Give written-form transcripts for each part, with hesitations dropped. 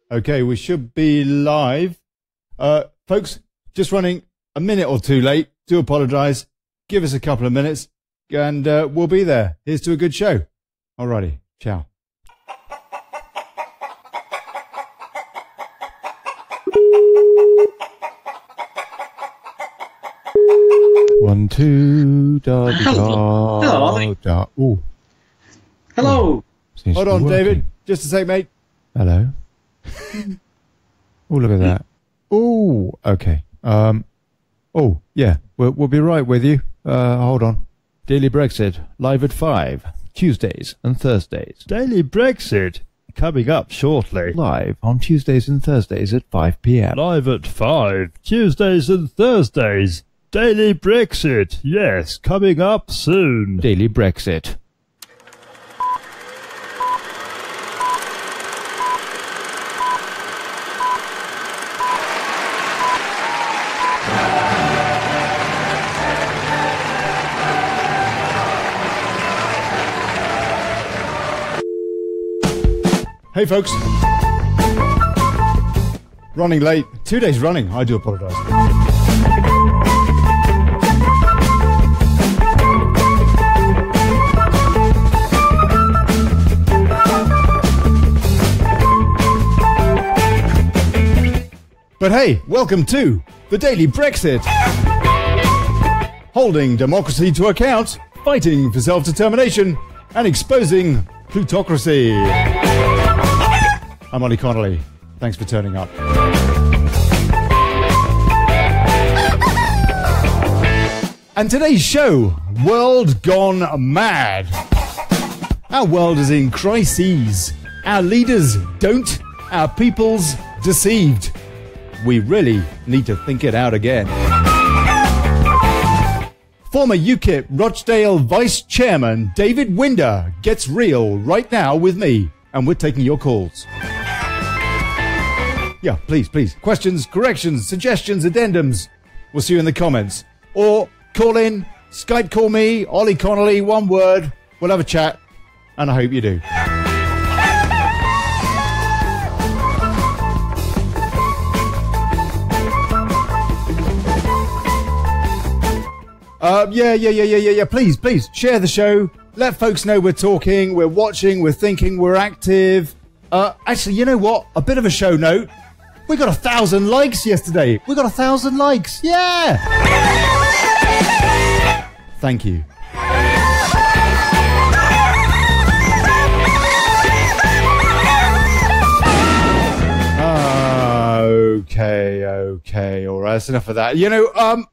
Okay, we should be live. Folks, just running a minute or two late. Do apologise. Give us a couple of minutes and we'll be there. Here's to a good show. Alrighty, ciao. One, two, da, da, da, da. Ooh. Hello. Hold on, David. Just a sec, mate. Hello. Oh, look at that. Oh, okay. Oh, yeah. We'll be right with you. Hold on. Daily Brexit, live at 5, Tuesdays and Thursdays. Daily Brexit, coming up shortly. Live on Tuesdays and Thursdays at 5 p.m. Live at 5, Tuesdays and Thursdays. Daily Brexit, yes, coming up soon. Daily Brexit. Hey folks, running late, 2 days running, I do apologise. But hey, welcome to the Daily Brexit. Holding democracy to account, fighting for self-determination, and exposing plutocracy. I'm Ollie Connolly. Thanks for turning up. And today's show, World Gone Mad. Our world is in crises. Our leaders don't. Our people's deceived. We really need to think it out again. Former UKIP-Rochdale Vice Chairman David Winder gets real right now with me, and we're taking your calls. Yeah, please. Questions, corrections, suggestions, addendums. We'll see you in the comments. Or call in, Skype call me, Ollie Connolly, one word. We'll have a chat, and I hope you do. Yeah. Please share the show. Let folks know we're talking, we're watching, we're thinking, we're active. Actually, you know what? A bit of a show note. We got 1,000 likes yesterday. We got 1,000 likes. Yeah. Thank you. Okay. All right. That's enough of that. You know,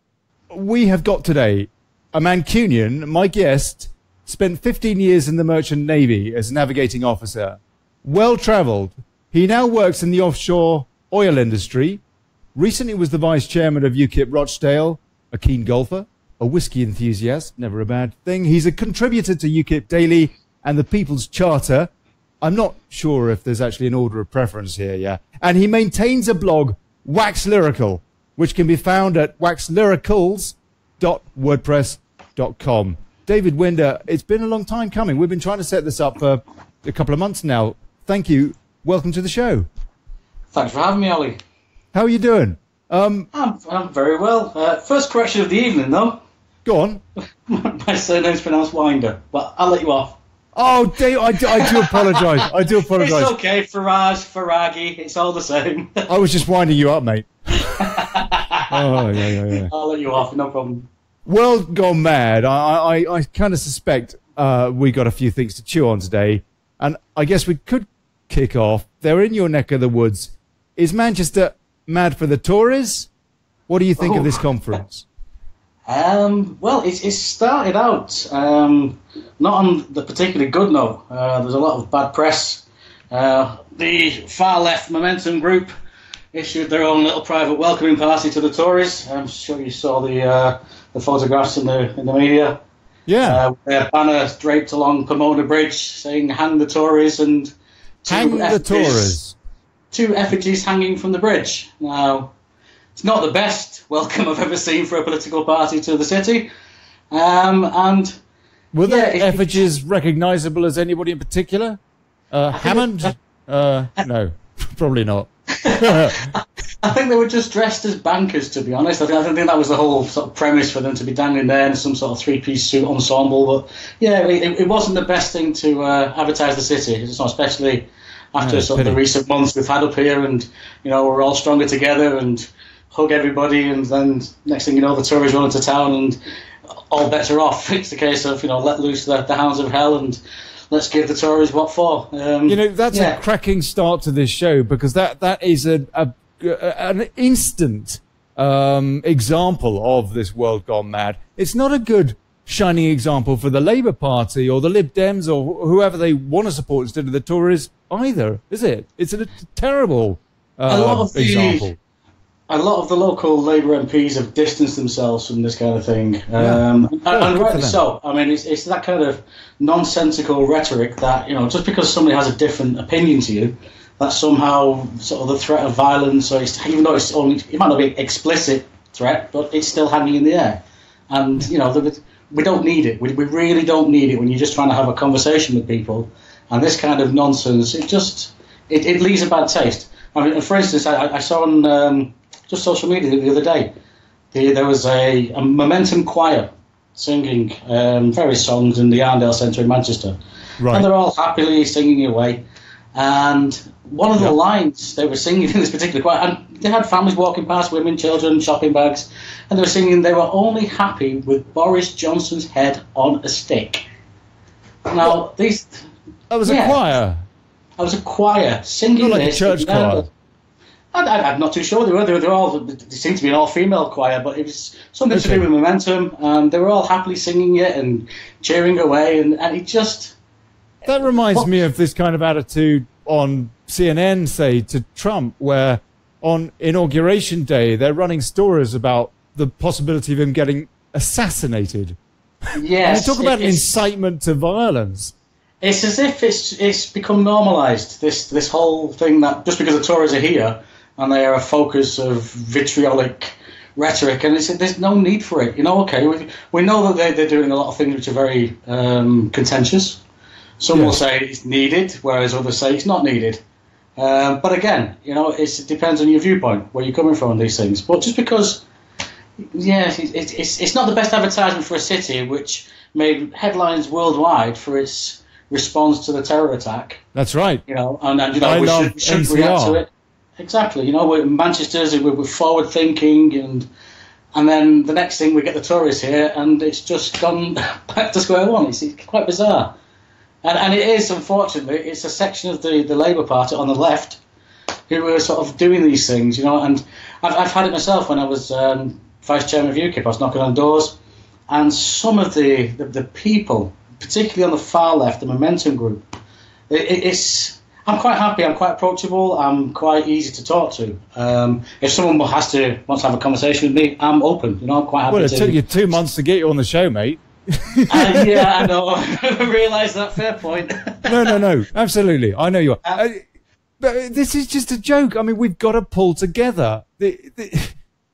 we have got today a Mancunian, my guest, spent 15 years in the Merchant Navy as a navigating officer. Well-travelled. He now works in the offshore oil industry. Recently was the vice chairman of UKIP-Rochdale, a keen golfer, a whiskey enthusiast, never a bad thing. He's a contributor to UKIP Daily and the People's Charter. I'm not sure if there's actually an order of preference here, yeah. And he maintains a blog, Wax Lyrical, which can be found at waxlyricals.wordpress.com. David Winder, it's been a long time coming. We've been trying to set this up for a couple of months now. Thank you. Welcome to the show. Thanks for having me, Ollie. How are you doing? I'm very well. First correction of the evening, though. Go on. My surname's pronounced Winder, but I'll let you off. Oh, Dave, I do apologise. I do apologise. It's okay, Faragi, it's all the same. I was just winding you up, mate. Oh, yeah. I'll let you off, no problem. World Gone Mad. I kind of suspect we got a few things to chew on today, and I guess we could kick off. They're in your neck of the woods. Is Manchester mad for the Tories? What do you think of this conference? Well, it started out not on the particularly good note. There's a lot of bad press. The far left Momentum Group issued their own little private welcoming party to the Tories. I'm sure you saw the photographs in the media. Yeah. Their banner draped along Pomona Bridge saying "Hang the Tories" and Hang the Tories. 2 effigies hanging from the bridge. Now, it's not the best welcome I've ever seen for a political party to the city. And were the effigies recognisable as anybody in particular? Hammond? No. Probably not. I think they were just dressed as bankers, to be honest. I don't think that was the whole sort of premise for them to be dangling there in some sort of three-piece suit ensemble. But yeah, it wasn't the best thing to advertise the city, especially after sort of the recent months we've had up here, and we're all stronger together and hug everybody, and then next thing you know, the tourists run into town and all bets are off. It's the case of let loose the hounds of hell and let's give the Tories what for. That's a cracking start to this show, because that is an instant example of this world gone mad. It's not a good shining example for the Labour Party or the Lib Dems or whoever they want to support instead of the Tories either, is it? It's a terrible example. A lot of the local Labour MPs have distanced themselves from this kind of thing, and rightly so. I mean, it's that kind of nonsensical rhetoric that just because somebody has a different opinion to you, that somehow sort of the threat of violence, or even though it might not be explicit threat, but it's still hanging in the air. And we don't need it. We really don't need it when you're just trying to have a conversation with people. And this kind of nonsense, it leaves a bad taste. I mean, for instance, I saw on just social media the other day, there was a Momentum choir singing various songs in the Arndale Centre in Manchester. Right. And they're all happily singing away. And one of the lines they were singing in this particular choir, and they had families walking past, women, children, shopping bags, and they were singing, they were only happy with Boris Johnson's head on a stick. Now, That was a choir? I was a choir singing like this. Like a church choir? I'm not too sure. They seemed to be an all-female choir, but it was something to do with Momentum, and they were all happily singing it and cheering away, and it just... That reminds me of this kind of attitude on CNN, say, to Trump, where on Inauguration Day, they're running stories about the possibility of him getting assassinated. Yes. And they talk about an incitement to violence. It's as if it's become normalised, this whole thing that just because the Tories are here and they are a focus of vitriolic rhetoric, and there's no need for it. We know that they're doing a lot of things which are very contentious. Some will say it's needed, whereas others say it's not needed. But again, it depends on your viewpoint, where you're coming from on these things. But just because, it's not the best advertisement for a city which made headlines worldwide for its response to the terror attack. That's right. We should react to it. Exactly. Manchester's, we're forward thinking, and then the next thing we get the tourists here, and it's just gone back to square one. It's quite bizarre. And it is, unfortunately, it's a section of the Labour Party on the left who are sort of doing these things, and I've had it myself when I was vice chairman of UKIP. I was knocking on doors, and some of the people, particularly on the far left, the Momentum group, I'm quite happy, I'm quite approachable, I'm quite easy to talk to. If someone wants to have a conversation with me, I'm open, I'm quite happy to... Well, it took you 2 months to get you on the show, mate. Yeah, I know. I realise that. Fair point. No, absolutely. I know you are. But this is just a joke. I mean, we've got to pull together. We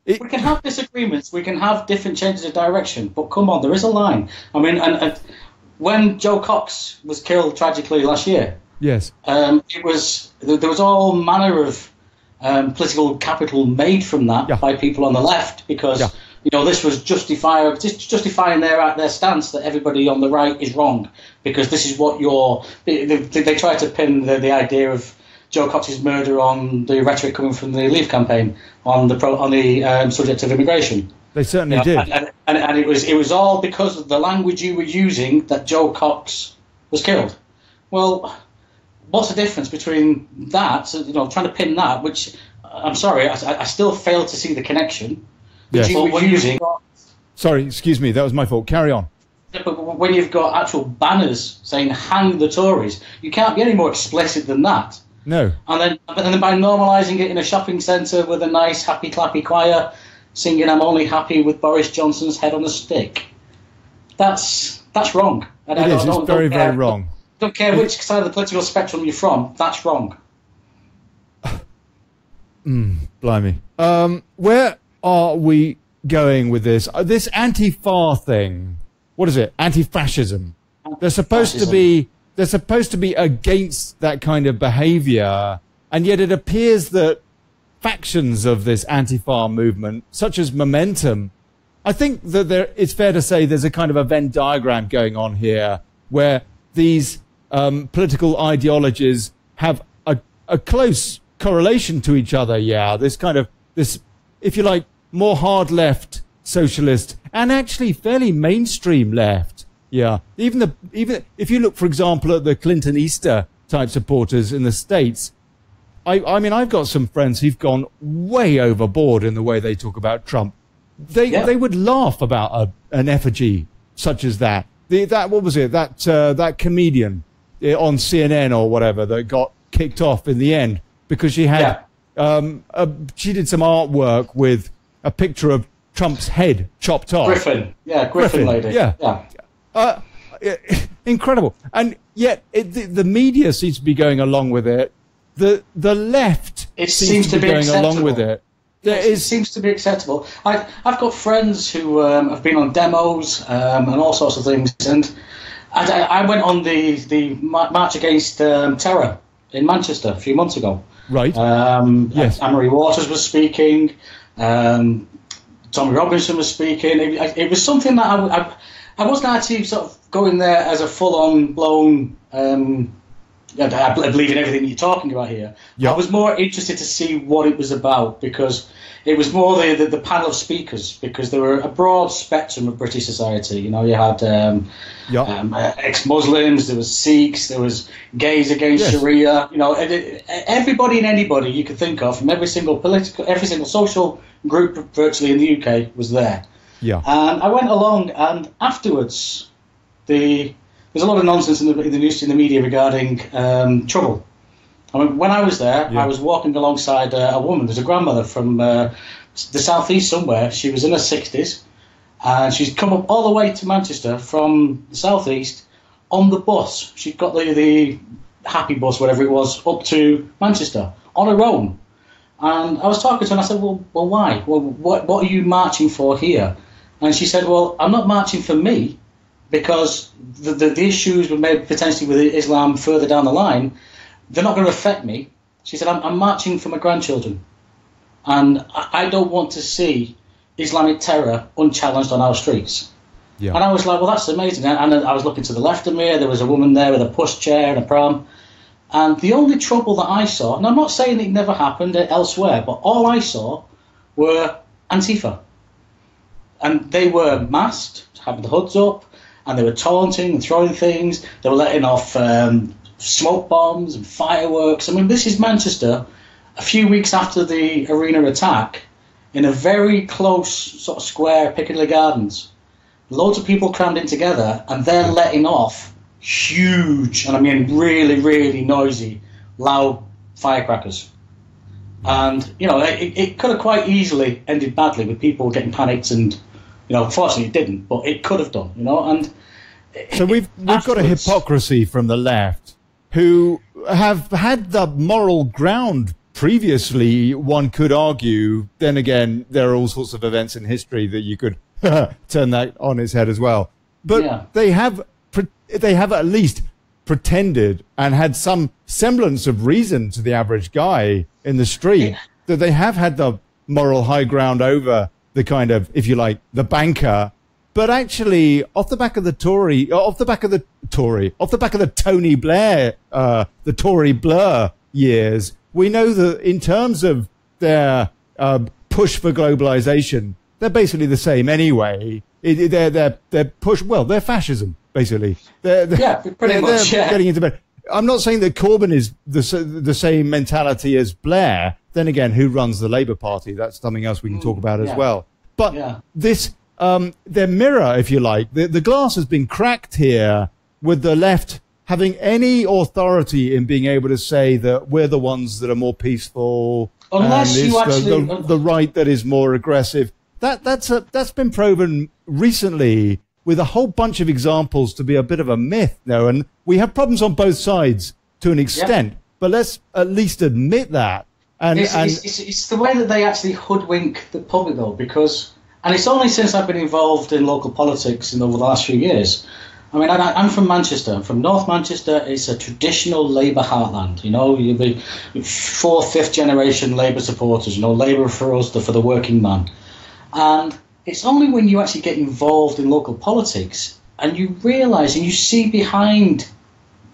can have disagreements. We can have different changes of direction. But come on, there is a line. I mean, and when Joe Cox was killed tragically last year, yes, there was all manner of political capital made from that by people on the left because. This was justifying their stance that everybody on the right is wrong because this is what they try to pin the idea of Joe Cox's murder on the rhetoric coming from the Leave campaign on the subject of immigration. They certainly did, and it was all because of the language you were using that Joe Cox was killed. Well, what's the difference between that? Trying to pin that, which I'm sorry, I still fail to see the connection. Yes. Sorry, excuse me, that was my fault. Carry on. But when you've got actual banners saying "hang the Tories," you can't be any more explicit than that. No. And then by normalising it in a shopping centre with a nice happy clappy choir singing "I'm only happy with Boris Johnson's head on a stick," that's wrong. It's very, very wrong. Don't care which side of the political spectrum you're from. That's wrong. Blimey. Where are we going with this? This anti-far thing. What is it? Anti-fascism. They're supposed to be against that kind of behaviour, And yet it appears that factions of this anti-Far movement, such as Momentum, I think that it's fair to say there's a kind of a Venn diagram going on here where these political ideologies have a close correlation to each other. Yeah, this, if you like, more hard left socialist and actually fairly mainstream left. Yeah, even if you look, for example, at the Clinton Easter type supporters in the States, I mean, I've got some friends who've gone way overboard in the way they talk about Trump. They would laugh about an effigy such as that. What was it? That comedian on CNN or whatever that got kicked off in the end because she had she did some artwork with a picture of Trump's head chopped off. Griffin lady. Incredible. And yet the media seems to be going along with it. The left seems to be going along with it. It seems to be acceptable. I've got friends who have been on demos and all sorts of things, and I went on the March Against Terror in Manchester a few months ago. Right. Yes. Anne-Marie Waters was speaking. Tommy Robinson was speaking. It was something that I wasn't actually sort of going there as a full-on blown. I believe in everything you're talking about here. Yep. I was more interested to see what it was about because it was more the panel of speakers, because there were a broad spectrum of British society. You know, you had ex-Muslims, there was Sikhs, there was gays against Sharia. You know, everybody and anybody you could think of from every single social group virtually in the UK was there. Yeah. And I went along, and afterwards, there's a lot of nonsense in the media regarding trouble. I mean, when I was there, I was walking alongside a woman. There's a grandmother from the southeast somewhere. She was in her 60s, and she's come up all the way to Manchester from the southeast on the bus. She'd got the happy bus, whatever it was, up to Manchester on her own. And I was talking to her, and I said, well, why? Well, what are you marching for here? And she said, well, I'm not marching for me, because the issues were made potentially with Islam further down the line, they're not going to affect me. She said, I'm marching for my grandchildren. And I don't want to see Islamic terror unchallenged on our streets. Yeah. And I was like, well, that's amazing. And I was looking to the left of me. There was a woman there with a pushchair and a pram. And the only trouble that I saw, and I'm not saying it never happened elsewhere, but all I saw were Antifa. And they were masked, having the hoods up, and they were taunting and throwing things. They were letting off smoke bombs and fireworks. I mean, this is Manchester a few weeks after the arena attack, in a very close sort of square, Piccadilly Gardens. Loads of people crammed in together, and they're letting off huge, and I mean really, really noisy, loud firecrackers. And, you know, it could have quite easily ended badly with people getting panicked and, you know, fortunately it didn't, but it could have done, you know. And so we've got a hypocrisy from the left who have had the moral ground previously, one could argue. Then again, there are all sorts of events in history that you could turn that on its head as well. But they have at least pretended and had some semblance of reason to the average guy in the street that they have had the moral high ground over the kind of, if you like, the banker. But actually, off the back of the Tony Blair, the Tory Blur years, we know that in terms of their push for globalization, they're basically the same anyway. They're push. Well, they're fascism, basically. They're getting into bed. I'm not saying that Corbyn is the same mentality as Blair. Then again, who runs the Labour Party? That's something else we can talk about as well. But this, their mirror, if you like, the glass has been cracked here with the left having any authority in being able to say that we're the ones that are more peaceful, unless and you actually the right that is more aggressive. That's been proven recently with a whole bunch of examples to be a bit of a myth now, and we have problems on both sides to an extent. But let's at least admit that. And it's the way that they actually hoodwink the public, though, because, and it's only since I've been involved in local politics over the last few years, I mean, I'm from Manchester. I'm from North Manchester. It's a traditional Labour heartland. You know, you'll be fourth, fifth generation Labour supporters. You know, Labour for us, for the working man. And it's only when you actually get involved in local politics and you realise and you see behind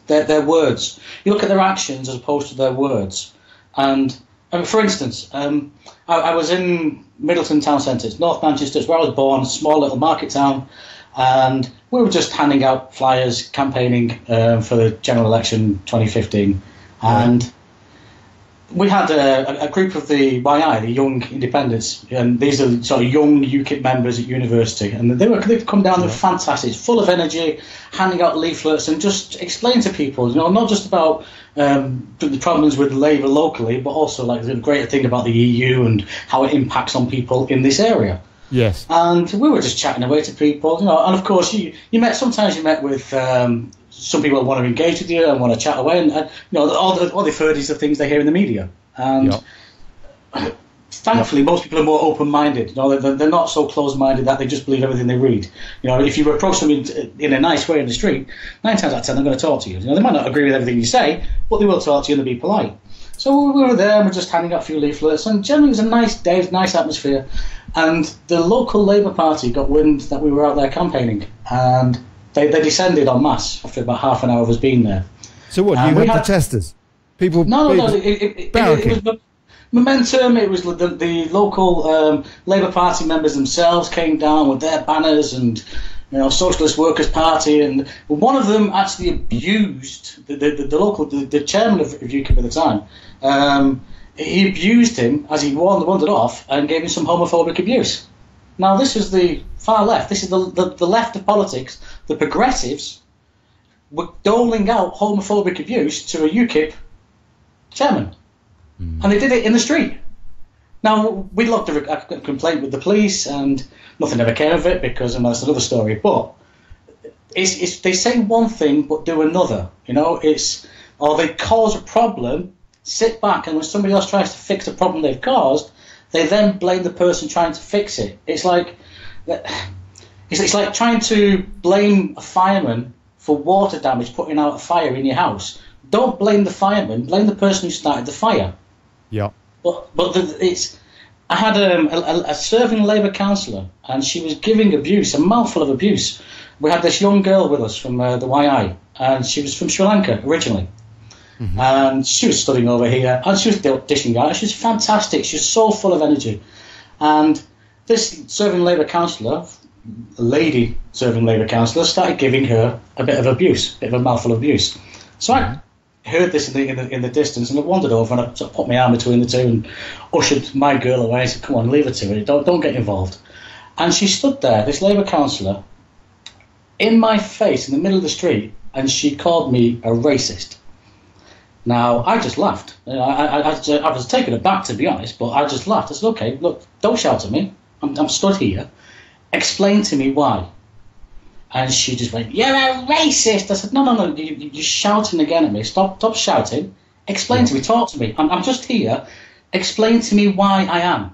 their words. You look at their actions as opposed to their words. And for instance, I was in Middleton Town Centre. It's North Manchester. It's where I was born, a small little market town. And we were just handing out flyers, campaigning for the general election 2015. And we had a group of the YI, the Young Independents, and these are sort of young UKIP members at university. And they'd come down, they're fantastic, full of energy, handing out leaflets and just explain to people, you know, not just about the problems with Labour locally, but also like the greater thing about the EU and how it impacts on people in this area. Yes. And we were just chatting away to people, you know, and of course sometimes you met with some people that want to engage with you and want to chat away, and you know, all they've heard is the things they hear in the media. And thankfully, most people are more open-minded. You know, they're not so closed-minded that they just believe everything they read. You know, if you approach them in a nice way in the street, 9 times out of 10 they're going to talk to you. You know, they might not agree with everything you say, but they will talk to you and they'll be polite. So we were there and we're just handing out a few leaflets, and generally it was a nice day, nice atmosphere. And the local Labour Party got wind that we were out there campaigning, and they descended en masse after about half an hour of us being there. So what, you had protesters? People? No, it was momentum. It was the local Labour Party members themselves came down with their banners and, you know, Socialist Workers' Party, and one of them actually abused the chairman of UKIP at the time. He abused him as he wandered off and gave him some homophobic abuse. Now, this is the far left. This is the left of politics. The progressives were doling out homophobic abuse to a UKIP chairman. And they did it in the street. Now, we logged a complaint with the police and nothing ever came of it because, and that's another story, but they say one thing but do another. You know, or they cause a problem, sit back, and when somebody else tries to fix the problem they've caused, they then blame the person trying to fix it. It's like trying to blame a fireman for water damage putting out a fire in your house. Don't blame the fireman, blame the person who started the fire. Yeah. But I had a serving Labour councillor, and she was giving abuse, a mouthful of abuse. We had this young girl with us from the YI, and she was from Sri Lanka originally. Mm-hmm. And she was studying over here, and she was dishing out. She was fantastic. She was so full of energy. And this serving Labour councillor, a lady serving Labour councillor, started giving her a bit of abuse, a bit of a mouthful of abuse. So I heard this in the distance, and I wandered over and I sort of put my arm between the two and ushered my girl away and said, "Come on, leave her to it. Don't get involved." And she stood there, this Labour councillor, in my face in the middle of the street, and she called me a racist. Now, I just laughed. You know, I was taken aback, to be honest, but I just laughed. I said, "Okay, look, don't shout at me. I'm stood here. Explain to me why." And she just went, "You're a racist." I said, No, you're shouting again at me. Stop shouting. Explain to me, talk to me. I'm just here. Explain to me why I am.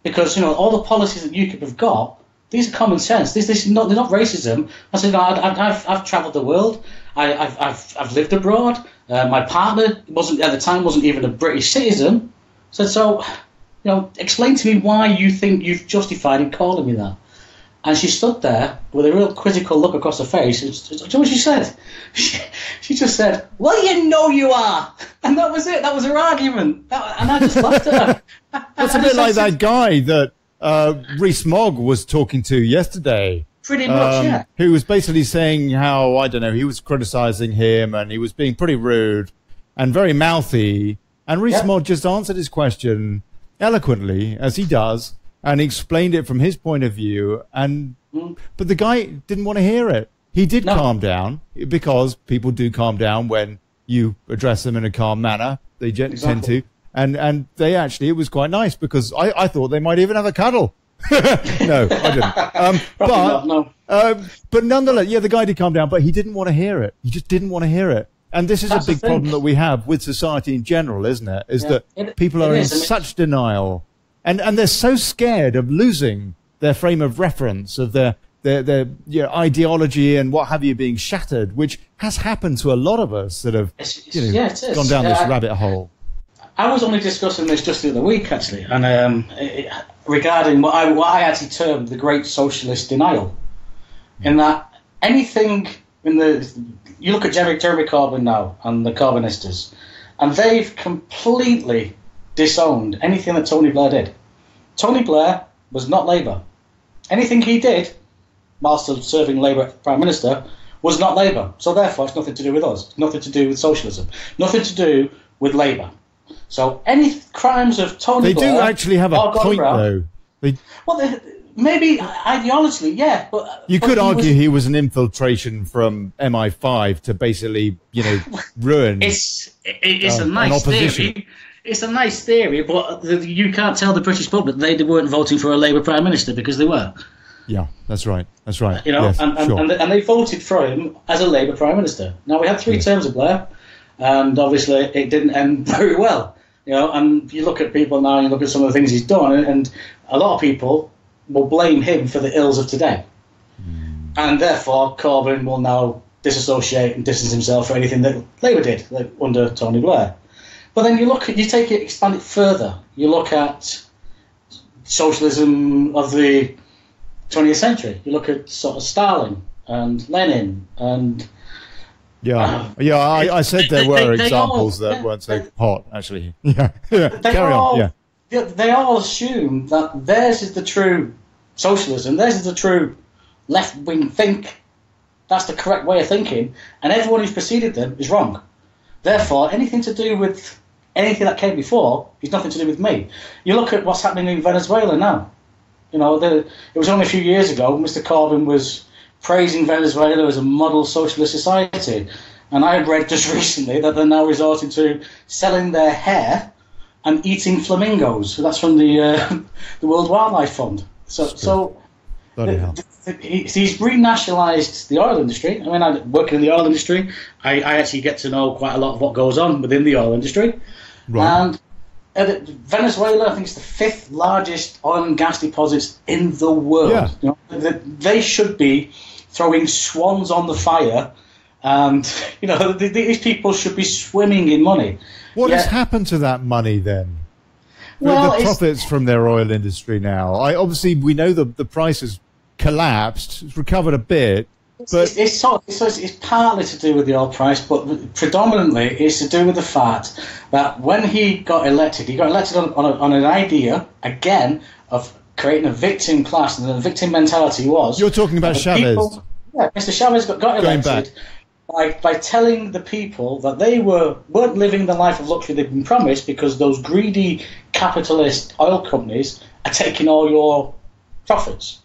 Because, you know, all the policies that UKIP have got, these are common sense. They're not racism. I said, I've travelled the world. I've lived abroad. My partner at the time wasn't even a British citizen. I said, so, you know, explain to me why you think you've justified in calling me that. And she stood there with a real quizzical look across her face. Do you know what she said? She just said, "Well, you know you are." And that was it. That was her argument. And I just laughed at her. That's a bit like that guy that Rees-Mogg was talking to yesterday. Pretty much, yeah. Who was basically saying how, I don't know, he was criticising him and he was being pretty rude and very mouthy. And Rees-Mogg just answered his question eloquently, as he does, and explained it from his point of view, but the guy didn't want to hear it. He did calm down, because people do calm down when you address them in a calm manner. They tend to. And they actually, it was quite nice, because I thought they might even have a cuddle. No, I didn't. But nonetheless, yeah, the guy did calm down, but he didn't want to hear it. He just didn't want to hear it. And this is a big problem that we have with society in general, isn't it? That people are in such denial. And they're so scared of losing their frame of reference, of their their ideology and what have you being shattered, which has happened to a lot of us that have gone down this rabbit hole. I was only discussing this just the other week, actually, and regarding what I actually termed the Great Socialist Denial, in that anything you look at Jeremy Corbyn now and the Corbynistas, and they've completely disowned anything that Tony Blair did. Tony Blair was not Labour. Anything he did, while still serving Labour Prime Minister, was not Labour. So therefore, it's nothing to do with us. It's nothing to do with socialism. Nothing to do with Labour. So any crimes of Tony Blair... They do actually have a point, though. Maybe ideologically, yeah. But you could argue he was an infiltration from MI5 to basically, ruin a nice theory. It's a nice theory, but you can't tell the British public they weren't voting for a Labour Prime Minister because they were. Yeah, that's right. That's right. Yes, and they voted for him as a Labour Prime Minister. Now, we had 3 terms of Blair, and obviously it didn't end very well. And you look at people now, and you look at some of the things he's done, and a lot of people will blame him for the ills of today. And therefore, Corbyn will now disassociate and distance himself from anything that Labour did under Tony Blair. But then expand it further. You look at socialism of the 20th century. You look at sort of Stalin and Lenin and... I said there were examples that weren't so hot, actually. Carry on. They all assume that theirs is the true socialism, theirs is the true left-wing think. That's the correct way of thinking, and everyone who's preceded them is wrong. Therefore, anything to do with anything that came before is nothing to do with me. You look at what's happening in Venezuela now. It was only a few years ago Mr. Corbyn was praising Venezuela as a model socialist society, and I read just recently that they're now resorting to selling their hair and eating flamingos. That's from the World Wildlife Fund. So he's renationalised the oil industry. I mean, I work in the oil industry. I actually get to know quite a lot of what goes on within the oil industry. Right. And Venezuela, I think, is the 5th largest oil and gas deposits in the world. Yeah. They should be throwing swans on the fire, and these people should be swimming in money. What has happened to that money then? Well, the profits from their oil industry now. Obviously, we know the price has collapsed. It's recovered a bit. But it's partly to do with the oil price, but predominantly it's to do with the fact that when he got elected on an idea, again, of creating a victim class, and the victim mentality was... You're talking about Chavez. Mr. Chavez got elected by telling the people that they weren't living the life of luxury they'd been promised because those greedy capitalist oil companies are taking all your profits.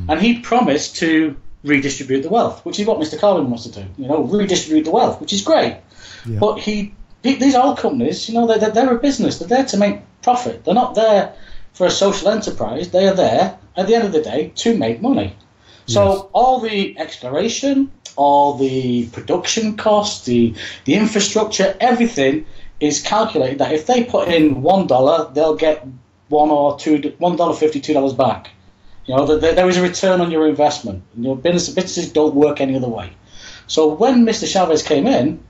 And he promised to redistribute the wealth, which is what Mr. Corbyn wants to do. Redistribute the wealth, which is great. Yeah. But these oil companies, they're a business. They're there to make profit. They're not there for a social enterprise. They are there, at the end of the day, to make money. So all the exploration, all the production costs, the infrastructure, everything is calculated that if they put in $1, they'll get $1.50, $2 back. There is a return on your investment. Businesses don't work any other way. So when Mr. Chavez came in,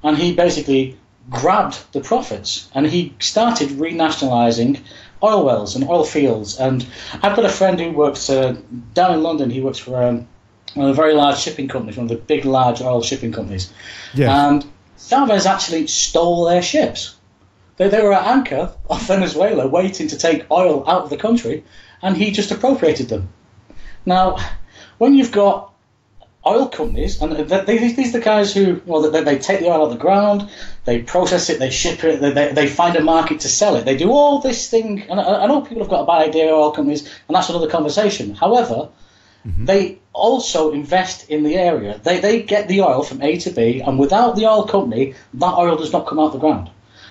and he basically grabbed the profits, and he started renationalising oil wells and oil fields. And I've got a friend who works down in London. He works for one of the very large shipping companies, one of the big, large oil shipping companies. Yes. And Chavez actually stole their ships. They were at anchor off Venezuela, waiting to take oil out of the country, and he just appropriated them. Now, when you've got oil companies, and these are the guys who, they take the oil out of the ground, they process it, they ship it, they find a market to sell it. They do all this thing, and I know people have got a bad idea of oil companies, and that's another conversation. However, they also invest in the area. They get the oil from A to B, and without the oil company, that oil does not come out of the ground,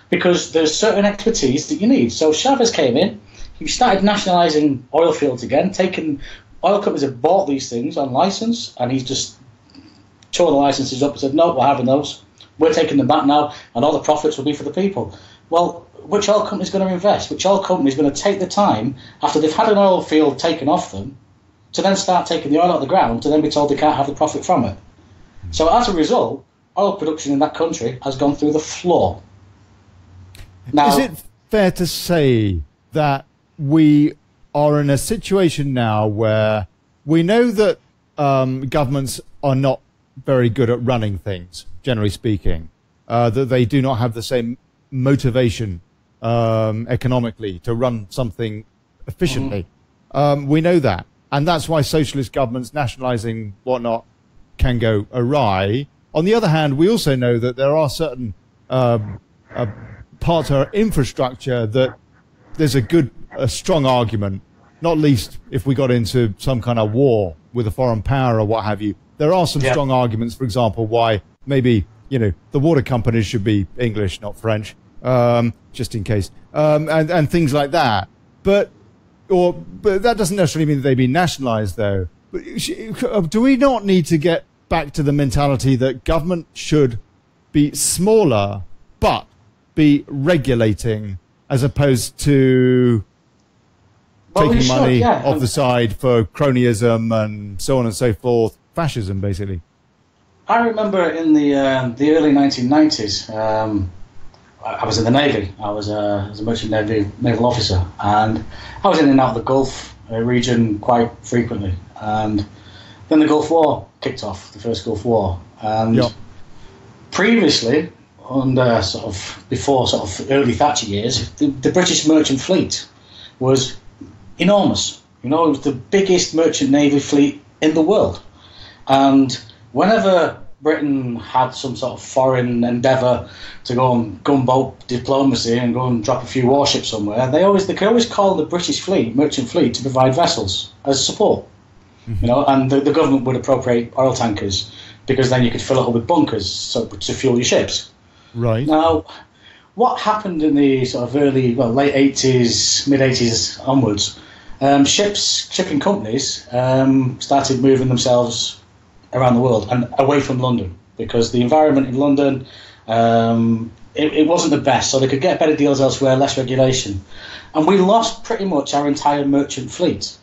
because there's certain expertise that you need. So Chavez came in, he started nationalising oil fields again, oil companies have bought these things on licence, and he's just tore the licences up and said, no, we're having those. We're taking them back now, and all the profits will be for the people. Well, which oil company is going to invest? Which oil company is going to take the time, after they've had an oil field taken off them, to then start taking the oil out of the ground to then be told they can't have the profit from it. So as a result, oil production in that country has gone through the floor. Now, is it fair to say that we are in a situation now where we know that governments are not very good at running things, generally speaking, that they do not have the same motivation economically to run something efficiently? We know that. And that's why socialist governments nationalising whatnot can go awry. On the other hand, we also know that there are certain parts of our infrastructure that there's a strong argument, not least if we got into some kind of war with a foreign power or what have you. There are some strong arguments, for example, why maybe, the water companies should be English, not French, just in case, and things like that. But that doesn't necessarily mean that they be nationalised, though. But do we not need to get back to the mentality that government should be smaller, but be regulating as opposed to taking money off the side for cronyism and so on and so forth, fascism, basically? I remember in the early 1990s, I was in the Navy. I was a merchant naval officer, and I was in and out of the Gulf region quite frequently. And then the Gulf War kicked off, the first Gulf War. And previously, under before early Thatcher years, the British merchant fleet was enormous. It was the biggest merchant navy fleet in the world. And whenever Britain had some sort of foreign endeavour to go on gunboat diplomacy and go and drop a few warships somewhere, they could always call the British fleet, merchant fleet, to provide vessels as support. And the government would appropriate oil tankers because then you could fill it up with bunkers to fuel your ships. Right. Now, what happened in the late 80s, mid 80s onwards? Shipping companies started moving themselves around the world and away from London because the environment in London it wasn't the best, so they could get better deals elsewhere, less regulation, and we lost pretty much our entire merchant fleet.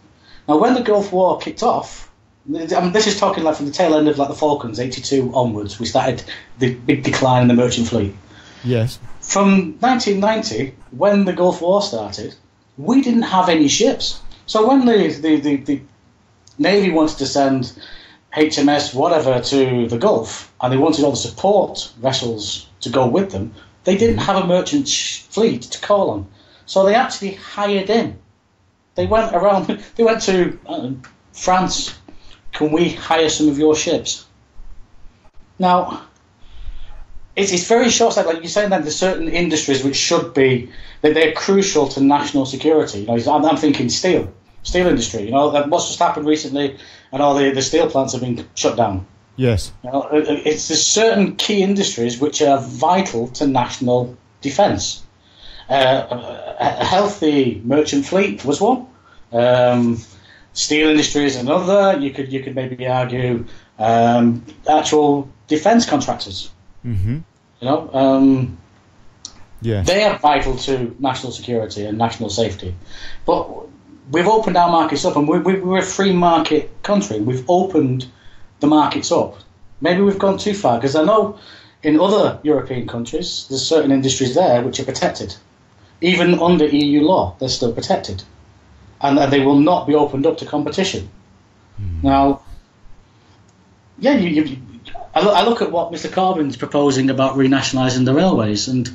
Now, when the Gulf War kicked off, this is talking from the tail end of the Falklands, 82 onwards, we started the big decline in the merchant fleet. Yes. From 1990, when the Gulf War started, we didn't have any ships. So when the Navy wanted to send HMS whatever to the Gulf, and they wanted all the support vessels to go with them, they didn't have a merchant fleet to call on. So they actually hired in. They went to France. Can we hire some of your ships? Now, it's very short-sighted. Like you're saying, that there's certain industries which should be, they're crucial to national security. I'm thinking steel industry. What's just happened recently, and all the steel plants have been shut down. Yes. There's certain key industries which are vital to national defence. A healthy merchant fleet was one. Steel industry is another. You could maybe argue actual defence contractors. Mm-hmm. They are vital to national security and national safety. But we've opened our markets up, and we're a free market country. We've opened the markets up. Maybe we've gone too far, because I know in other European countries there's certain industries there which are protected. Even under EU law, they're still protected. And they will not be opened up to competition. Now, I look at what Mr. Corbyn's proposing about renationalising the railways, and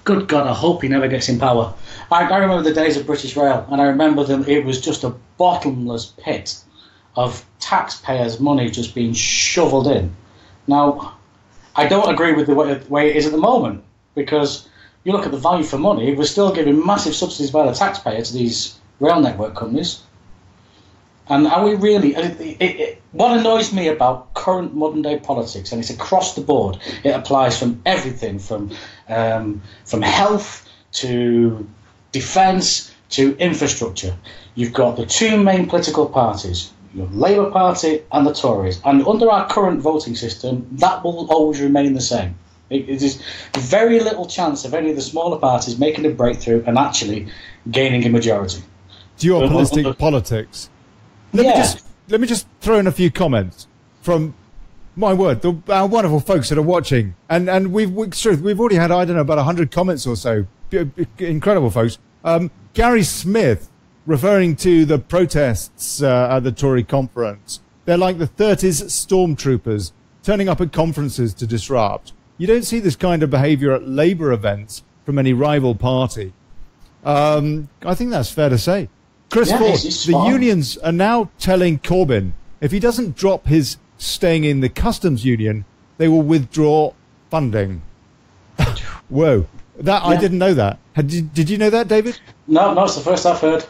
good God, I hope he never gets in power. I remember the days of British Rail, and I remember them. It was just a bottomless pit of taxpayers' money just being shoveled in. Now, I don't agree with the way it is at the moment, because you look at the value for money, we're still giving massive subsidies by the taxpayer to these rail network companies. And are we really... what annoys me about current modern-day politics, and it's across the board, it applies from everything, from health to defence to infrastructure. You've got the two main political parties, your Labour Party and the Tories. And under our current voting system, that will always remain the same. It is very little chance of any of the smaller parties making a breakthrough and actually gaining a majority. Duopolistic politics. Let let me just throw in a few comments from, my word, our wonderful folks that are watching. And we've already had, I don't know, about 100 comments or so. Incredible folks. Gary Smith, referring to the protests at the Tory conference, they're like the 30s stormtroopers turning up at conferences to disrupt. You don't see this kind of behaviour at Labour events from any rival party. I think that's fair to say. Chris Ford, the unions are now telling Corbyn if he doesn't drop his staying in the customs union, they will withdraw funding. Whoa. I didn't know that. Did you know that, David? No, it's the first I've heard.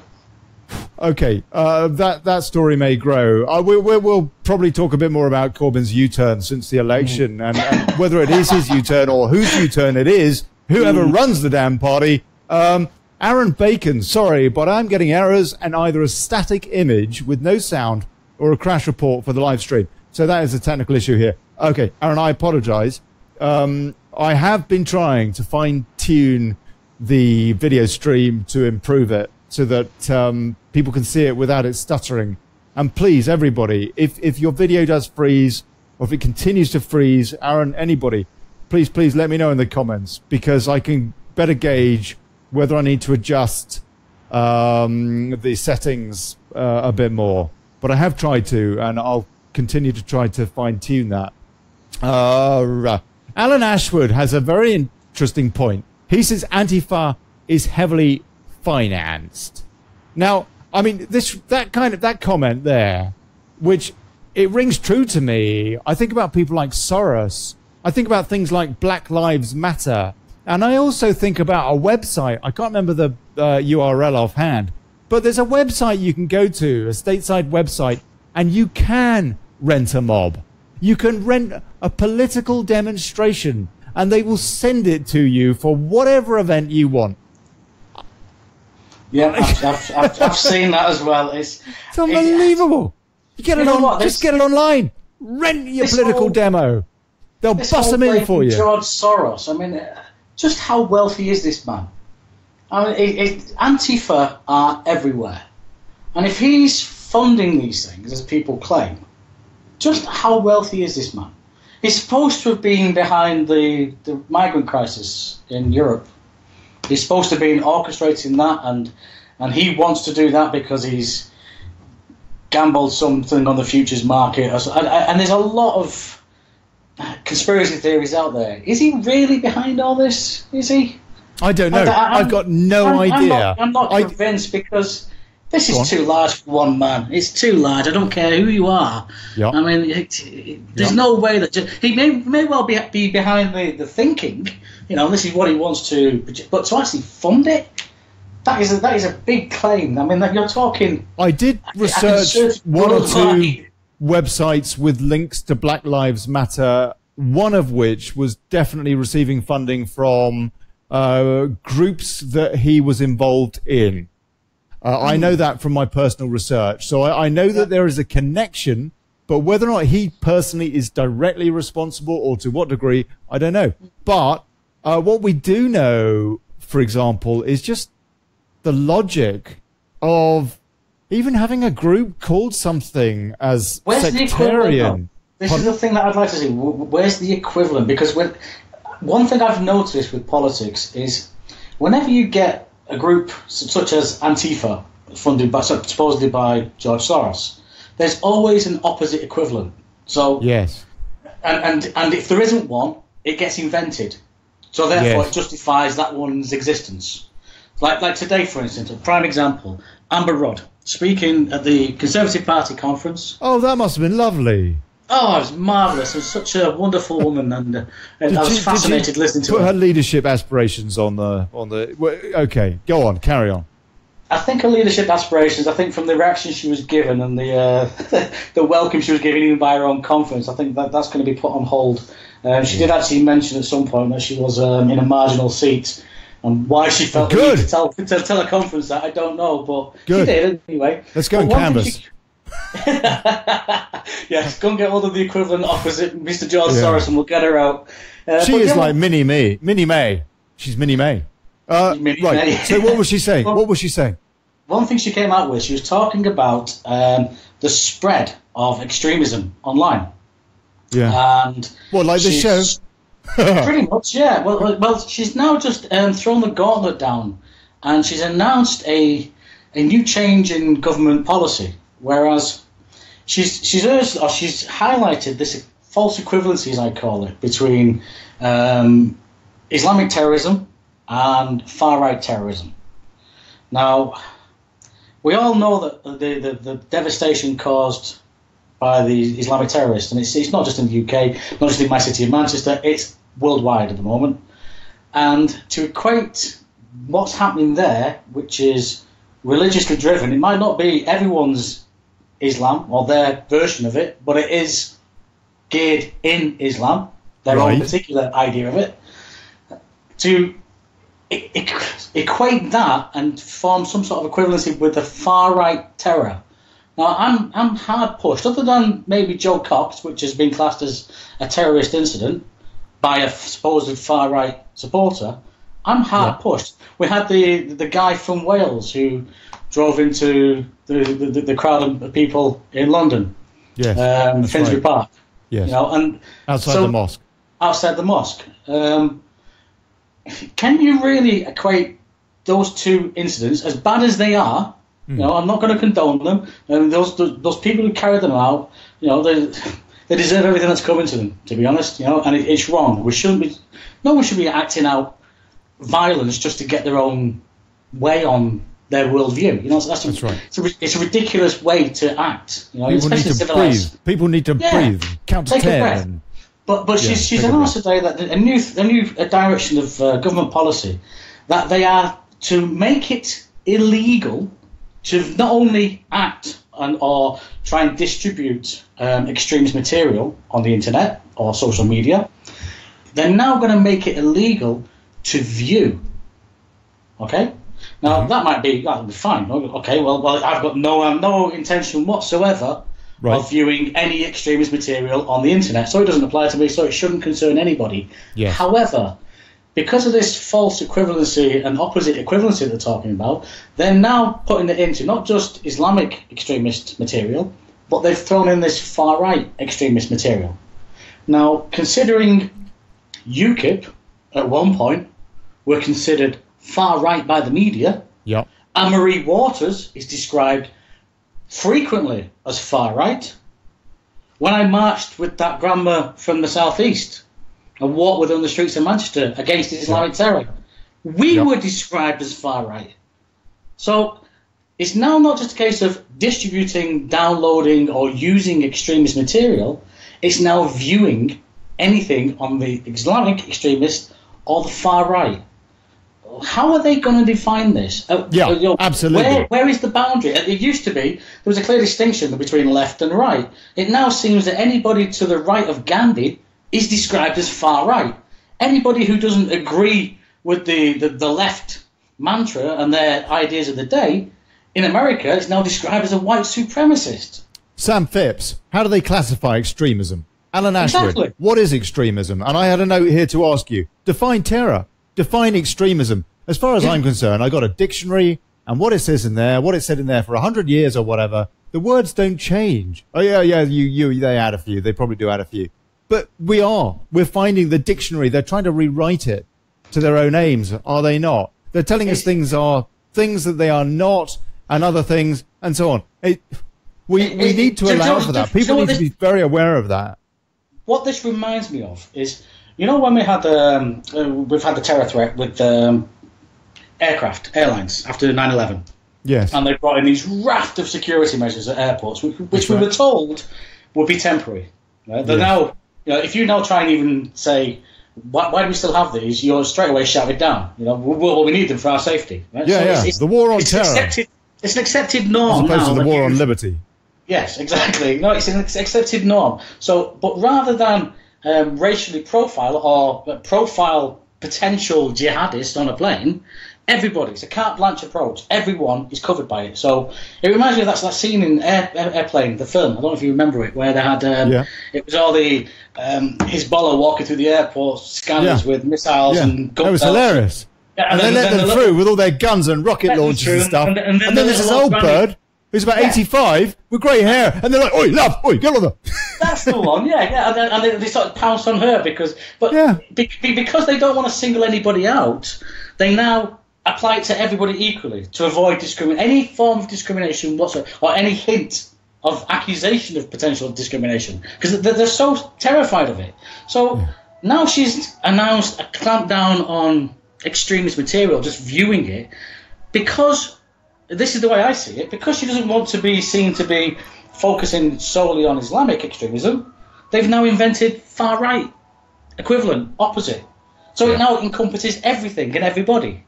Okay, that story may grow. We'll probably talk a bit more about Corbyn's U-turn since the election and whether it is his U-turn or whose U-turn it is, whoever runs the damn party. Aaron Bacon, sorry, but I'm getting errors and either a static image with no sound or a crash report for the live stream. So that is a technical issue here. Okay, Aaron, I apologize. I have been trying to fine-tune the video stream to improve it so that people can see it without it stuttering. And please, everybody, if your video does freeze or if it continues to freeze, Aaron, anybody, please let me know in the comments because I can better gauge whether I need to adjust the settings a bit more. But I have tried to, and I'll continue to try to fine-tune that. Alan Ashwood has a very interesting point. He says Antifa is heavily financed. Now, I mean, that comment there, which it rings true to me. I think about people like Soros. I think about things like Black Lives Matter. And I also think about a website. I can't remember the URL offhand, but there's a website you can go to, a stateside website, and you can rent a mob. You can rent a political demonstration, and they will send it to you for whatever event you want. Yeah, I've seen that as well. It's unbelievable. You get it on. Just get it online. Rent your political demo. They'll bust them in for you. George Soros. I mean, just how wealthy is this man? I mean, Antifa are everywhere, and if he's funding these things, as people claim, just how wealthy is this man? He's supposed to have been behind the migrant crisis in Europe. He's supposed to be orchestrating that, and he wants to do that because he's gambled something on the futures market. And there's a lot of conspiracy theories out there. Is he really behind all this? Is he? I don't know. I've got no idea. I'm not convinced because this is too large for one man. It's too large. I don't care who you are. Yep. I mean, there's no way that he may well be behind the thinking. You know, this is what he wants to, but to actually fund it, that is a big claim. I mean, you're talking. I did research one or two websites with links to Black Lives Matter. One of which was definitely receiving funding from groups that he was involved in. I know that from my personal research. So I know that there is a connection, but whether or not he personally is directly responsible or to what degree, I don't know. But what we do know, for example, is just the logic of even having a group called something as sectarian. This is the thing that I'd like to see. Where's the equivalent? Because one thing I've noticed with politics is whenever you get a group such as Antifa, funded supposedly by George Soros, there's always an opposite equivalent. So yes, and if there isn't one, it gets invented. So therefore, it justifies that one's existence. Like today, for instance, a prime example: Amber Rudd speaking at the Conservative Party conference. Oh, that must have been lovely. Oh, it was marvellous. It was such a wonderful woman, and I was fascinated listening to her. Put her leadership aspirations on the. Okay, go on, carry on. I think her leadership aspirations. I think from the reaction she was given and the the welcome she was given even by her own conference, I think that's going to be put on hold. She did actually mention at some point that she was in a marginal seat, and why she felt the need to tell a conference that I don't know, but she did anyway. Let's go and canvass. Yes, go and get hold of the equivalent opposite Mr. George Soros, and we'll get her out. She is like Minnie May. She's Minnie May. Right. May. So what was she saying? What was she saying? One thing she came out with, she was talking about the spread of extremism online. Yeah. And well, like this show. Pretty much, yeah. Well, she's now just thrown the gauntlet down, and she's announced a new change in government policy. Whereas she's highlighted this false equivalency, as I call it, between Islamic terrorism and far-right terrorism. Now, we all know that the devastation caused by the Islamic terrorists, and it's not just in the UK, not just in my city of Manchester, it's worldwide at the moment. And to equate what's happening there, which is religiously driven, it might not be everyone's Islam or their version of it, but it is geared in Islam, their own particular idea of it, to equate that and form some sort of equivalency with the far-right terror. Now, I'm hard pushed, other than maybe Joe Cox, which has been classed as a terrorist incident by a supposed far-right supporter, I'm hard pushed. We had the guy from Wales who drove into the crowd of people in London, Finsbury Park, and outside the mosque. Outside the mosque. Can you really equate those two incidents, as bad as they are? I'm not going to condone them. And those people who carried them out, they deserve everything that's coming to them. To be honest, and it's wrong. No one should be acting out violence just to get their own way on their worldview. That's right. It's a ridiculous way to act. People need to breathe. People need to breathe. Count to 10. But she's announced today that a new direction of government policy, that they are to make it illegal to not only act or try and distribute extremist material on the internet or social media. They're now going to make it illegal to view. Okay? Now, that'll be fine. Okay, well, I've got no intention whatsoever of viewing any extremist material on the internet, so it doesn't apply to me, so it shouldn't concern anybody. Yes. However, because of this false equivalency and opposite equivalency they're talking about, they're now putting it into not just Islamic extremist material, but they've thrown in this far-right extremist material. Now, considering UKIP at one point were considered far-right by the media, Anne-Marie Waters is described frequently as far-right. When I marched with that grandma from the southeast and walked with her on the streets of Manchester against Islamic terror, we were described as far-right. So it's now not just a case of distributing, downloading, or using extremist material. It's now viewing anything on the Islamic extremist or the far-right. How are they going to define this? Absolutely. Where is the boundary? It used to be there was a clear distinction between left and right. It now seems that anybody to the right of Gandhi is described as far right. Anybody who doesn't agree with the left mantra and their ideas of the day in America is now described as a white supremacist. Sam Phipps, how do they classify extremism? Alan Ashford, what is extremism? And I had a note here to ask you. Define terror. Define extremism. As far as I'm concerned, I got a dictionary, and what it says in there, what it said in there for 100 years or whatever, the words don't change. Oh yeah, they add a few. They probably do add a few. But we're finding the dictionary. They're trying to rewrite it to their own aims. Are they not? They're telling us things are things that they are not, and other things, and so on. We need to allow for that. People need to be very aware of that. What this reminds me of is, when we've had the terror threat with airlines after 9/11. Yes. And they brought in these raft of security measures at airports, which we were told would be temporary. Right? They're now, if you now try and even say, why do we still have these? You're straight away shouted down. We need them for our safety. Right? It's the war on terror. It's an accepted norm as opposed to the war on liberty. Yes, exactly. No, it's an accepted norm. So, but rather than racially profile or profile potential jihadists on a plane, it's a carte blanche approach. Everyone is covered by it. So it reminds me of that scene in Airplane, the film. I don't know if you remember it, where they had it was all the Hezbollah walking through the airport, scanners with missiles and guns. That was hilarious. And they let them through with all their guns and rocket launchers and stuff. And then there's this old bird who's about 85 with grey hair, and they're like, "Oi, love, oi, get on there." That's the one, yeah. And they sort of pounce on her because they don't want to single anybody out. They now apply it to everybody equally to avoid any form of discrimination whatsoever, or any hint of accusation of potential discrimination, because they're so terrified of it. So now she's announced a clampdown on extremist material, just viewing it, because this is the way I see it, because she doesn't want to be seen to be focusing solely on Islamic extremism. They've now invented far-right equivalent, opposite. So it now encompasses everything and everybody.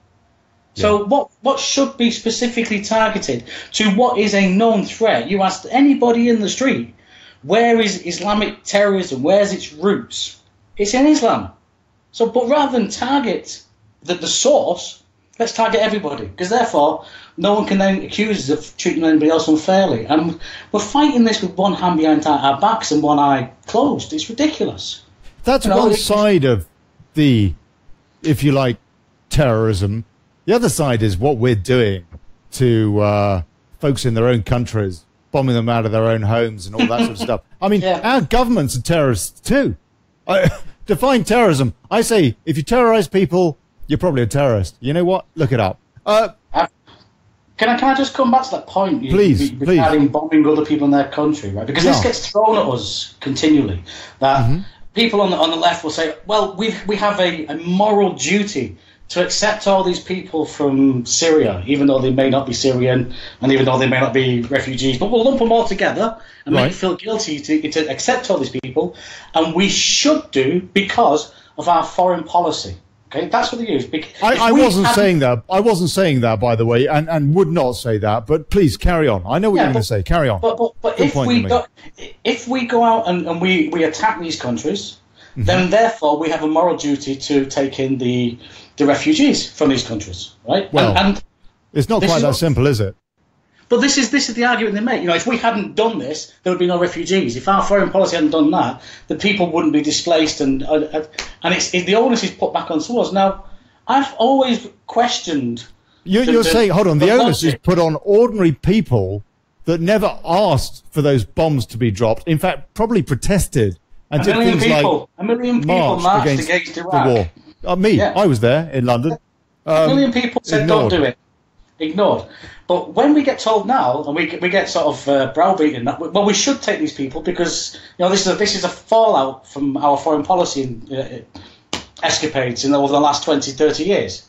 So what should be specifically targeted to what is a known threat? You ask anybody in the street, where is Islamic terrorism? Where's its roots? It's in Islam. So, but rather than target the source, let's target everybody, because therefore no one can then accuse us of treating anybody else unfairly. And we're fighting this with one hand behind our backs and one eye closed. It's ridiculous. That's one side of the, if you like, terrorism. The other side is what we're doing to folks in their own countries, bombing them out of their own homes and all that sort of stuff. I mean, our governments are terrorists too. Define terrorism. I say, if you terrorize people, you're probably a terrorist. You know what? Look it up. Can I just come back to that point? Please. Regarding bombing other people in their country, right? Because this gets thrown at us continually. That people on the left will say, well, we have a moral duty to accept all these people from Syria, even though they may not be Syrian and even though they may not be refugees, but we'll lump them all together and make you feel guilty to accept all these people, and we should do because of our foreign policy. Okay, that's what they use. I wasn't saying that. I wasn't saying that, by the way, and would not say that. But please carry on. I know what you're going to say. Carry on. But if we go out and we attack these countries, then therefore we have a moral duty to take in the refugees from these countries, right? Well, and it's not quite that simple, is it? But this is the argument they make. You know, if we hadn't done this, there would be no refugees. If our foreign policy hadn't done that, the people wouldn't be displaced, and it's the onus is put back on us. Now, I've always questioned. You're saying, hold on, the onus is put on ordinary people that never asked for those bombs to be dropped. In fact, probably protested and did things like a million people marched against Iraq. The war. I was there in London. A million people said, "Don't do it." Ignored. But when we get told now, and we get sort of browbeaten, that well, we should take these people because this is a fallout from our foreign policy escapades over the last 20, 30 years.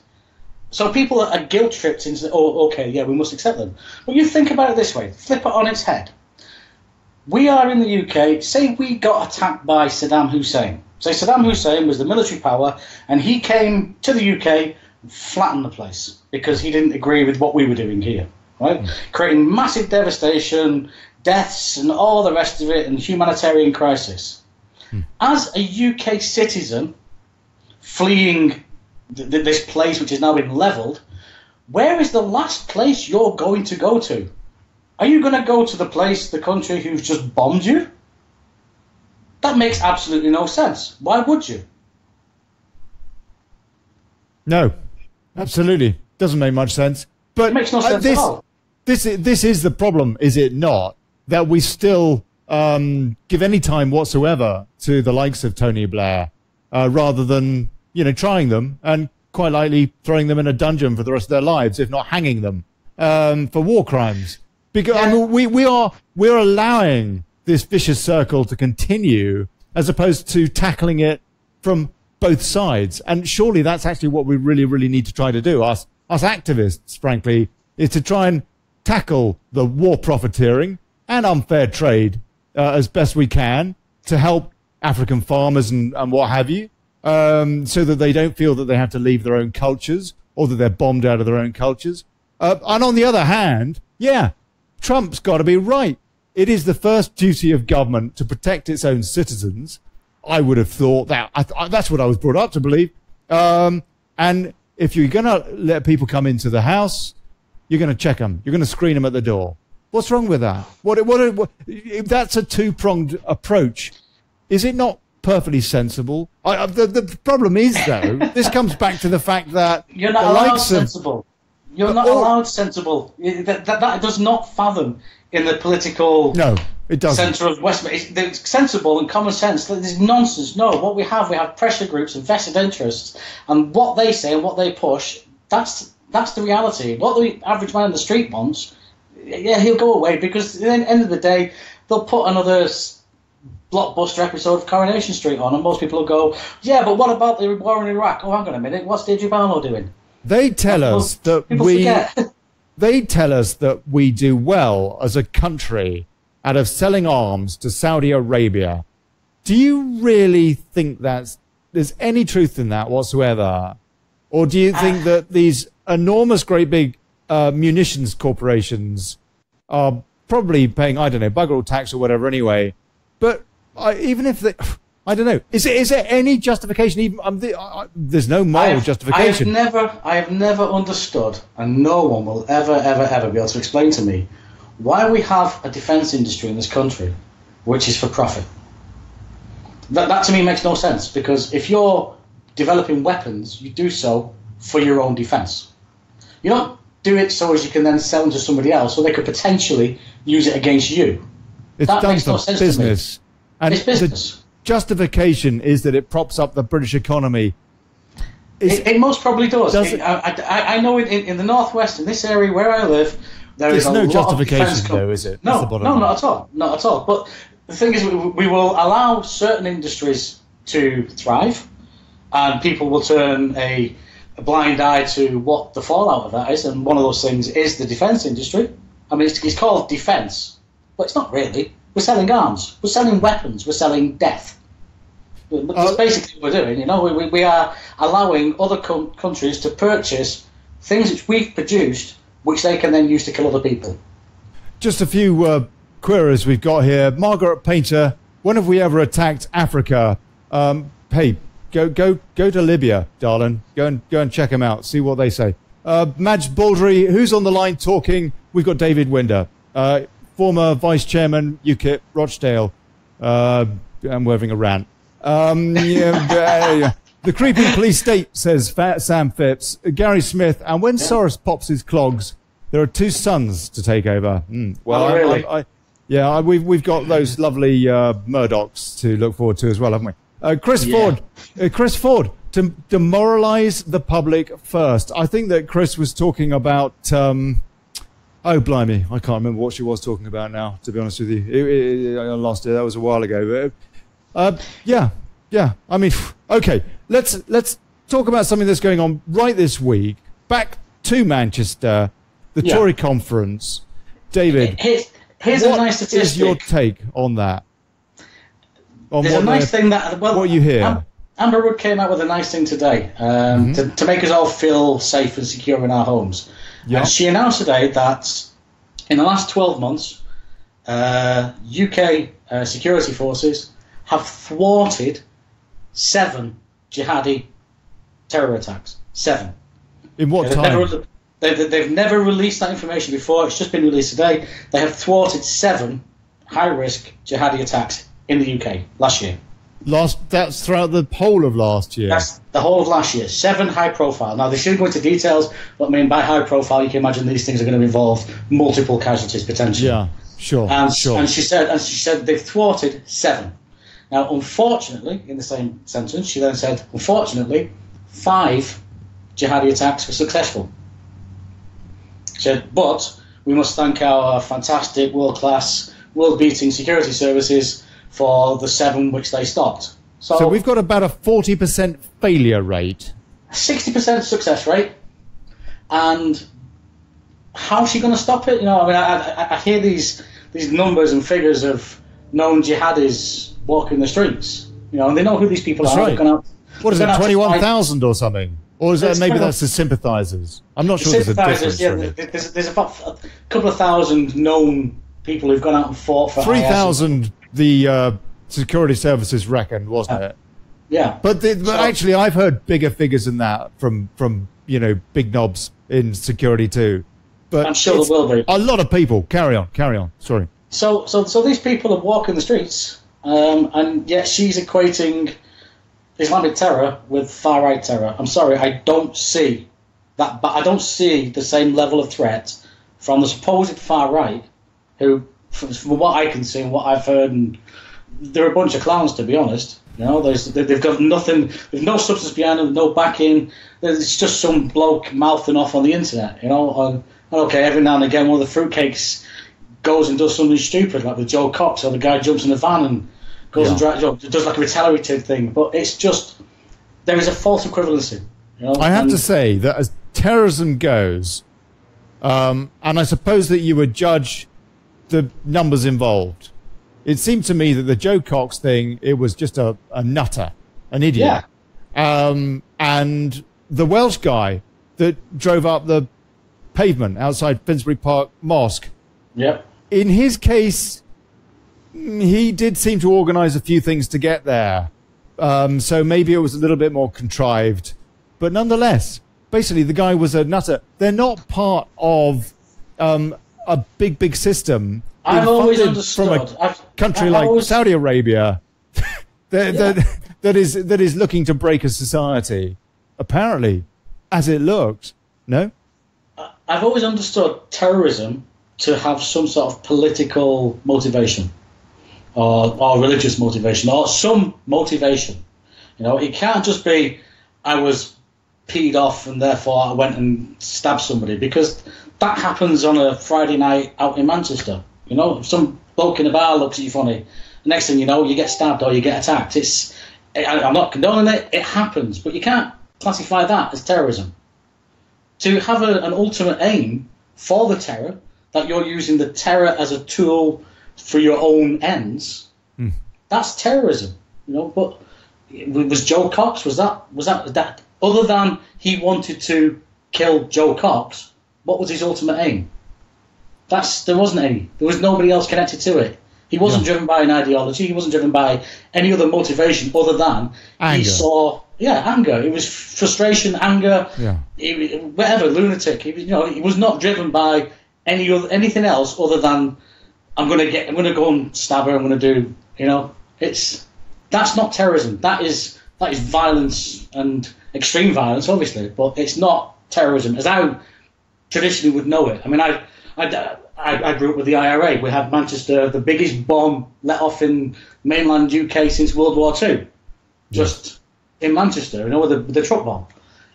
So people are guilt tripped into, we must accept them. But you think about it this way: flip it on its head. We are in the UK. Say we got attacked by Saddam Hussein. Say Saddam Hussein was the military power, and he came to the UK and flattened the place because he didn't agree with what we were doing here, right? Creating massive devastation, deaths, and all the rest of it, and humanitarian crisis. As a UK citizen fleeing this place which has now been levelled, where is the last place you're going to go to? Are you going to go to the country who's just bombed you? That makes absolutely no sense. Why would you? No, absolutely. Doesn't make much sense. But it makes no sense at all. This is the problem, is it not? That we still give any time whatsoever to the likes of Tony Blair, rather than trying them and quite likely throwing them in a dungeon for the rest of their lives, if not hanging them for war crimes. Because we're allowing this vicious circle to continue as opposed to tackling it from both sides. And surely that's actually what we really, really need to try to do. Us activists, frankly, is to try and tackle the war profiteering and unfair trade as best we can to help African farmers and what have you, so that they don't feel that they have to leave their own cultures or that they're bombed out of their own cultures. And on the other hand, Trump's got to be right. It is the first duty of government to protect its own citizens. I would have thought that. That's what I was brought up to believe. And if you're going to let people come into the house, you're going to check them. You're going to screen them at the door. What's wrong with that? What that's a two-pronged approach. Is it not perfectly sensible? The problem is, though, this comes back to the fact that you're not allowed sensible. You're not allowed sensible. That does not fathom in the political it doesn't. centre of Westminster. It's sensible and common sense. This is nonsense. No, what we have pressure groups and vested interests, and what they say and what they push, that's the reality. What the average man in the street wants, he'll go away, because at the end of the day, they'll put another blockbuster episode of Coronation Street on, and most people will go, yeah, but what about the war in Iraq? Oh, hang on a minute, what's Deirdre Barlow doing? They tell us that we do well as a country out of selling arms to Saudi Arabia. Do you really think there's any truth in that whatsoever? Or do you think that these enormous, great big munitions corporations are probably paying, I don't know, bugger all tax or whatever anyway? But even if they... I don't know. Is there any justification? Even there's no moral justification. I have never understood, and no one will ever be able to explain to me, why we have a defence industry in this country which is for profit. That to me makes no sense, because if you're developing weapons, you do so for your own defence. You don't do it so as you can then sell them to somebody else, so they could potentially use it against you. That makes no sense business. To me. It's business. Justification is that it props up the British economy. It most probably does. I know in the northwest, in this area where I live, there's no justification, though, is it? No, not at all. Not at all. But the thing is, we will allow certain industries to thrive, and people will turn a blind eye to what the fallout of that is, and one of those things is the defence industry. I mean, it's called defence, but it's not really. We're selling arms. We're selling weapons. We're selling death. That's basically what we're doing. You know, we are allowing other countries to purchase things which we've produced, which they can then use to kill other people. Just a few queries we've got here. Margaret Painter, when have we ever attacked Africa? Hey, go to Libya, darling. Go and check them out. See what they say. Madge Baldry, who's on the line talking? We've got David Winder. Former Vice Chairman, UKIP-Rochdale. I'm having a rant. The creeping police state, says Sam Phipps. Gary Smith, and when Soros pops his clogs, there are two sons to take over. Well, really? We've got those lovely Murdochs to look forward to as well, haven't we? Chris Ford, to demoralise the public first. I think that Chris was talking about... oh, blimey. I can't remember what she was talking about now, to be honest with you. Last year, that was a while ago. Yeah. I mean, okay. Let's talk about something that's going on right this week. Back to Manchester, the Tory conference. David, here's a nice statistic. What is your take on that? There's a nice thing that... Well, what you hear? Amber Rudd came out with a nice thing today to make us all feel safe and secure in our homes. Yep. And she announced today that in the last 12 months, UK security forces have thwarted 7 jihadi terror attacks. 7. In what time? They've never released that information before. It's just been released today. They have thwarted 7 high-risk jihadi attacks in the UK last year. That's throughout the whole of last year. That's the whole of last year. 7 high profile. Now, they shouldn't go into details, but I mean, by high profile, you can imagine these things are going to involve multiple casualties potentially. Yeah, sure. And she said they've thwarted 7. Now, unfortunately, in the same sentence, she then said, unfortunately, 5 jihadi attacks were successful. She said, but we must thank our fantastic, world-class, world-beating security services for the 7 which they stopped. So we've got about a 40% failure rate. 60% success rate. And how's she going to stop it? You know, I mean, I hear these numbers and figures of known jihadis walking the streets. You know, and they know who these people are. Right. What is it, 21,000 or something? Or is that maybe that's the sympathisers? I'm not sure there's a difference. Yeah, there's about a couple of thousand known people who've gone out and fought for 3,000 the security services reckoned, wasn't it? Yeah. But actually, I've heard bigger figures than that from big knobs in security too. But I'm sure there will be. A lot of people. Carry on. Sorry. So these people are walking the streets, and yet she's equating Islamic terror with far-right terror. I'm sorry, I don't see but I don't see the same level of threat from the supposed far right, who, from what I can see and what I've heard, and they're a bunch of clowns, to be honest. You know, they've got nothing, there's no substance behind them, no backing. It's just some bloke mouthing off on the internet, you know. And okay, every now and again, one of the fruitcakes goes and does something stupid, like with Joe Cox, or the guy jumps in a van and goes and does like a retaliative thing. But it's just, there is a false equivalency. You know? I have to say that as terrorism goes, and I suppose that you would judge the numbers involved. It seemed to me that the Joe Cox thing, it was just a nutter, an idiot. Yeah. And the Welsh guy that drove up the pavement outside Finsbury Park Mosque. Yep. In his case, he did seem to organise a few things to get there. So maybe it was a little bit more contrived. But nonetheless, basically the guy was a nutter. They're not part of a big system. I've always understood from a country like Saudi Arabia that is looking to break a society, apparently, as it looks. No? I've always understood terrorism to have some sort of political motivation or religious motivation or some motivation. You know, it can't just be I was peed off and therefore I went and stabbed somebody, because that happens on a Friday night out in Manchester. You know, if some bloke in a bar looks at you funny, the next thing you know, you get stabbed or you get attacked. I'm not condoning it, it happens, but you can't classify that as terrorism. To have an ultimate aim for the terror, that you're using the terror as a tool for your own ends, that's terrorism. You know, but was Joe Cox, was that other than he wanted to kill Joe Cox, what was his ultimate aim? There wasn't any. There was nobody else connected to it. He wasn't driven by an ideology. He wasn't driven by any other motivation other than anger. He saw, anger. It was frustration, anger, whatever, lunatic. He was not driven by anything else other than I'm going to go and stab her. I'm going to do, that's not terrorism. That is violence, and extreme violence, obviously, but it's not terrorism as I traditionally would know it. I mean, I grew up with the IRA. We had Manchester, the biggest bomb let off in mainland UK since World War II, just in Manchester, with the truck bomb.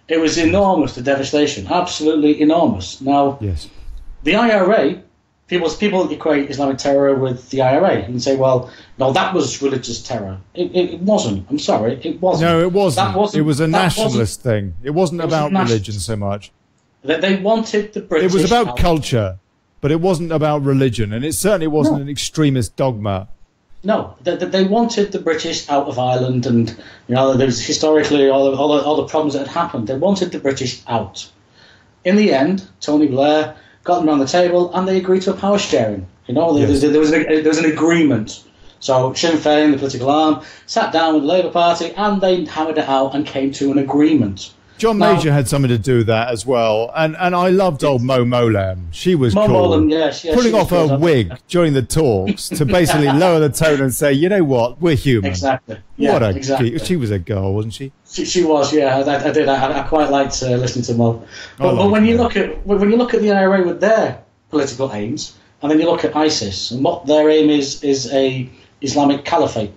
It was enormous, the devastation, absolutely enormous. Now, the IRA, people equate Islamic terror with the IRA and say, well, no, that was religious terror. It wasn't. I'm sorry, it wasn't. No, it wasn't. It was a nationalist thing. It wasn't about religion so much. They wanted the British. It was about culture, but it wasn't about religion, and it certainly wasn't an extremist dogma. No, they wanted the British out of Ireland, and there was historically all the problems that had happened. They wanted the British out. In the end, Tony Blair got them around the table, and they agreed to a power sharing. There was an agreement. So Sinn Féin, the political arm, sat down with the Labour Party, and they hammered it out and came to an agreement. John Major had something to do with that as well, and I loved old Mo Molem. She was cool. Molem, putting off her wig during the talks to basically lower the tone and say, you know what, we're human. Exactly. She was a girl, wasn't she? She was, yeah. I did. I quite liked listening to Mo. But when you look at the IRA with their political aims, and then you look at ISIS and what their aim is a Islamic caliphate.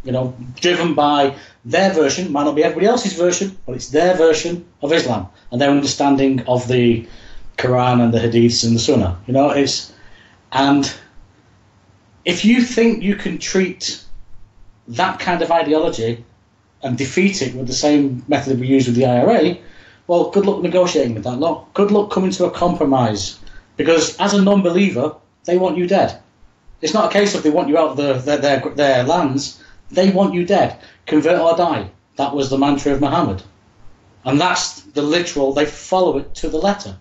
Driven by their version, might not be everybody else's version, but it's their version of Islam and their understanding of the Quran and the Hadiths and the Sunnah. And if you think you can treat that kind of ideology and defeat it with the same method we use with the IRA, well, good luck negotiating with that lot. Good luck coming to a compromise, because as a non-believer, they want you dead. It's not a case of they want you out of their lands. They want you dead. Convert or die. That was the mantra of Muhammad. And that's the literal, they follow it to the letter.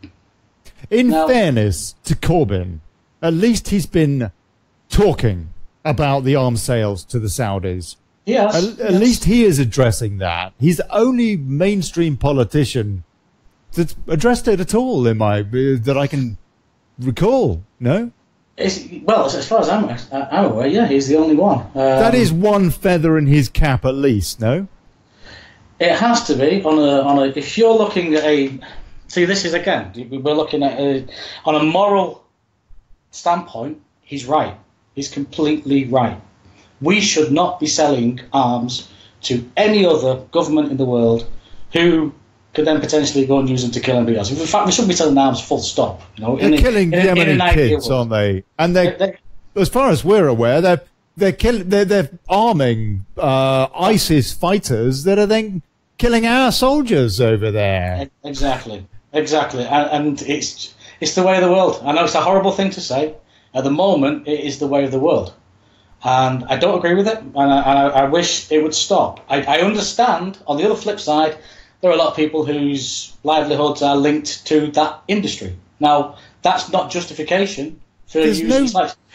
In fairness to Corbyn, at least he's been talking about the arms sales to the Saudis. Yes. At least he is addressing that. He's the only mainstream politician that's addressed it at all that I can recall. No? Well, as far as I'm aware, he's the only one. That is one feather in his cap, at least. No, it has to be on a. If you're looking at See, this is, again, we're looking at, on a moral standpoint, he's right. He's completely right. We should not be selling arms to any other government in the world who could then potentially go and use them to kill anybody else. In fact, we shouldn't be selling arms full stop. You know, they're killing Yemeni kids, aren't they? And as far as we're aware, they're arming ISIS fighters that are then killing our soldiers over there. Exactly. And it's the way of the world. I know it's a horrible thing to say. At the moment, it is the way of the world. And I don't agree with it, and I wish it would stop. I understand, on the other flip side, there are a lot of people whose livelihoods are linked to that industry. Now, that's not justification for using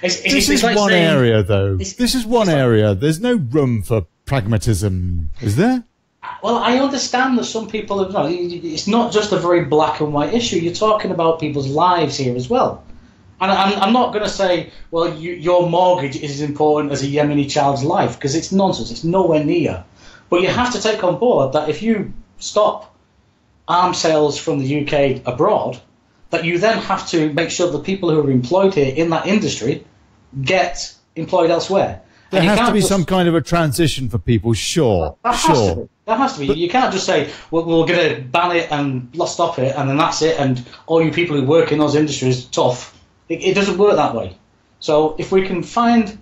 This is one area, though. This is one area. There's no room for pragmatism, is there? Well, I understand that some people, it's not just a very black and white issue. You're talking about people's lives here as well. And I'm not going to say, well, your mortgage is as important as a Yemeni child's life, because it's nonsense. It's nowhere near. But you have to take on board that if you stop arms sales from the UK abroad, that you then have to make sure the people who are employed here in that industry get employed elsewhere. There has to be some kind of a transition for people, sure. That has to be. You can't just say, well, we're going to ban it and stop it, and then that's it, and all you people who work in those industries, tough. It doesn't work that way. So if we can find,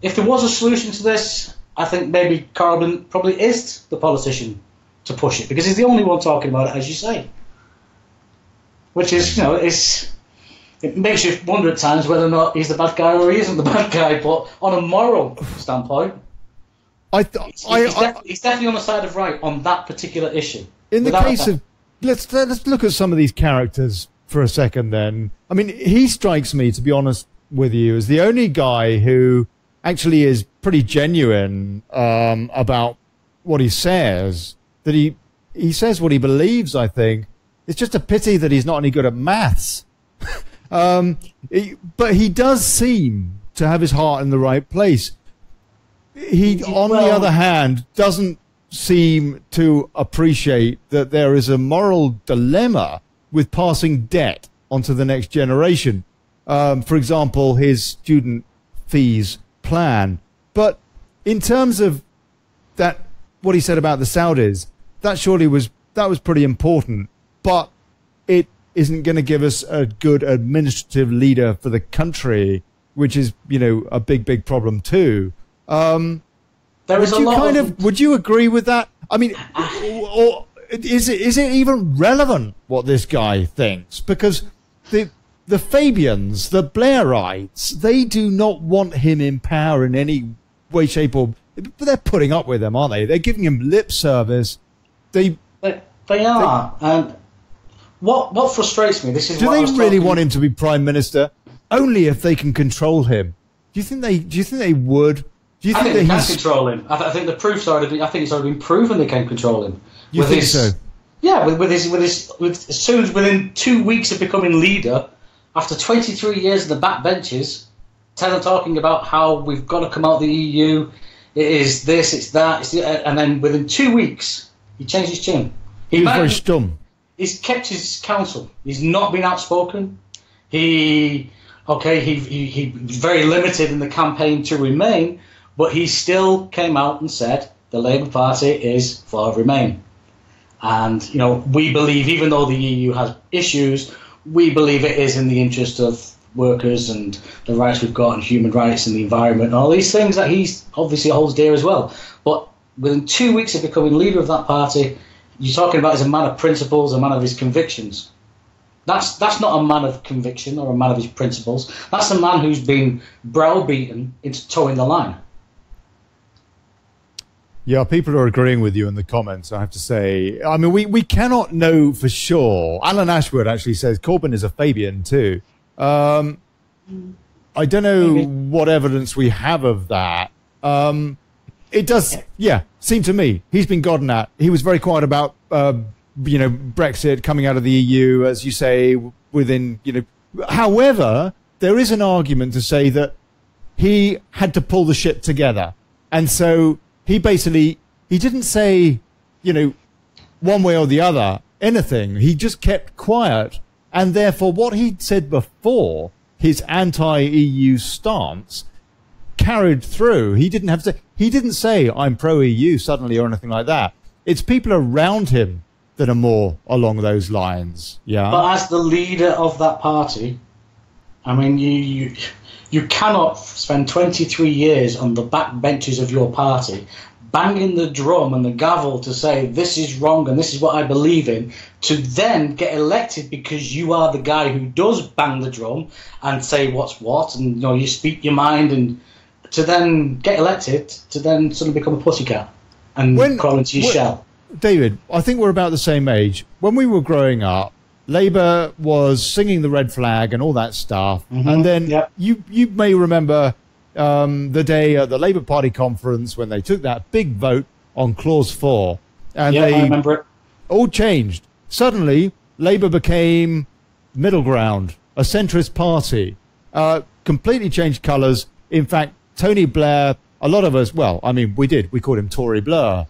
if there was a solution to this, I think maybe Corbyn probably is the politician to push it, because he's the only one talking about it, as you say. Which is, it makes you wonder at times whether or not he's the bad guy or he isn't the bad guy. But on a moral standpoint, he's definitely on the side of right on that particular issue. In the case of, let's look at some of these characters for a second then. I mean, he strikes me, to be honest with you, as the only guy who actually is pretty genuine about what he says, that he says what he believes, I think. It's just a pity that he's not any good at maths. But he does seem to have his heart in the right place. He, on the other hand, doesn't seem to appreciate that there is a moral dilemma with passing debt onto the next generation. For example, his student fees plan. But in terms of that, what he said about the Saudis, that surely was pretty important. But it isn't going to give us a good administrative leader for the country, which is, a big problem too. Would you agree with that? I mean, or is it even relevant what this guy thinks? Because the Fabians, the Blairites, they do not want him in power in any way, shape, or. But they're putting up with him, aren't they? They're giving him lip service. They are. And what frustrates me? Do they really want him to be prime minister? Only if they can control him. Do you think they would? Do you think they can control him? I think the proof's already. I think it's already been proven they can control him. You think so? Yeah, as soon as within 2 weeks of becoming leader, after 23 years in the backbenches, talking about how we've got to come out of the EU, it is this, it's that, and then within 2 weeks, he changed his tune. He was very stum. He's kept his counsel. He's not been outspoken. He was very limited in the campaign to Remain, but he still came out and said the Labour Party is for Remain. And, we believe, even though the EU has issues, we believe it is in the interest of workers and the rights we've got and human rights and the environment and all these things that he obviously holds dear as well. But within 2 weeks of becoming leader of that party, you're talking about as a man of principles, a man of his convictions. That's not a man of conviction or a man of his principles. That's a man who's been browbeaten into towing the line. Yeah, people are agreeing with you in the comments, I have to say. I mean, we cannot know for sure. Alan Ashwood actually says Corbyn is a Fabian too. I don't know what evidence we have of that. It does, seem to me he's been gotten at. He was very quiet about, Brexit, coming out of the EU, as you say, within, However, there is an argument to say that he had to pull the ship together. And so he didn't say, one way or the other. anything. He just kept quiet. And therefore, what he'd said before, his anti-EU stance, carried through. He didn't say, I'm pro-EU suddenly or anything like that. It's people around him that are more along those lines. Yeah. But as the leader of that party, I mean, you cannot spend 23 years on the back benches of your party banging the drum and the gavel to say this is wrong and this is what I believe in, to then get elected because you are the guy who does bang the drum and say what's what, and you speak your mind, and to then get elected to then suddenly become a pussycat and crawl into your shell. David, I think we're about the same age. When we were growing up, Labour was singing the red flag and all that stuff. And then you may remember the day at the Labour Party conference when they took that big vote on Clause 4. And I remember it. All changed. Suddenly, Labour became middle ground, a centrist party, completely changed colours. In fact, Tony Blair, a lot of us, well, I mean, we called him Tory Blur.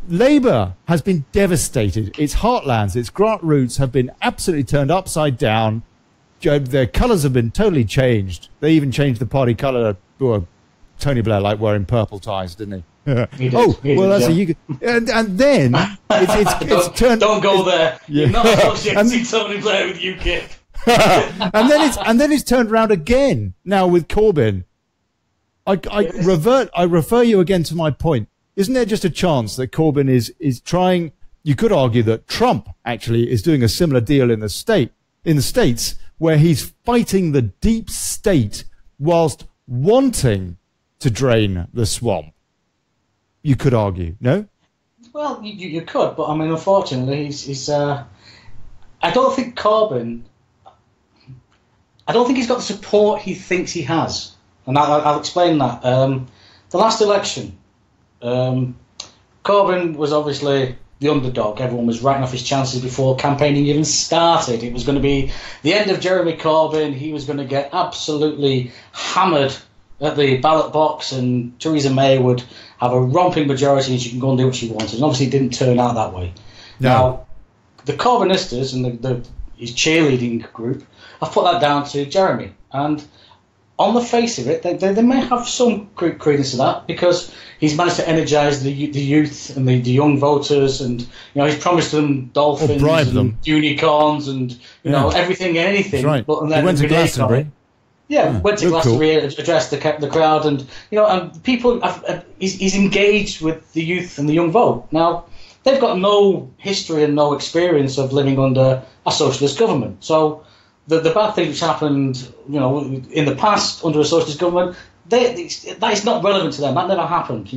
Labour has been devastated. Its heartlands, its grassroots have been absolutely turned upside down. Their colours have been totally changed. They even changed the party colour. Well, Tony Blair liked wearing purple ties, didn't he? And then it's turned. Don't go there. You're not associating Tony Blair with UKIP. and then it's turned around again now with Corbyn. I refer you again to my point. Isn't there just a chance that Corbyn is trying? You could argue that Trump actually is doing a similar deal in the States, where he's fighting the deep state whilst wanting to drain the swamp. You could argue, no? Well, you could, but I mean, unfortunately, he's I don't think Corbyn. I don't think he's got the support he thinks he has, and I'll explain that. The last election, Corbyn was obviously the underdog. Everyone was writing off his chances before campaigning even started. It was going to be the end of Jeremy Corbyn. He was going to get absolutely hammered at the ballot box, and Theresa May would have a romping majority and she can go and do what she wanted. And obviously it didn't turn out that way. No. Now, the Corbynistas and his cheerleading group have put that down to Jeremy. And on the face of it, they may have some credence to that, because he's managed to energise the youth and the young voters, and he's promised them dolphins and unicorns and everything and anything. That's right. But he went to Glastonbury. Went to Glastonbury, addressed the crowd, and and people. He's engaged with the youth and the young vote. Now they've got no history and no experience of living under a socialist government, so. The bad thing which happened, in the past under a socialist government, that is not relevant to them. That never happened.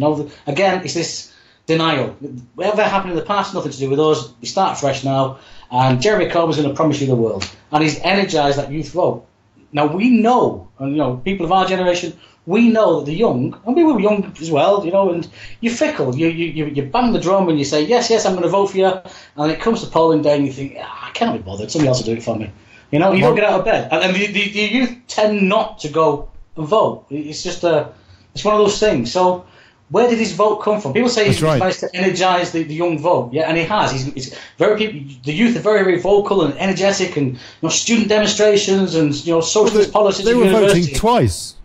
Again, it's this denial. Whatever happened in the past, nothing to do with us. We start fresh now, and Jeremy Corbyn's going to promise you the world, and he's energised that youth vote. Now we know, and people of our generation, we know that the young, and we were young as well, and you're fickle. You bang the drum and you say yes, I'm going to vote for you, and then it comes to polling day and you think, I can't be bothered. Somebody else will do it for me. You don't get out of bed, and the youth tend not to go and vote. It's just it's one of those things. So, where did his vote come from? People say he's managed to energise the young vote, and he has. He's the youth are very, very vocal and energetic, and student demonstrations and socialist policies. They were voting twice.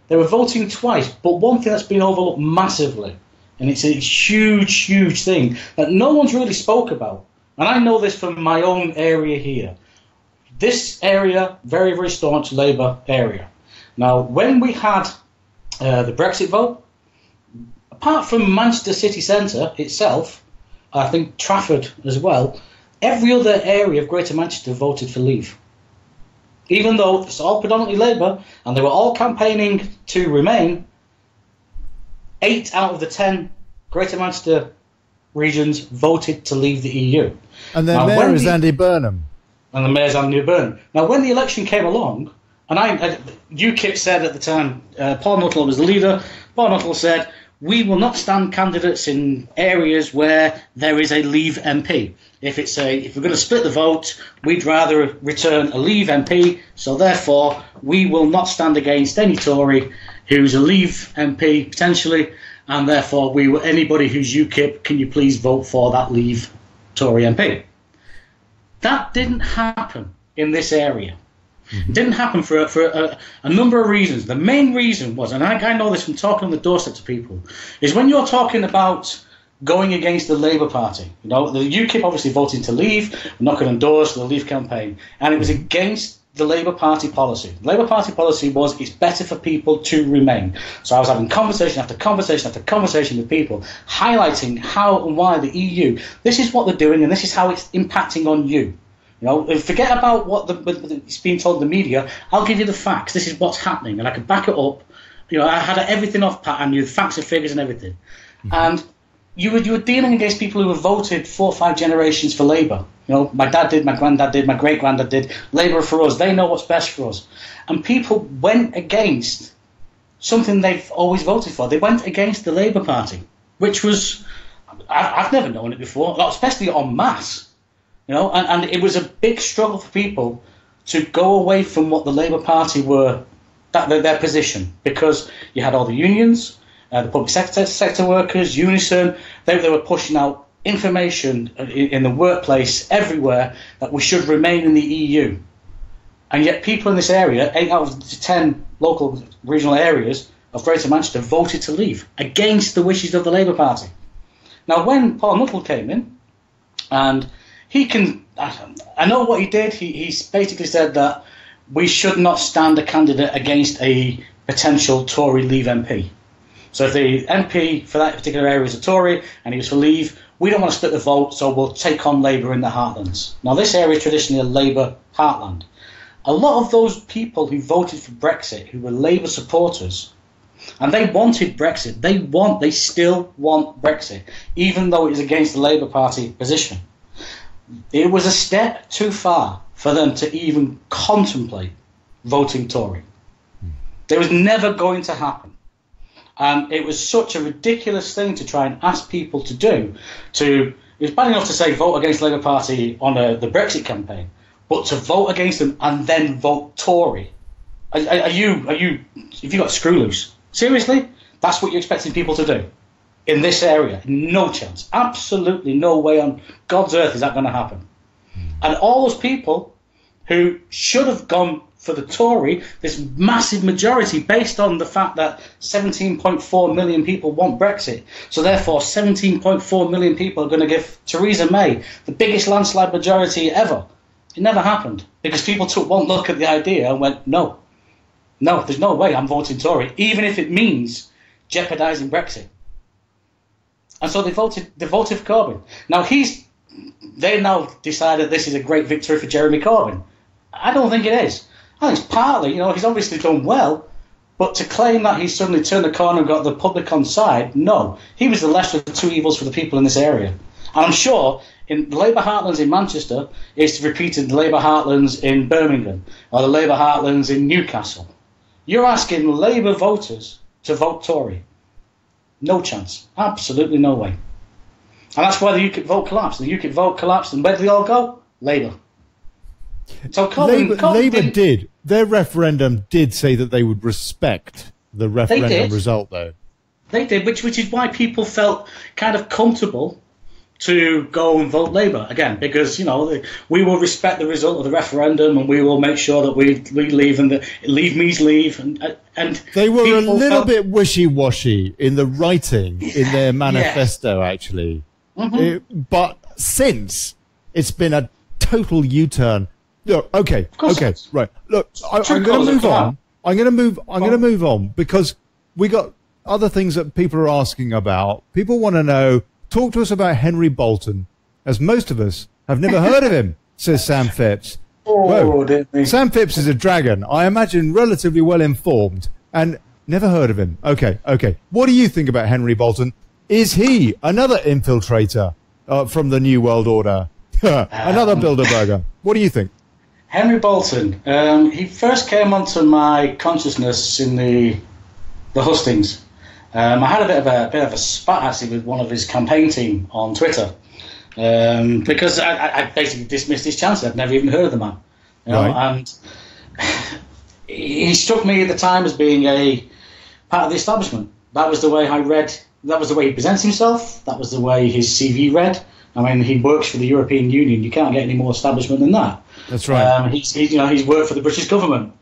They were voting twice, but one thing that's been overlooked massively, and it's a huge, huge thing that no one's really spoke about, and I know this from my own area here. This area, very, very staunch Labour area. Now, when we had the Brexit vote, apart from Manchester city centre itself, I think Trafford as well, every other area of Greater Manchester voted for leave. Even though it's all predominantly Labour, and they were all campaigning to remain, 8 out of the 10 Greater Manchester regions voted to leave the EU. And their mayor is Andy Burnham. And the mayor's Andy Burnham. Now, when the election came along, and UKIP said at the time, Paul Nuttall was the leader, Paul Nuttall said, we will not stand candidates in areas where there is a Leave MP. If we're going to split the vote, we'd rather return a Leave MP, so therefore we will not stand against any Tory who's a Leave MP potentially, and therefore anybody who's UKIP, can you please vote for that Leave Tory MP? That didn't happen in this area. It didn't happen for a number of reasons. The main reason was, and I know this from talking on the doorstep to people, is when you're talking about going against the Labour Party. The UKIP obviously voted to leave, we're not going to endorse the Leave campaign, and it was against the Labour Party policy. The Labour Party policy was it's better for people to remain. So I was having conversation after conversation after conversation with people, highlighting how and why the EU, this is what they're doing and this is how it's impacting on you. Forget about what it's being told in the media. I'll give you the facts. This is what's happening, and I can back it up. I had everything off pat, and you facts and figures and everything. And you were dealing against people who have voted 4 or 5 generations for Labour. My dad did, my granddad did, my great-granddad did. Labour for us. They know what's best for us. And people went against something they've always voted for. They went against the Labour Party, which was, I've never known it before, especially en masse. And it was a big struggle for people to go away from what the Labour Party were, their position, because you had all the unions, the public sector workers, Unison, they were pushing out information in the workplace everywhere that we should remain in the EU. And yet people in this area, 8 out of 10 local regional areas of Greater Manchester, voted to leave against the wishes of the Labour Party. Now, when Paul Nuttall came in, and I know what he did. He basically said that we should not stand a candidate against a potential Tory Leave MP. So if the MP for that particular area is a Tory and he was for Leave, we don't want to split the vote, so we'll take on Labour in the heartlands. Now, this area is traditionally a Labour heartland. A lot of those people who voted for Brexit, who were Labour supporters, and they wanted Brexit, they still want Brexit, even though it is against the Labour Party position. It was a step too far for them to even contemplate voting Tory. It was never going to happen. And it was such a ridiculous thing to try and ask people to do. It was bad enough to say vote against the Labour Party on the Brexit campaign, but to vote against them and then vote Tory. Have you got screw loose? Seriously? That's what you're expecting people to do? In this area, no chance. Absolutely no way on God's earth is that going to happen. And all those people who should have gone for the Tory, this massive majority based on the fact that 17.4 million people want Brexit. So therefore, 17.4 million people are going to give Theresa May the biggest landslide majority ever. It never happened because people took one look at the idea and went, no, there's no way I'm voting Tory, even if it means jeopardising Brexit. And so they voted for Corbyn. Now they now decided this is a great victory for Jeremy Corbyn. I don't think it is. I think it's partly, he's obviously done well, but to claim that he's suddenly turned the corner and got the public on side, no. He was the lesser of the two evils for the people in this area. And I'm sure in the Labour heartlands in Manchester, it's repeated the Labour heartlands in Birmingham or the Labour heartlands in Newcastle. You're asking Labour voters to vote Tory. No chance. Absolutely no way. And that's why the UKIP vote collapsed. The UKIP vote collapsed, and where did they all go? Labour. So Labour did. Their referendum did say that they would respect the referendum result, though. They did, which is why people felt kind of comfortable to go and vote Labour again, because we will respect the result of the referendum and we will make sure that we leave, and the leave means leave, and they were a little bit wishy-washy in the writing in their manifesto, actually. But since it's been a total U-turn. Look, okay, right. Look, I'm going to move on. I'm going to move on because we got other things that people are asking about. People want to know. Talk to us about Henry Bolton, as most of us have never heard of him, says Sam Phipps. Sam Phipps is a dragon. I imagine relatively well informed and never heard of him. Okay. What do you think about Henry Bolton? Is he another infiltrator from the New World Order? Another Bilderberger? What do you think? Henry Bolton, he first came onto my consciousness in the hustings. I had a bit of a spat actually with one of his campaign team on Twitter because I basically dismissed his chances. I'd never even heard of the man, and he struck me at the time as being a part of the establishment. That was the way I read that was the way he presents himself. That was the way his CV read. I mean, he works for the European Union. You can't get any more establishment than that. That's right. He's worked for the British government.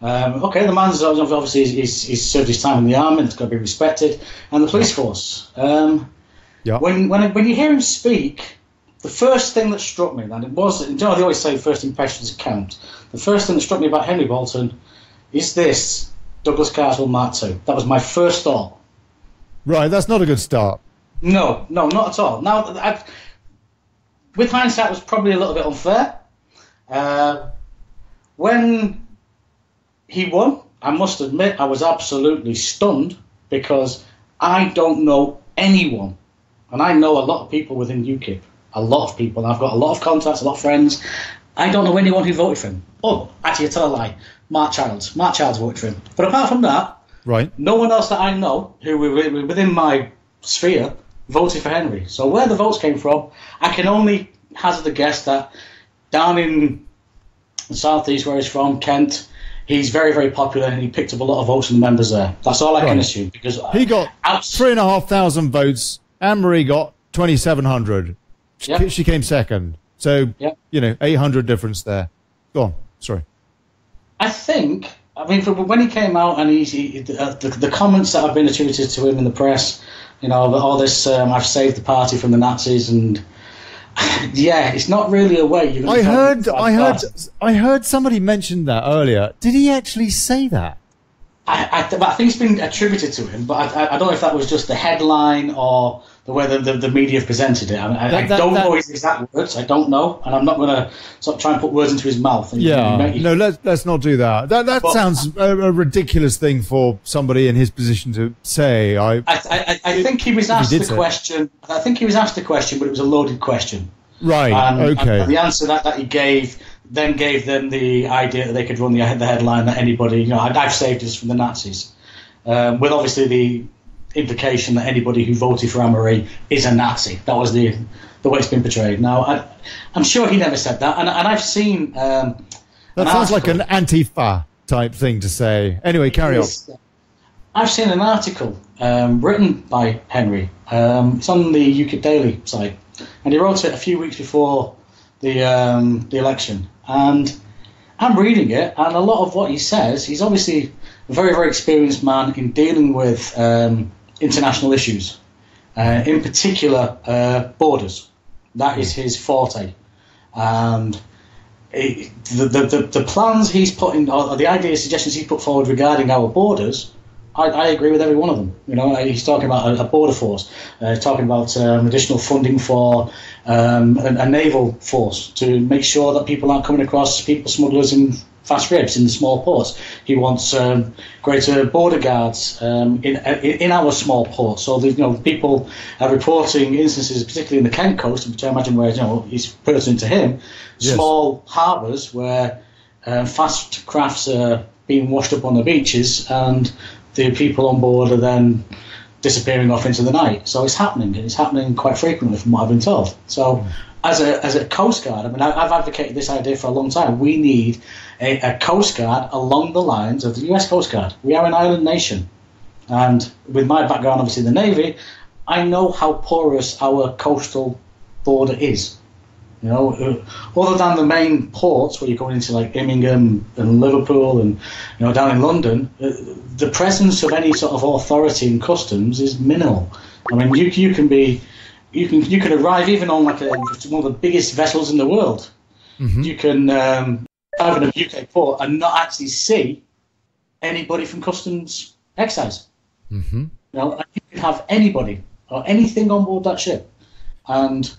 Okay, the man's obviously he's served his time in the army. It's got to be respected, and the police force. Yeah. When you hear him speak, the first thing that struck me, and it was, they always say first impressions count. The first thing that struck me about Henry Bolton is this: Douglas Castle Mark II. That was my first thought. Right, that's not a good start. No, not at all. Now, with hindsight, it was probably a little bit unfair. When he won, I must admit, I was absolutely stunned because I don't know anyone, and I know a lot of people within UKIP, a lot of people. I've got a lot of contacts, a lot of friends. I don't know anyone who voted for him. Oh, actually, I tell a lie. Mark Childs voted for him. But apart from that, right, no one else that I know who were within my sphere voted for Henry. So where the votes came from, I can only hazard a guess that down in the southeast where he's from, Kent, he's very, very popular and he picked up a lot of votes from the members there. That's all I can assume. Because he got 3,500 votes. Anne-Marie got 2,700. Yep. She came second. So, 800 difference there. Go on. Sorry. I think, when he came out and the comments that have been attributed to him in the press, all this, I've saved the party from the Nazis, and it's not really a way you're going to I heard somebody mention that earlier. Did he actually say that? I think it's been attributed to him, but I don't know if that was just the headline or the way the media have presented it. I don't know his exact words. I don't know, and I'm not going to sort of try and put words into his mouth. Let's not do that. That sounds a ridiculous thing for somebody in his position to say. I think he was asked the question. I think he was asked the question, but it was a loaded question. Right. Okay. And the answer that he gave them the idea that they could run the headline that anybody, I've saved us from the Nazis, with obviously the implication that anybody who voted for Anne-Marie is a Nazi. That was the way it's been portrayed. Now, I'm sure he never said that, and I've seen. That sounds like an Antifa type thing to say. Anyway, carry on. I've seen an article written by Henry. It's on the UKIP Daily site, and he wrote it a few weeks before the election. And I'm reading it, and a lot of what he says, he's obviously a very, very experienced man in dealing with international issues, in particular borders. That is his forte. And the plans he's put in, or the ideas, suggestions he's put forward regarding our borders, I agree with every one of them. He's talking about a border force, talking about additional funding for a naval force to make sure that people aren't coming across people smugglers in fast ribs in the small ports. He wants greater border guards in our small ports. So people are reporting instances, particularly in the Kent coast, which I imagine where is pertinent to him, small harbours where fast crafts are being washed up on the beaches and the people on board are then disappearing off into the night. So it's happening, and it's happening quite frequently from what I've been told. So as a Coast Guard, I've advocated this idea for a long time. We need a Coast Guard along the lines of the US Coast Guard. We are an island nation. And with my background, obviously, in the Navy, I know how porous our coastal border is. Other than the main ports where you're going into like Birmingham and Liverpool and down in London, the presence of any sort of authority in customs is minimal. You can arrive even on like one of the biggest vessels in the world. Mm-hmm. You can arrive in a UK port and not actually see anybody from customs excise. Mm-hmm. You can have anybody or anything on board that ship, and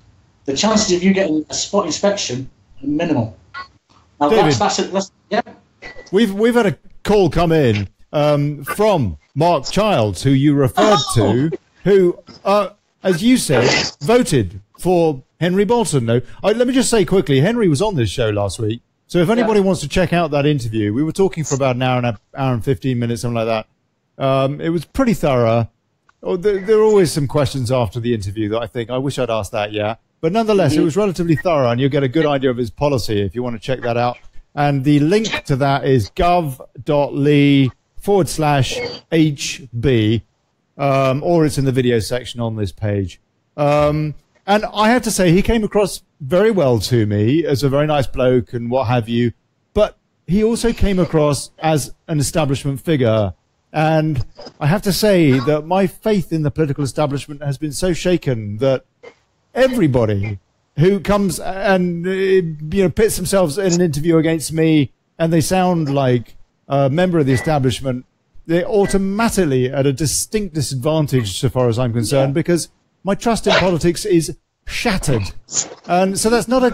the chances of you getting a spot inspection are minimal. Now, David, we've had a call come in from Mark Childs, who you referred to, who, as you said, voted for Henry Bolton. No, let me just say quickly, Henry was on this show last week. So if anybody wants to check out that interview, we were talking for about an hour and 15 minutes, something like that. It was pretty thorough. There are always some questions after the interview that I wish I'd asked that, But nonetheless, it was relatively thorough, and you'll get a good idea of his policy if you want to check that out. And the link to that is gov.ly/HB. or it's in the video section on this page. And I have to say, he came across very well to me as a very nice bloke and what have you, but he also came across as an establishment figure. And I have to say that my faith in the political establishment has been so shaken that everybody who comes and pits themselves in an interview against me and they sound like a member of the establishment, they're automatically at a distinct disadvantage so far as I'm concerned, because my trust in politics is shattered. And so that's not a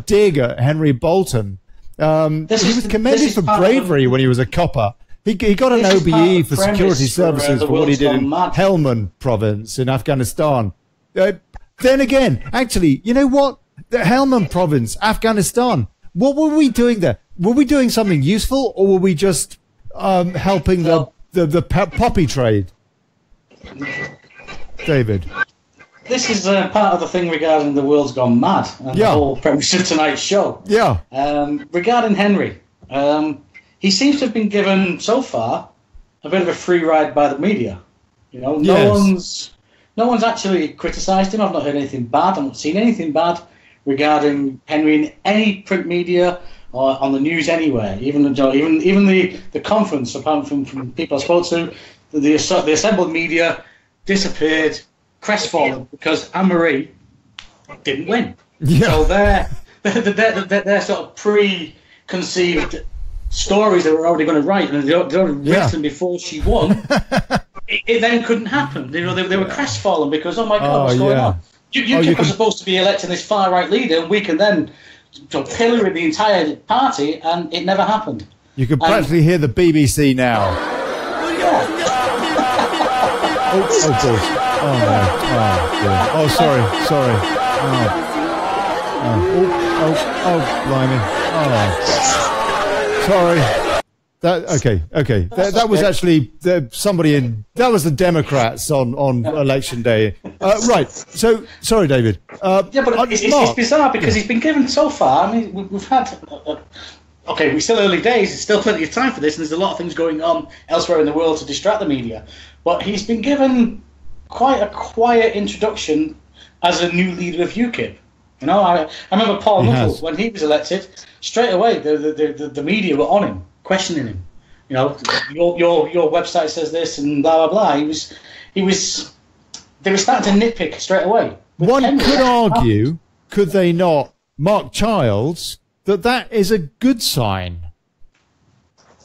dig at Henry Bolton. He was commended for bravery when he was a copper. He got an OBE for security services for what he did in Helmand province in Afghanistan. Then again, actually, you know what? The Helmand province, Afghanistan, what were we doing there? Were we doing something useful, or were we just helping the poppy trade? David? This is part of the thing regarding the world's gone mad and the whole premise of tonight's show. Yeah. Regarding Henry, he seems to have been given, so far, a bit of a free ride by the media. You know, no one's actually criticised him. I've not heard anything bad. I've not seen anything bad regarding Henry in any print media or on the news anywhere. Even the conference, apart from people I spoke to, the assembled media disappeared, crestfallen, because Anne-Marie didn't win. Yeah. So their sort of preconceived stories they were already going to write, and they'd already written before she won. It then couldn't happen. You know, they were crestfallen because, oh my God, what's going on? UKIP was supposed to be electing this far right leader, and we can then pillory the entire party, and it never happened. You can practically hear the BBC now. Oh, of course. Oh no. Oh, sorry. Blimey. Oh, sorry. That was actually somebody that was the Democrats on election day. Right. So, sorry, David. But it's bizarre because he's been given so far. I mean, we've had. We're still early days. There's still plenty of time for this, and there's a lot of things going on elsewhere in the world to distract the media. But he's been given quite a quiet introduction as a new leader of UKIP. You know, I remember Paul Nuttall, when he was elected, straight away the media were on him, questioning him. You know, your website says this and blah blah blah. They were starting to nitpick straight away. One could argue, could they not, Mark Childs, that is a good sign.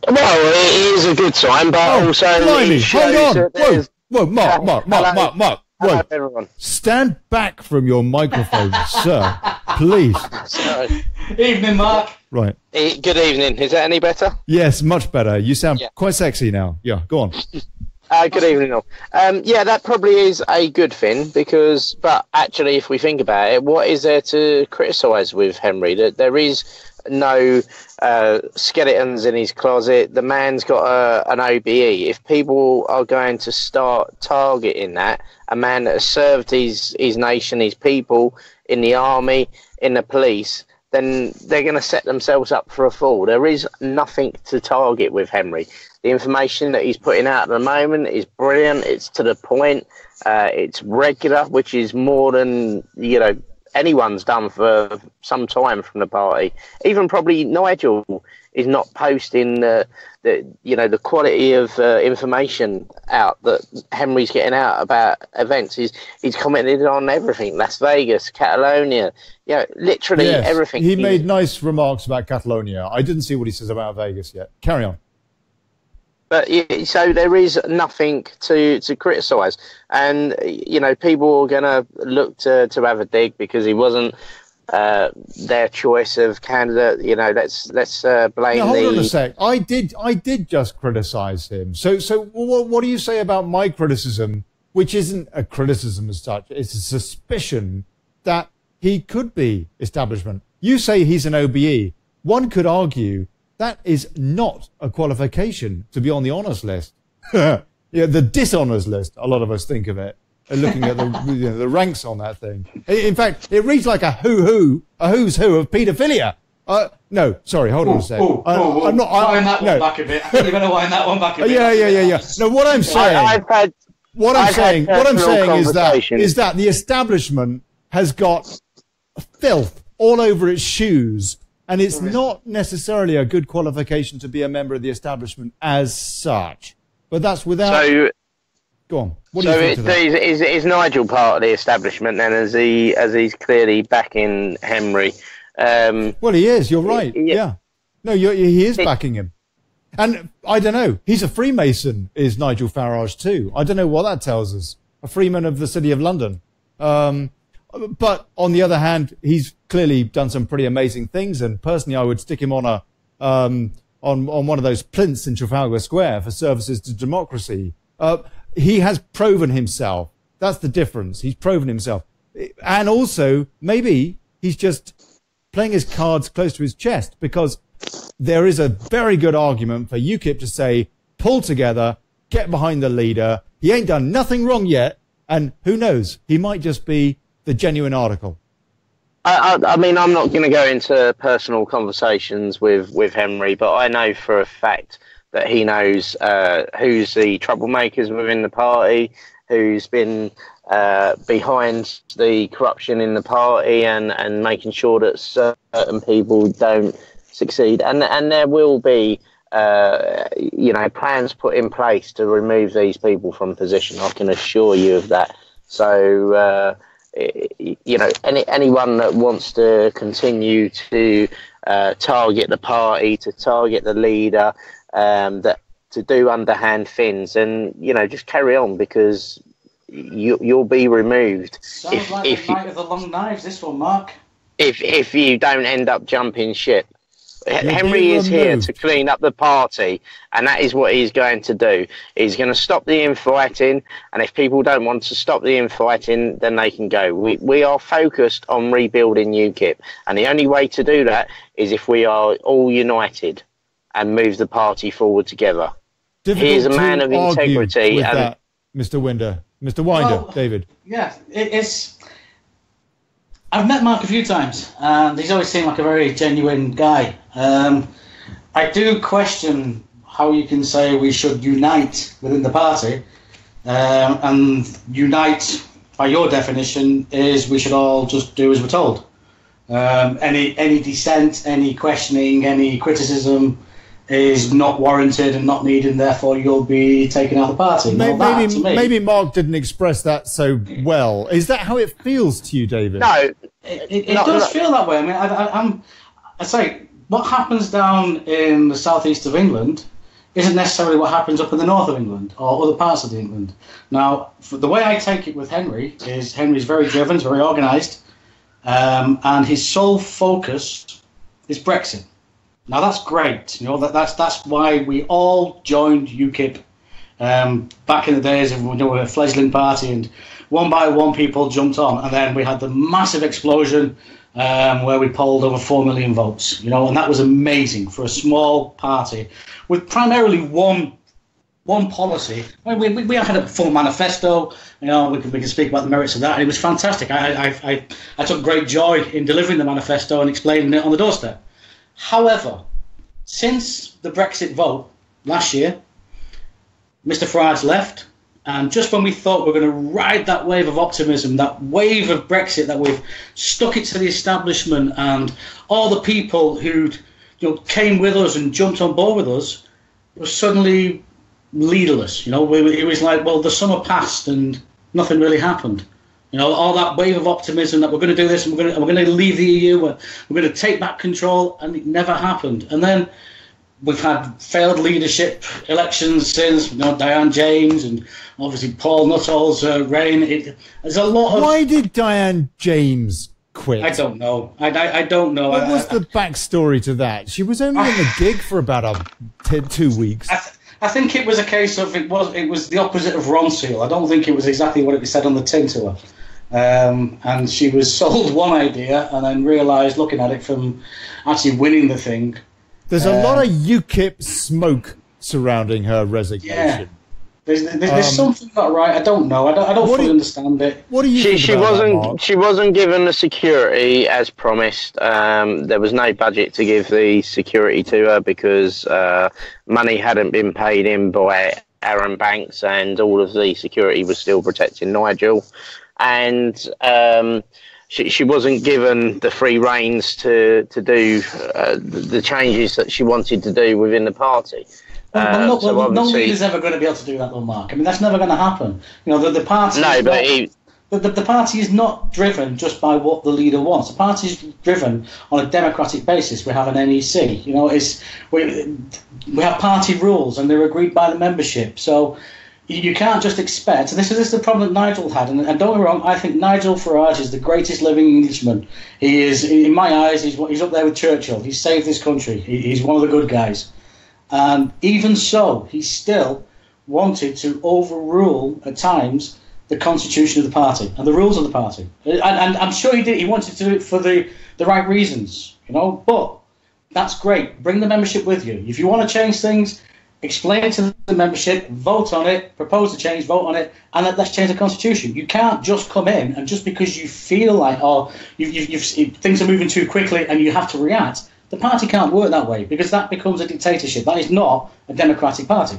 Well, it is a good sign, but also blimey, hold on. Whoa, Mark. Hello, everyone. Stand back from your microphone, sir. Please. Sorry. Evening, Mark. Right. Good evening. Is that any better? Yes, much better. You sound quite sexy now. Yeah, go on. Good evening, all. That probably is a good thing but actually, if we think about it, what is there to criticise with Henry? There is no skeletons in his closet. The man's got an OBE. If people are going to start targeting that, a man that has served his nation, his people, in the army, in the police, then they're going to set themselves up for a fall. There is nothing to target with Henry. The information that he's putting out at the moment is brilliant. It's to the point. It's regular, which is more than, anyone's done for some time from the party. Even probably Nigel is not posting the quality of information out that Henry's getting out about events. He's commented on everything. Las Vegas, Catalonia, literally everything. He made nice remarks about Catalonia. I didn't see what he says about Vegas yet. Carry on. But so there is nothing to criticise, and people are going to look to have a dig because he wasn't their choice of candidate. Let's blame. Now, hold on a sec. I did just criticise him. So what do you say about my criticism, which isn't a criticism as such? It's a suspicion that he could be establishment. You say he's an OBE. One could argue that is not a qualification to be on the honours list. The dishonours list, a lot of us think of it, looking at the ranks on that thing. In fact, it reads like a who's who of paedophilia. No, sorry, hold on a sec. I'm not. Wind that one back a bit. I think you're going to wind that one back a bit. Yeah. No, what I'm saying, what I'm saying is that the establishment has got filth all over its shoes, and it's not necessarily a good qualification to be a member of the establishment as such. But that's without. So, go on. What do you think of that? Is Nigel part of the establishment then, as he's clearly backing Henry? Well, he is. You're right. Yeah. No, he is backing him. And I don't know. He's a Freemason, is Nigel Farage too. I don't know what that tells us. A Freeman of the City of London. But on the other hand, he's clearly done some pretty amazing things. And personally, I would stick him on on one of those plinths in Trafalgar Square for services to democracy. He has proven himself. That's the difference. He's proven himself. And also, maybe he's just playing his cards close to his chest, because there is a very good argument for UKIP to say, pull together, get behind the leader. He ain't done nothing wrong yet. And who knows? He might just be the genuine article. I mean, I'm not going to go into personal conversations with Henry, but I know for a fact that he knows who's the troublemakers within the party, who's been behind the corruption in the party and making sure that certain people don't succeed. And there will be, plans put in place to remove these people from position. I can assure you of that. So, anyone that wants to continue to target the party, to target the leader, to do underhand things, and just carry on, because you'll be removed. Sounds like the night of the long knives, this one, Mark. If you don't end up jumping ship. Henry is here to clean up the party, and that is what he's going to do. He's going to stop the infighting, and if people don't want to stop the infighting, then they can go. We are focused on rebuilding UKIP, and the only way to do that is if we are all united and move the party forward together. He's a man of integrity. With that, Mr. Winder. Mr. Winder, well, David. Yeah, it's... I've met Mark a few times, and he's always seemed like a very genuine guy. I do question how you can say we should unite within the party, and unite, by your definition, is we should all just do as we're told. Any dissent, any questioning, any criticism is not warranted and not needed, and therefore you'll be taken out of the party. Maybe Mark didn't express that so well. Is that how it feels to you, David? No, it does feel that way. I mean, I say what happens down in the southeast of England isn't necessarily what happens up in the north of England or other parts of England. Now, the way I take it with Henry is Henry's very driven, he's very organised, and his sole focus is Brexit. Now that's great, that's why we all joined UKIP back in the days of when we were a fledgling party, and one by one people jumped on, and then we had the massive explosion where we polled over 4 million votes, and that was amazing for a small party with primarily one policy. I mean, we had a full manifesto, we can speak about the merits of that, and it was fantastic. I took great joy in delivering the manifesto and explaining it on the doorstep. However, since the Brexit vote last year, Mr. Farage left, and just when we thought we were going to ride that wave of optimism, that wave of Brexit, that we've stuck it to the establishment, and all the people who came with us and jumped on board with us were suddenly leaderless. It was like, well, the summer passed and nothing really happened. All that wave of optimism that we're going to do this and we're going to leave the EU, we're going to take back control, and it never happened. And then we've had failed leadership elections since, Diane James and obviously Paul Nuttall's reign. There's a lot of... Why did Diane James quit? I don't know. I don't know. What was the backstory to that? She was only in the gig for about 2 weeks. I think it was a case of it was the opposite of Ronseal. I don't think it was exactly what it said on the tin to her. And she was sold one idea and then realised, looking at it from actually winning the thing. There's a lot of UKIP smoke surrounding her resignation. Yeah. There's something not right. I don't know. I don't fully understand it. What do you think about that, Mark? She wasn't given the security as promised. There was no budget to give the security to her because money hadn't been paid in by Aaron Banks, and all of the security was still protecting Nigel. And she wasn't given the free reins to do the changes that she wanted to do within the party. No leader's ever going to be able to do that, though, Mark. I mean, that's never going to happen. You know, the party. No, but the party is not driven just by what the leader wants. The party is driven on a democratic basis. We have an NEC. You know, we have party rules, and they're agreed by the membership. So you can't just expect. And this is the problem that Nigel had. And don't get me wrong, I think Nigel Farage is the greatest living Englishman. He is, in my eyes, he's up there with Churchill. He's saved this country. He's one of the good guys. And even so, he still wanted to overrule, at times, the constitution of the party and the rules of the party. And I'm sure he did. He wanted to do it for the right reasons, you know. But that's great. Bring the membership with you. If you want to change things, explain it to the membership, vote on it, propose a change, vote on it, and let's change the constitution. You can't just come in and just because you feel like, things are moving too quickly and you have to react. The party can't work that way because that becomes a dictatorship. That is not a democratic party.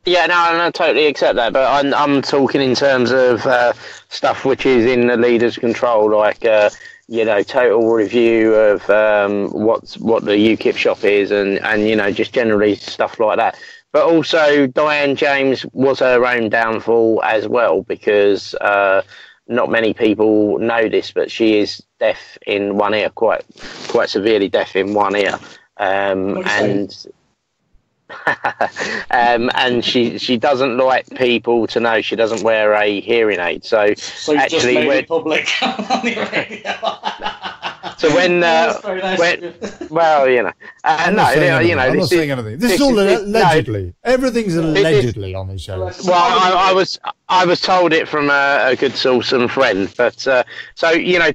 Yeah, no, I totally accept that, but I'm talking in terms of stuff which is in the leader's control, like total review of what the UKIP shop is, and just generally stuff like that. But also, Diane James was her own downfall as well, because not many people know this, but she is deaf in one ear, quite severely deaf in one ear, and she doesn't like people to know she doesn't wear a hearing aid. So you actually, just made it public on the radio. So when well, I'm not saying anything. This is all allegedly. No, everything's allegedly on this show. Well, I was told it from a good source and friend, but so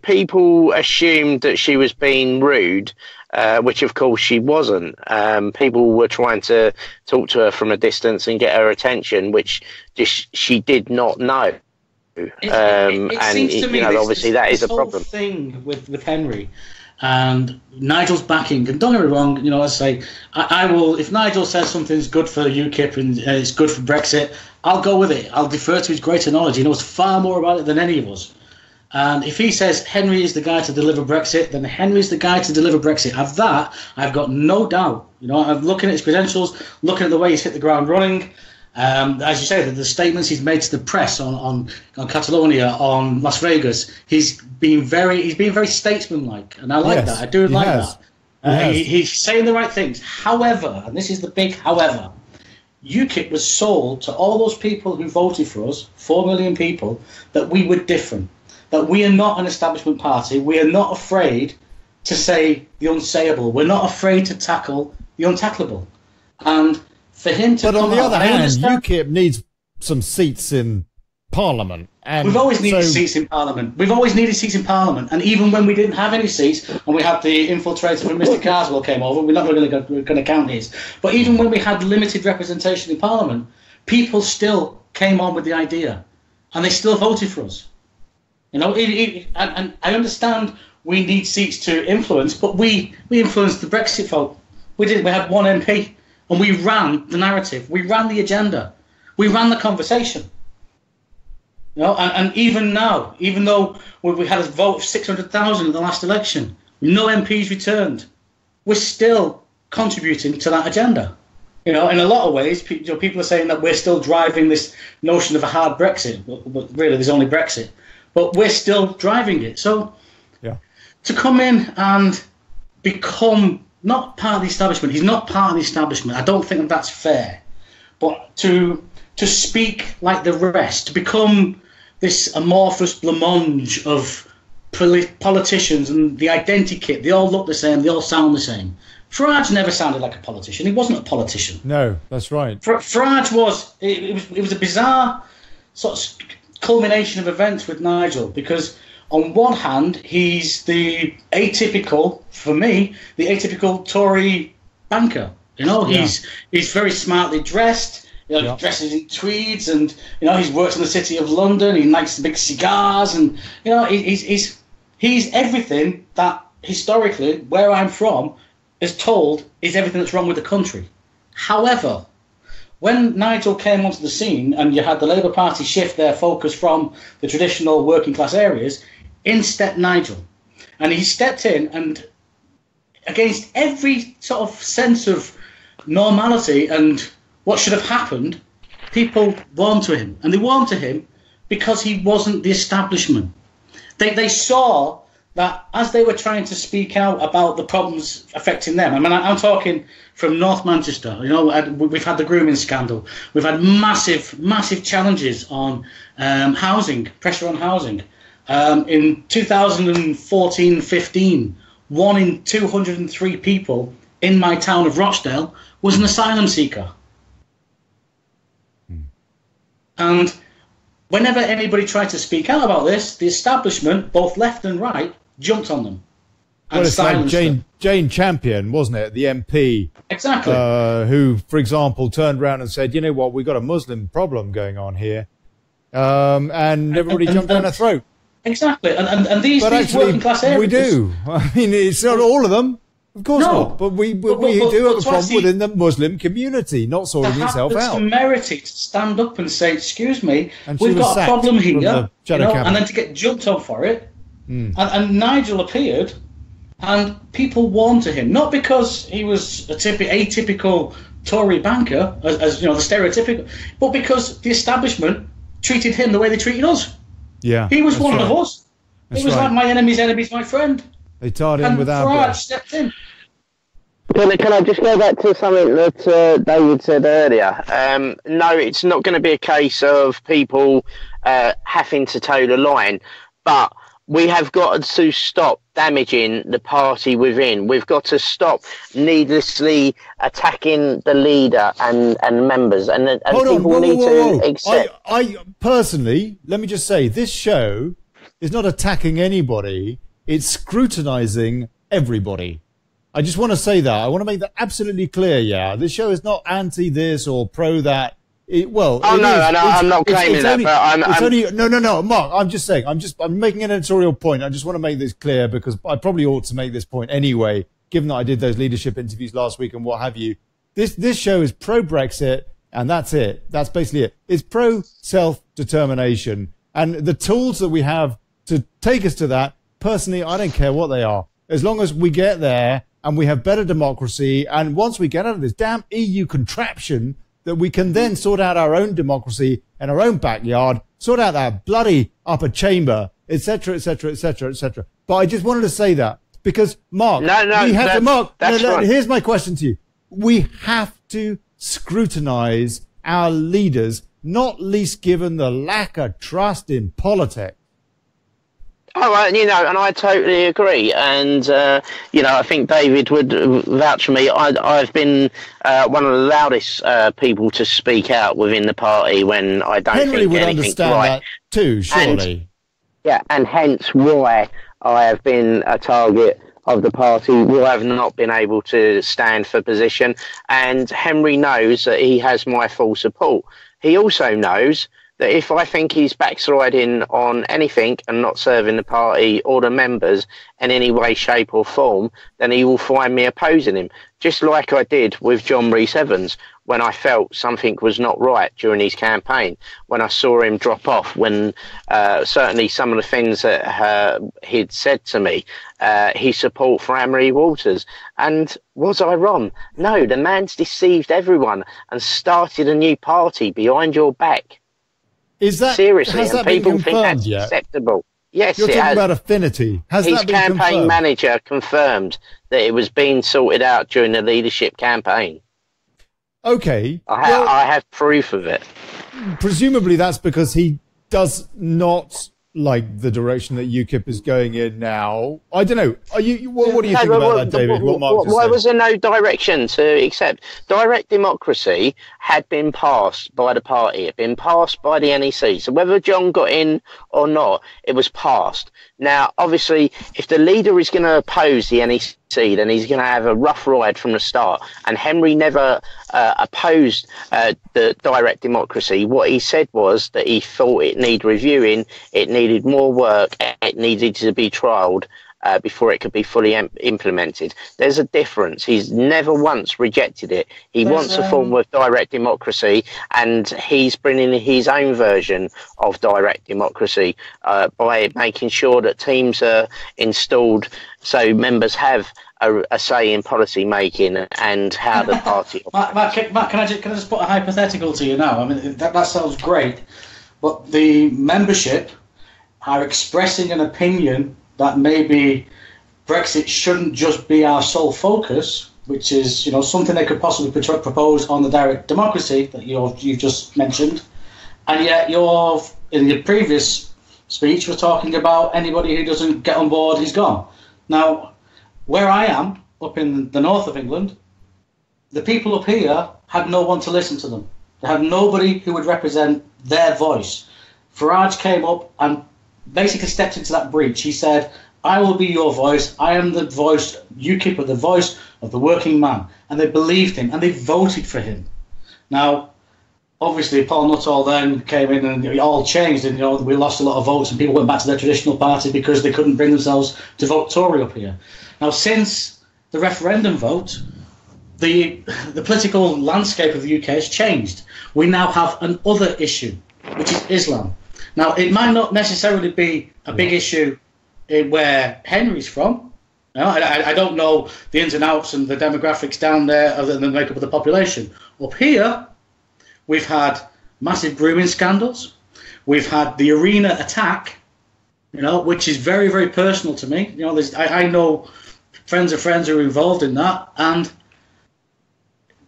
people assumed that she was being rude, which of course she wasn't. People were trying to talk to her from a distance and get her attention, which she did not know. Obviously that is a problem. This whole thing with Henry and Nigel's backing, and don't get me wrong, I say I will. If Nigel says something's good for UKIP and it's good for Brexit, I'll go with it. I'll defer to his greater knowledge. He knows far more about it than any of us. And if he says Henry is the guy to deliver Brexit, then Henry's the guy to deliver Brexit. Of that, I've got no doubt. I'm looking at his credentials, looking at the way he's hit the ground running. As you say, the statements he's made to the press on Catalonia, on Las Vegas, he's been very statesmanlike, and I like that. I do like that. He's saying the right things. However, and this is the big however, UKIP was sold to all those people who voted for us, 4 million people, that we were different, that we are not an establishment party. We are not afraid to say the unsayable. We're not afraid to tackle the untackleable. And for him to on the other hand, UKIP needs some seats in Parliament. And we've always needed seats in Parliament. And even when we didn't have any seats, and we had the infiltrator when Mr. Carswell came over, we're not really going to count his. But even when we had limited representation in Parliament, people still came on with the idea, and they still voted for us. And I understand we need seats to influence, but we influenced the Brexit vote. We did. We had one MP. And we ran the narrative, we ran the agenda, we ran the conversation. And even now, even though we had a vote of 600,000 in the last election, no MPs returned, we're still contributing to that agenda. In a lot of ways, people are saying that we're still driving this notion of a hard Brexit, but really there's only Brexit. But we're still driving it. So to come in and become not part of the establishment. He's not part of the establishment. I don't think that's fair. But to speak like the rest, to become this amorphous blancmange of politicians and the identikit, they all look the same, they all sound the same. Farage never sounded like a politician. He wasn't a politician. No, that's right. Farage it was a bizarre sort of culmination of events with Nigel, because on one hand, he's the atypical Tory banker. He's very smartly dressed. You know, he dresses in tweeds, and you know, he's worked in the City of London. He likes the big cigars, and you know, he's everything that historically, where I'm from, is told is everything that's wrong with the country. However, when Nigel came onto the scene, and you had the Labour Party shift their focus from the traditional working class areas, in stepped Nigel, and he stepped in, and against every sort of sense of normality and what should have happened, people warmed to him. And they warmed to him because he wasn't the establishment. They saw that as they were trying to speak out about the problems affecting them. I mean, I'm talking from North Manchester. You know, we've had the grooming scandal. We've had massive, massive challenges on housing, pressure on housing. In 2014-15, 1 in 203 people in my town of Rochdale was an asylum seeker. And whenever anybody tried to speak out about this, the establishment, both left and right, jumped on them. Well, it's like Jane Champion, wasn't it? The MP. Exactly. Who, for example, turned around and said, you know what, we've got a Muslim problem going on here. And everybody jumped down her throat. Exactly. And these working class areas. We do. I mean, it's not all of them. Of course not. But we do have a problem within the Muslim community not sorting itself out. The temerity to stand up and say, excuse me, we've got a problem here, you know, and then to get jumped on for it. And Nigel appeared, and people warmed to him, not because he was a atypical Tory banker, as you know, the stereotypical, but because the establishment treated him the way they treated us. Yeah, he was one of us. It was like my enemy's enemy's my friend. They tied him with our Farage stepped in. Can I just go back to something that David said earlier? No, it's not going to be a case of people having to toe the line, but we have got to stop damaging the party within. We've got to stop needlessly attacking the leader and members. And people need to accept. I personally, let me just say, this show is not attacking anybody. It's scrutinizing everybody. I just want to say that. I want to make that absolutely clear, yeah. This show is not anti this or pro that. I'm not claiming that, but no, Mark, I'm just saying, I'm making an editorial point. I just want to make this clear because I probably ought to make this point anyway, given that I did those leadership interviews last week and what have you. This show is pro-Brexit, and that's it. That's basically it. It's pro-self-determination. And the tools that we have to take us to that, personally, I don't care what they are. As long as we get there and we have better democracy, and once we get out of this damn EU contraption, that we can then sort out our own democracy in our own backyard, sort out our bloody upper chamber, etc., etc., etc., etc. But I just wanted to say that because, Mark, here's my question to you. We have to scrutinize our leaders, not least given the lack of trust in politics. Oh, and I totally agree. And, I think David would vouch for me. I've been one of the loudest people to speak out within the party when I don't Henry think would anything's understand right. That too, surely. And hence why I have been a target of the party, who have not been able to stand for position. And Henry knows that he has my full support. He also knows that if I think he's backsliding on anything and not serving the party or the members in any way, shape or form, then he will find me opposing him, just like I did with John Rhys-Evans when I felt something was not right during his campaign, when I saw him drop off, when certainly some of the things that he'd said to me, his support for Amory Walters. And was I wrong? No, the man's deceived everyone and started a new party behind your back. Is that seriously? Has and that people been think confirmed that's yet? acceptable. Yes, You're talking about affinity. Has his that been campaign confirmed? manager confirmed that it was being sorted out during the leadership campaign. Okay. I have proof of it. Presumably that's because he does not like the direction that UKIP is going in now. I don't know. What do you think about that, David? Why was there no direction to accept? Direct democracy had been passed by the party. It had been passed by the NEC. So whether John got in or not, it was passed. Now, obviously, if the leader is going to oppose the NEC and he's going to have a rough ride from the start. And Henry never opposed the direct democracy. What he said was that he thought it needed reviewing, it needed more work, it needed to be trialled before it could be fully implemented. There's a difference. He's never once rejected it. He wants a form of direct democracy, and he's bringing his own version of direct democracy by making sure that teams are installed so members have a say in policy making and how the party. Matt, can I just put a hypothetical to you now? I mean, that sounds great, but the membership are expressing an opinion that maybe Brexit shouldn't just be our sole focus, which is, you know, something they could possibly propose on the direct democracy that you've just mentioned, and yet you're in your previous speech was talking about anybody who doesn't get on board is gone. Now, where I am, up in the north of England, the people up here had no one to listen to them. They had nobody who would represent their voice. Farage came up and basically stepped into that breach. He said, I will be your voice. I am the voice, UKIP are the voice of the working man. And they believed him and they voted for him. Now, obviously, Paul Nuttall then came in and it all changed, and, you know, we lost a lot of votes and people went back to their traditional party because they couldn't bring themselves to vote Tory up here. Now, since the referendum vote, the political landscape of the UK has changed. We now have another issue, which is Islam. Now, it might not necessarily be a big issue in where Henry's from. You know, I don't know the ins and outs and the demographics down there other than the makeup of the population. Up here, we've had massive grooming scandals. We've had the arena attack, you know, which is very, very personal to me. You know, I know friends of friends who are involved in that, and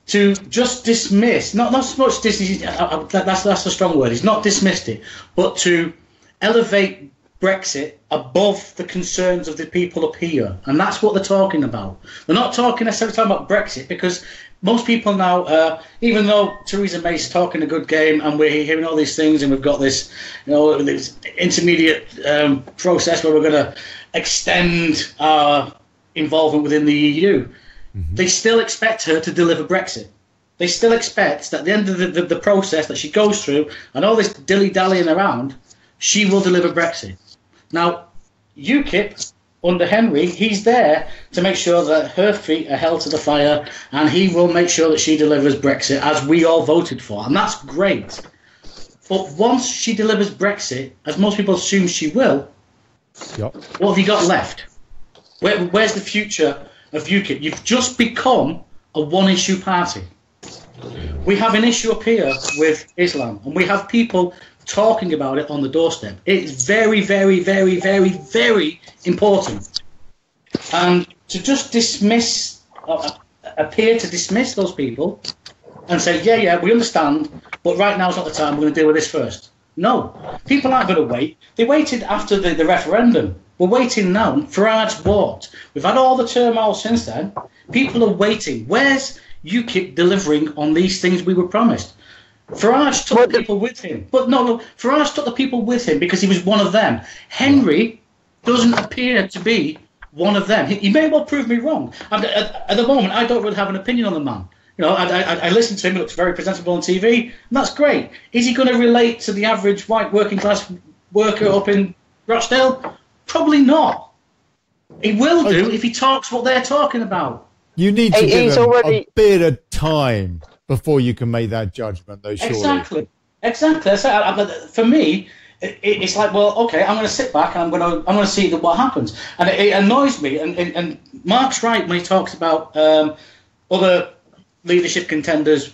to just dismiss, not so much dismiss, that's a strong word, he's not dismissed it, but to elevate Brexit above the concerns of the people up here. And that's what they're talking about. They're not necessarily talking about Brexit, because most people now, even though Theresa May's talking a good game and we're hearing all these things and we've got this, you know, this intermediate process where we're going to extend our involvement within the EU, they still expect her to deliver Brexit. They still expect that at the end of the process that she goes through and all this dilly-dallying around, she will deliver Brexit. Now, UKIP, under Henry, he's there to make sure that her feet are held to the fire, and he will make sure that she delivers Brexit as we all voted for, and that's great. But once she delivers Brexit, as most people assume she will, what have you got left? Where's the future of UKIP? You've just become a one-issue party. We have an issue up here with Islam, and we have people talking about it on the doorstep. It's very, very, very, very, very important. And to just dismiss, appear to dismiss those people and say, yeah, we understand, but right now's not the time, we're going to deal with this first. No, people aren't going to wait. They waited after the referendum. We're waiting now. Farage walked. We've had all the turmoil since then. People are waiting. Where's UKIP delivering on these things we were promised? Farage took the people with him. But no, Farage took the people with him because he was one of them. Henry doesn't appear to be one of them. He may well prove me wrong. At the moment, I don't really have an opinion on the man. You know, I listen to him, he looks very presentable on TV, and that's great. Is he going to relate to the average white working class worker up in Rochdale? Probably not. He will do if he talks what they're talking about. You need to give him a bit of time before you can make that judgment, though, surely. Exactly. For me, it's like, well, okay, I'm going to sit back and I'm going to see what happens. And it annoys me. And Mark's right when he talks about other leadership contenders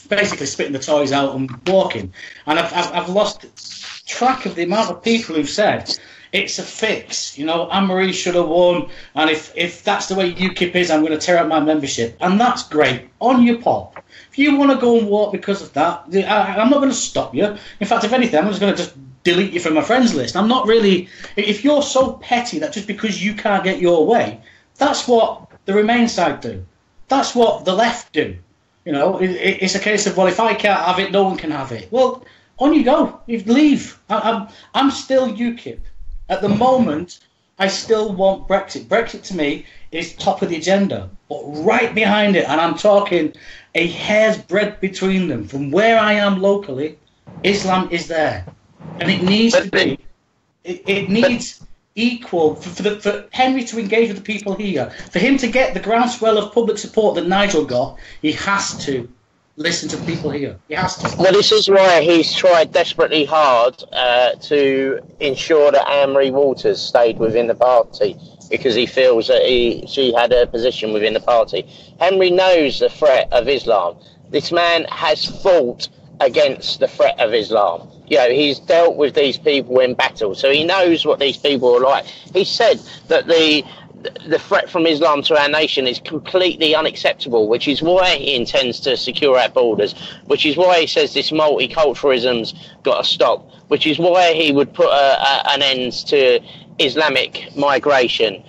basically spitting the toys out and walking. And I've lost track of the amount of people who've said it's a fix. You know, Anne-Marie should have won, and if that's the way UKIP is, I'm going to tear out my membership. And that's great. On your pop. If you want to go and walk because of that, I'm not going to stop you. In fact, if anything, I'm just going to just delete you from my friends list. I'm not really... If you're so petty that just because you can't get your way, that's what the Remain side do. That's what the left do. You know, it's a case of, well, if I can't have it, no one can have it. Well, on you go. You leave. I'm still UKIP. At the moment, I still want Brexit. Brexit, to me, is top of the agenda, but right behind it, and I'm talking a hair's breadth between them, from where I am locally, Islam is there. And it needs to be, it needs equal, for Henry to engage with the people here, for him to get the groundswell of public support that Nigel got, he has to listen to the people here. He has to. Well, this is why he's tried desperately hard to ensure that Anne-Marie Waters stayed within the party, because he feels that she had a position within the party. Henry knows the threat of Islam. This man has fought against the threat of Islam. You know, he's dealt with these people in battle, so he knows what these people are like. He said that the threat from Islam to our nation is completely unacceptable, which is why he intends to secure our borders, which is why he says this multiculturalism's got to stop, which is why he would put an end to Islamic migration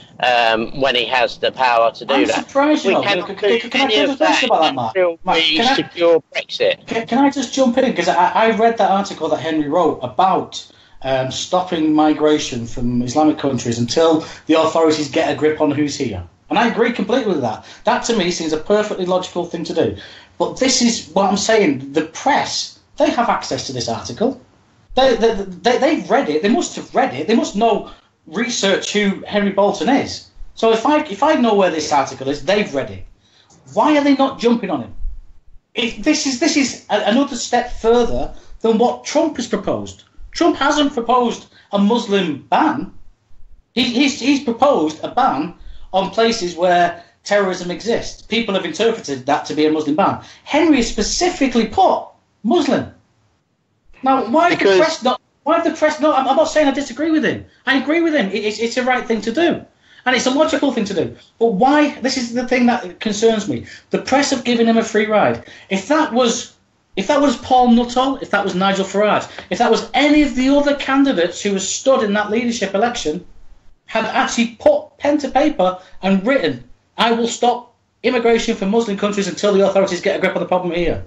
when he has the power to do that. Surprised, we can can do that until we secure Brexit. Can I just jump in? Because I read that article that Henry wrote about stopping migration from Islamic countries until the authorities get a grip on who's here. And I agree completely with that. That to me seems a perfectly logical thing to do. But this is what I'm saying. The press, they have access to this article. They've read it. They must have read it. They must know, research who Henry Bolton is. So if I know where this article is, they've read it. Why are they not jumping on him? This is another step further than what Trump has proposed. Trump hasn't proposed a Muslim ban. He's proposed a ban on places where terrorism exists. People have interpreted that to be a Muslim ban. Henry has specifically put Muslim. Now, why have the press not? Why have the press not? I'm not saying I disagree with him. I agree with him. It's the right thing to do, and it's a logical thing to do. But why? This is the thing that concerns me. The press have given him a free ride. If that was Paul Nuttall, if that was Nigel Farage, if that was any of the other candidates who were stood in that leadership election, had actually put pen to paper and written, "I will stop immigration from Muslim countries until the authorities get a grip on the problem here,"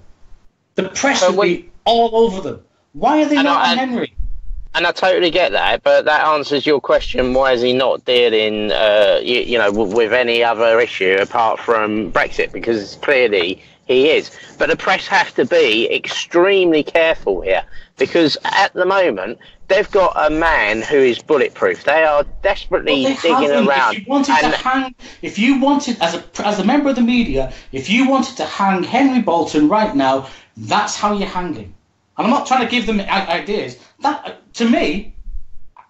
the press would be all over them. Why are they not on Henry? And I totally get that, but that answers your question. Why is he not dealing, with any other issue apart from Brexit? Because clearly he is. But the press have to be extremely careful here, because at the moment they've got a man who is bulletproof. They are desperately digging around. If you wanted, as a member of the media, if you wanted to hang Henry Bolton right now, that's how you hang him. And I'm not trying to give them ideas. That, to me,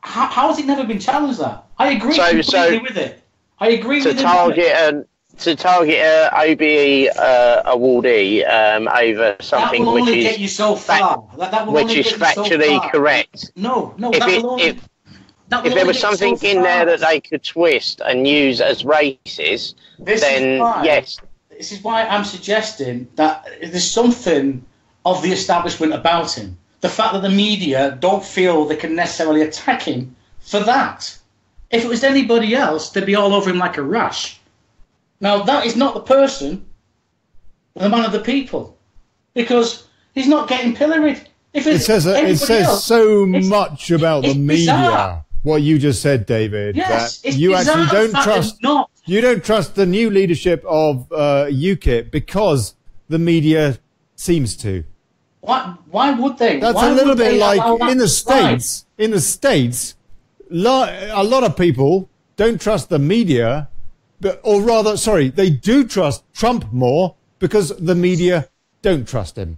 how has it never been challenged? That I agree completely with it. I agree with it. To target a OBE awardee over something that will only which get you so far. Which is factually correct. No. If there was something in there that they could twist and use as races, then yes. This is why I'm suggesting that there's something of the establishment about him. The fact that the media don't feel they can necessarily attack him for that. If it was anybody else, they'd be all over him like a rash. Now, that is not the person, the man of the people, because he's not getting pilloried. It says so much about the media. Bizarre. What you just said, David. Yes, that you actually don't trust. You don't trust the new leadership of UKIP because the media seems to. Why would they? That's a little bit like in the States. In the States, a lot of people don't trust the media, they do trust Trump more because the media don't trust him.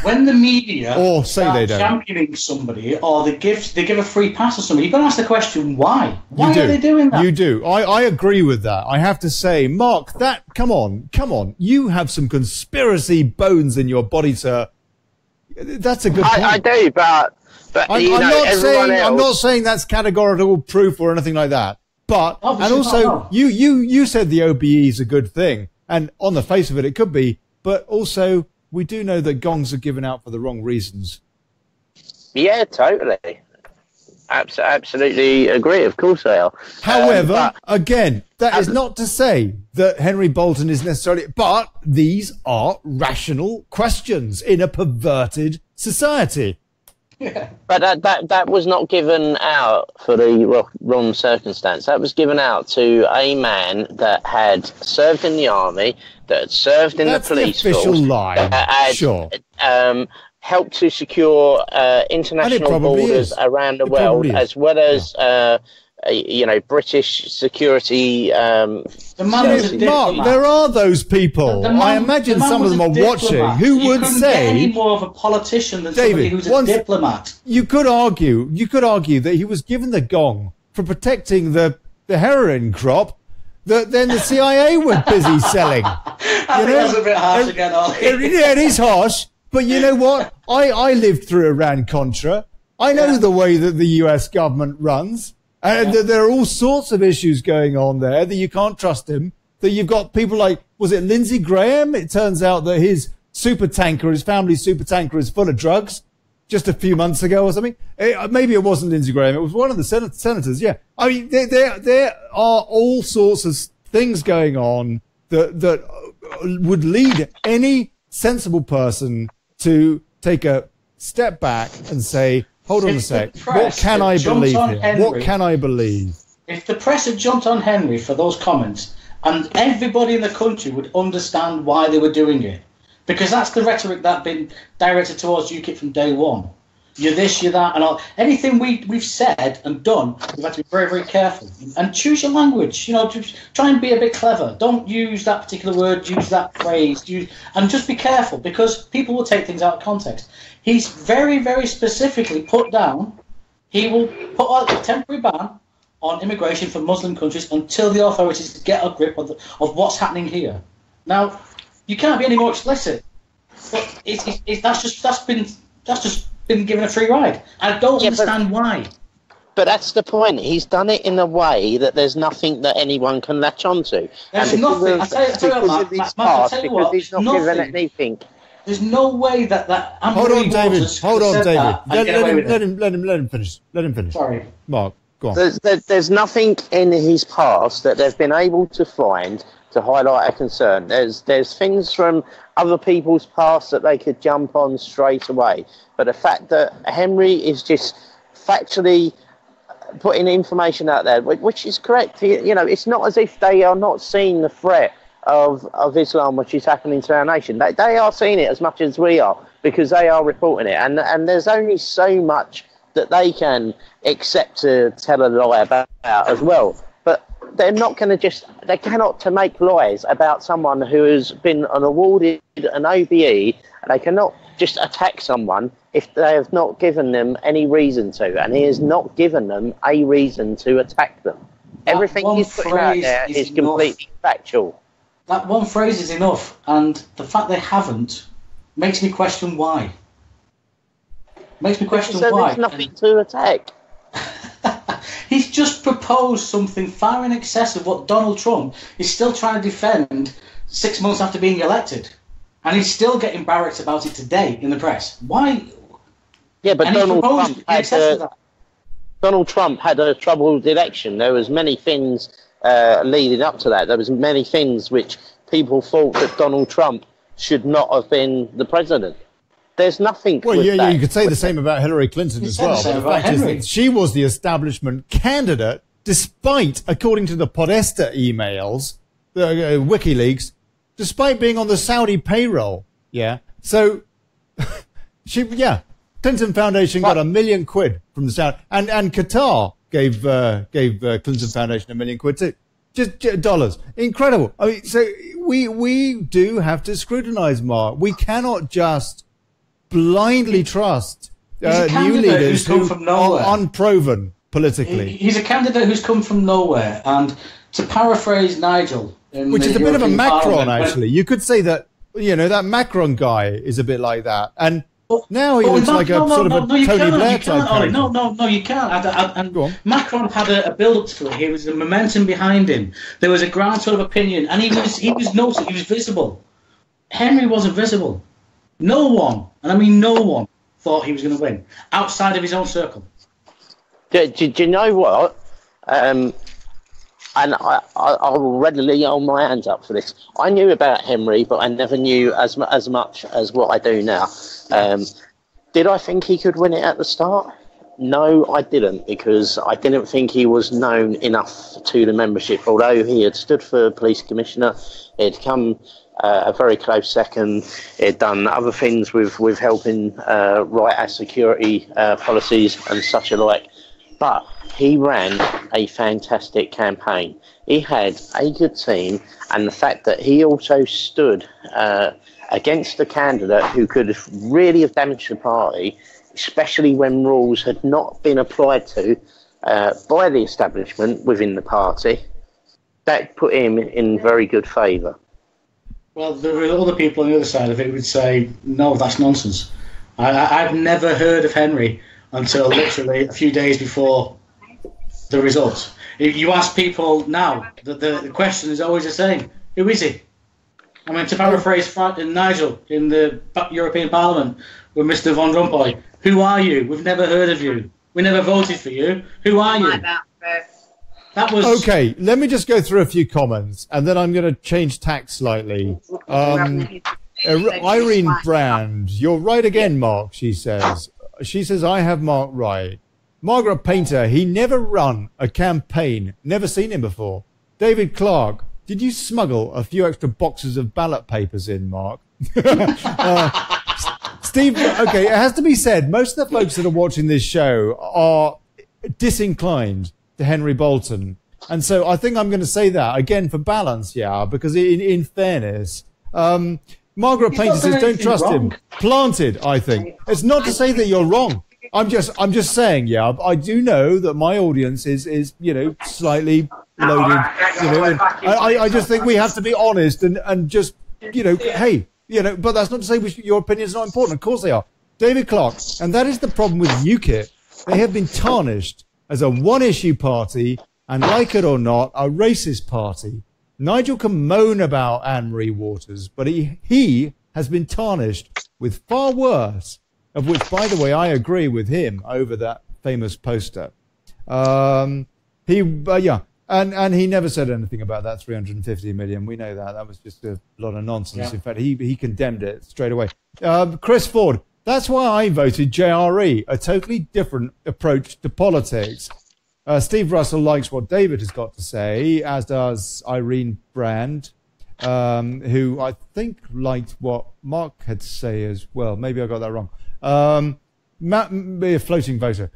When the media or say they don't championing somebody, or they give a free pass to somebody, you've got to ask the question why. Why are they doing that? You do. I agree with that. I have to say, Mark, come on. You have some conspiracy bones in your body, sir. That's a good point. I do, but I'm not saying that's categorical proof or anything like that. But you said the OBE is a good thing, and on the face of it, it could be. But also, we do know that gongs are given out for the wrong reasons. Yeah, totally. Absolutely agree. Of course they are. However, again, that is not to say that Henry Bolton is necessarily... But these are rational questions in a perverted society. But that was not given out for the wrong circumstance. That was given out to a man that had served in the army, that had served in the police the official force, line. that had, Sure. Helped to secure international borders around the world, as well as British security. Mark, there are those people. I imagine some of them are watching who would say, any more of a politician than somebody who's a diplomat. You could argue that he was given the gong for protecting the heroin crop that then the CIA were busy selling. I think that's a bit harsh again, Ollie. Yeah, it is harsh. But you know what? I lived through Iran-Contra. I know the way that the US government runs. And there are all sorts of issues going on there that you can't trust him. That you've got people like, was it Lindsey Graham? It turns out that his family's super tanker is full of drugs just a few months ago or something. Maybe it wasn't Lindsey Graham. It was one of the senators. Yeah. I mean, there are all sorts of things going on that would lead any sensible person to take a step back and say, hold on a sec, what can I believe here? What can I believe? If the press had jumped on Henry for those comments, and everybody in the country would understand why they were doing it, because that's the rhetoric that's been directed towards UKIP from day one. You're this, you're that, and all. Anything we've said and done, we've had to be very, very careful. And choose your language. Try and be a bit clever. Don't use that particular word, use that phrase, and just be careful, because people will take things out of context. He's very, very specifically put down, he will put out a temporary ban on immigration from Muslim countries until the authorities get a grip of what's happening here. Now, you can't be any more explicit, but that's just been given a free ride. I don't understand why. But that's the point. He's done it in a way that there's nothing that anyone can latch onto. There's nothing. I tell you what, Matt, because he's not given anything. There's no way that Hold on, David. Let him finish. Let him finish. Sorry. Mark, go on. There's nothing in his past that they've been able to find to highlight a concern. There's things from other people's past that they could jump on straight away. But the fact that Henry is just factually putting information out there, which is correct. It's not as if they are not seeing the threat of Islam, which is happening to our nation. They are seeing it as much as we are, because they are reporting it. And there's only so much that they can accept to tell a lie about as well. But they're not going to they cannot to make lies about someone who has been awarded an OBE, and they cannot just attack someone if they have not given them any reason to. And he has not given them a reason to attack them. Everything he's putting out there is completely factual. That one phrase is enough, and the fact they haven't makes me question why. Makes me question why. There's nothing to attack. He's just proposed something far in excess of what Donald Trump is still trying to defend 6 months after being elected. And he's still getting barracked about it today in the press. Why? Yeah, but Donald Trump had a troubled election. There was many things leading up to that. There was many things which people thought that Donald Trump should not have been the president. There's nothing. Well, yeah, you could say the same about Hillary Clinton as well. But the fact is that she was the establishment candidate, despite, according to the Podesta emails, WikiLeaks, despite being on the Saudi payroll. Yeah. So, Clinton Foundation got £1 million from the Saudi, and Qatar gave Clinton Foundation £1 million too. Just dollars. Incredible. I mean, so we do have to scrutinize, Mark. We cannot just blindly trust new leaders who are unproven politically. He's a candidate who's come from nowhere, and to paraphrase Nigel, which is a bit of a Macron, actually. You could say that that Macron guy is a bit like that, and now he looks like a sort of a Tony Blair type character. No, you can't. And Macron had a build-up to it. He was the momentum behind him. There was a groundswell of opinion, and he was noticed. He was visible. Henry wasn't visible. No one, and I mean no one, thought he was going to win outside of his own circle. Do you know what? And I'll readily hold my hands up for this. I knew about Henry, but I never knew as much as what I do now. Did I think he could win it at the start? No, I didn't, because I didn't think he was known enough to the membership. Although he had stood for police commissioner, he'd come a very close second. He'd done other things with helping write our security policies and such alike. But he ran a fantastic campaign. He had a good team, and the fact that he also stood against a candidate who could really have damaged the party, especially when rules had not been applied to by the establishment within the party, that put him in very good favour. Well, there are other people on the other side of it who would say, no, that's nonsense. I've never heard of Henry until literally a few days before the results. If you ask people now, the question is always the same. Who is he? I mean, to paraphrase Nigel in the European Parliament with Mr. Van Rompuy, who are you? We've never heard of you. We never voted for you. Who are you? That was... Okay, let me just go through a few comments, and then I'm going to change tack slightly. Irene Brand, you're right again, Mark, she says. She says, I have Mark right. Margaret Painter, he never run a campaign. Never seen him before. David Clark, did you smuggle a few extra boxes of ballot papers in, Mark? Steve, okay, it has to be said, most of the folks that are watching this show are disinclined to Henry Bolton. And so I think I'm going to say that, again, for balance, yeah, because in fairness, Margaret Painter says, don't trust him. Planted, I think. It's not to say that you're wrong. I'm just saying, yeah, I do know that my audience is slightly loaded. I just think we have to be honest and just, hey, but that's not to say your opinion is not important. Of course they are. David Clark, and that is the problem with UKIP. They have been tarnished as a one-issue party and, like it or not, a racist party. Nigel can moan about Anne-Marie Waters, but he has been tarnished with far worse, of which, by the way, I agree with him over that famous poster. And he never said anything about that 350 million. We know that. That was just a lot of nonsense. Yeah. In fact, he condemned it straight away. Chris Ford, that's why I voted JRE, a totally different approach to politics. Steve Russell likes what David has got to say, as does Irene Brand, who I think liked what Mark had to say as well. Maybe I got that wrong. A floating voter.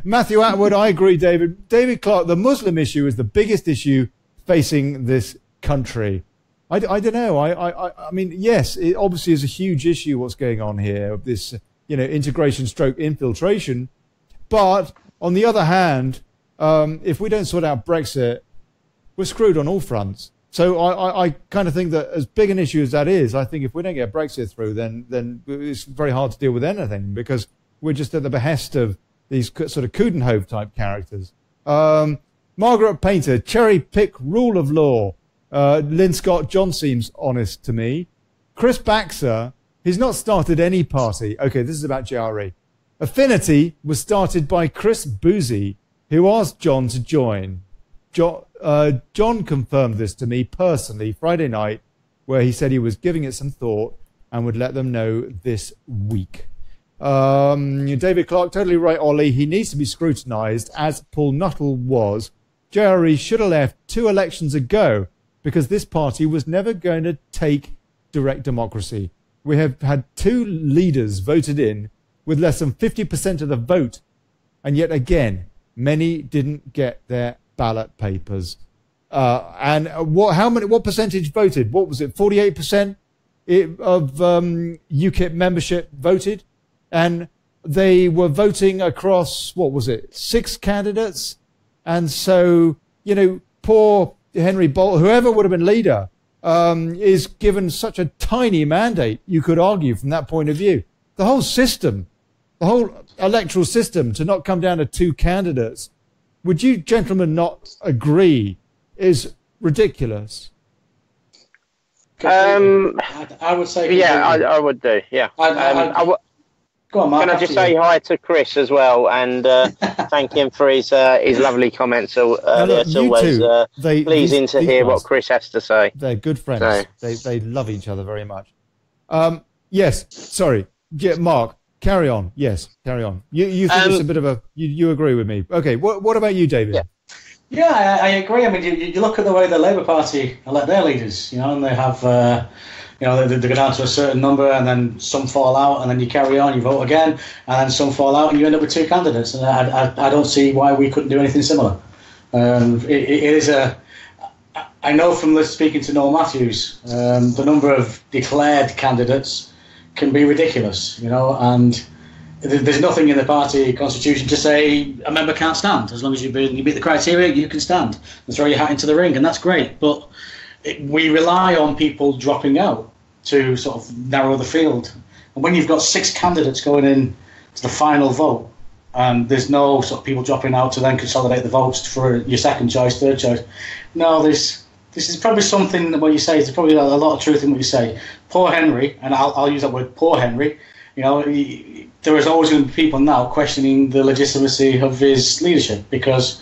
Matthew Atwood, I agree, David. David Clark, the Muslim issue is the biggest issue facing this country. I don't know. I mean, yes, it obviously is a huge issue what's going on here, this, integration stroke infiltration. But on the other hand, if we don't sort out Brexit, we're screwed on all fronts. So I kind of think that as big an issue as that is, I think if we don't get Brexit through, then it's very hard to deal with anything because we're just at the behest of these sort of Coudenhove type characters. Margaret Painter, cherry pick rule of law. Lynn Scott John seems honest to me. Chris Baxter, he's not started any party. Okay, this is about JRE. Affinity was started by Chris Boozy, who asked John to join. John confirmed this to me personally Friday night, where he said he was giving it some thought and would let them know this week. David Clark, totally right, Ollie. He needs to be scrutinised, as Paul Nuttall was. JRE should have left 2 elections ago because this party was never going to take direct democracy. We have had 2 leaders voted in with less than 50% of the vote, and yet again, many didn't get their ballot papers. And what percentage voted? What was it? 48% of UKIP membership voted, and they were voting across, 6 candidates. And so, poor Henry Bolton, whoever would have been leader, is given such a tiny mandate, you could argue, from that point of view. The whole system, the whole electoral system, to not come down to 2 candidates, would you gentlemen not agree, is ridiculous? I would say... Yeah, I would do, yeah. Go on, Mark. Can I just say hi to Chris as well and thank him for his lovely comments earlier. It's always pleasing to hear what Chris has to say. They're good friends. So. They love each other very much. Yes, sorry. Yeah, Mark, Carry on. Yes, carry on. You think it's a bit of a... You agree with me. Okay, what about you, David? Yeah, I agree. I mean, you look at the way the Labour Party elect their leaders, and they have... they go down to a certain number, and then some fall out, and then you carry on, you vote again, and then some fall out, and you end up with two candidates. And I don't see why we couldn't do anything similar. It is a... I know from speaking to Noel Matthews, the number of declared candidates can be ridiculous, and there's nothing in the party constitution to say a member can't stand. As long as you meet the criteria, you can stand and throw your hat into the ring, and that's great. But we rely on people dropping out to sort of narrow the field. And when you've got 6 candidates going in to the final vote, and there's no sort of people dropping out to then consolidate the votes for your second choice, third choice. No, this is probably something that what you say is probably a lot of truth in what you say. Poor Henry, and I'll use that word, poor Henry. There is always going to be people now questioning the legitimacy of his leadership because,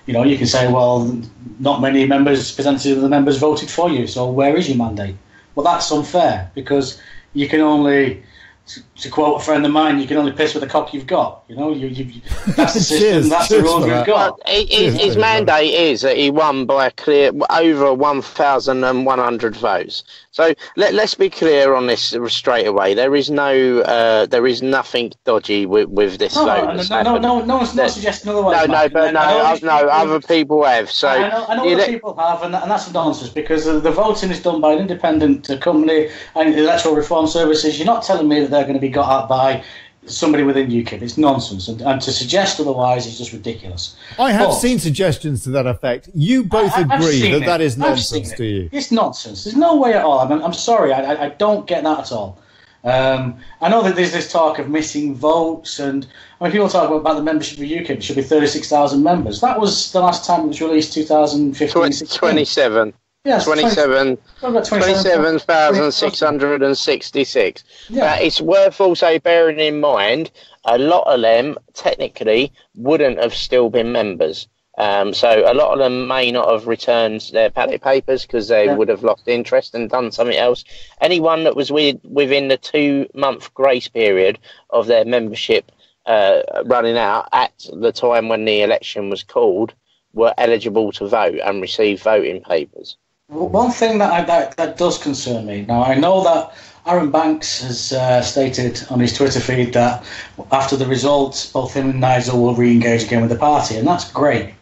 you can say, well, not many percentage of the members voted for you, so where is your mandate? Well, that's unfair because you can only, to quote a friend of mine, you can only piss with the cock you've got. That's the system, that's the rules you've got. His mandate is that he won by a clear over 1,100 votes. So let's be clear on this straight away. There is nothing dodgy with this vote. No one's not suggesting otherwise. Other people have. So I know other people have, and that's nonsense because the voting is done by an independent company and electoral reform services. You're not telling me that they're going to be got at by somebody within UKIP. It's nonsense, and to suggest otherwise is just ridiculous. I have seen suggestions to that effect. You both agree that is nonsense, do you? It's nonsense. There's no way at all. I'm sorry. I don't get that at all. I know that there's this talk of missing votes, and people talk about the membership of UKIP. It should be 36,000 members. That was the last time it was released, 2015. 27. Yes, 27,666. Yeah. It's worth also bearing in mind a lot of them technically wouldn't have still been members. So a lot of them may not have returned their ballot papers because they would have lost interest and done something else. Anyone that was within the 2-month grace period of their membership running out at the time when the election was called were eligible to vote and receive voting papers. One thing that does concern me, now I know that Aaron Banks has stated on his Twitter feed that after the results, both him and Nigel will re-engage again with the party, and that's great.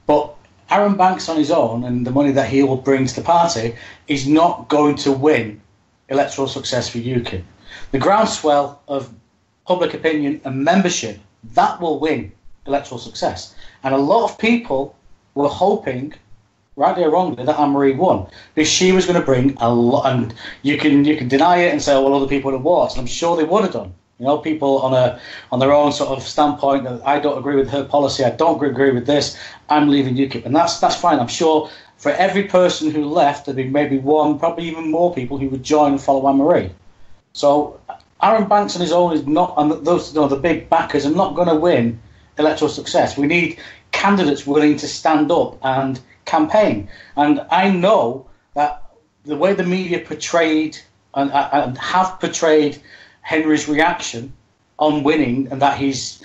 But Aaron Banks on his own and the money that he will bring to the party is not going to win electoral success for UKIP. The groundswell of public opinion and membership, that will win electoral success. And a lot of people were hoping, rightly or wrongly, that Anne-Marie won because she was going to bring a lot. And you can deny it and say, well, other people would have walked, and I'm sure they would have done. People on their own sort of standpoint that I don't agree with her policy, I don't agree with this, I'm leaving UKIP, and that's fine. I'm sure for every person who left, there'd be maybe one, probably even more people who would join and follow Anne-Marie. So Aaron Banks on his own is not, and those the big backers are not going to win electoral success. We need candidates willing to stand up and campaign. And I know that the way the media portrayed and have portrayed Henry's reaction on winning, and that he's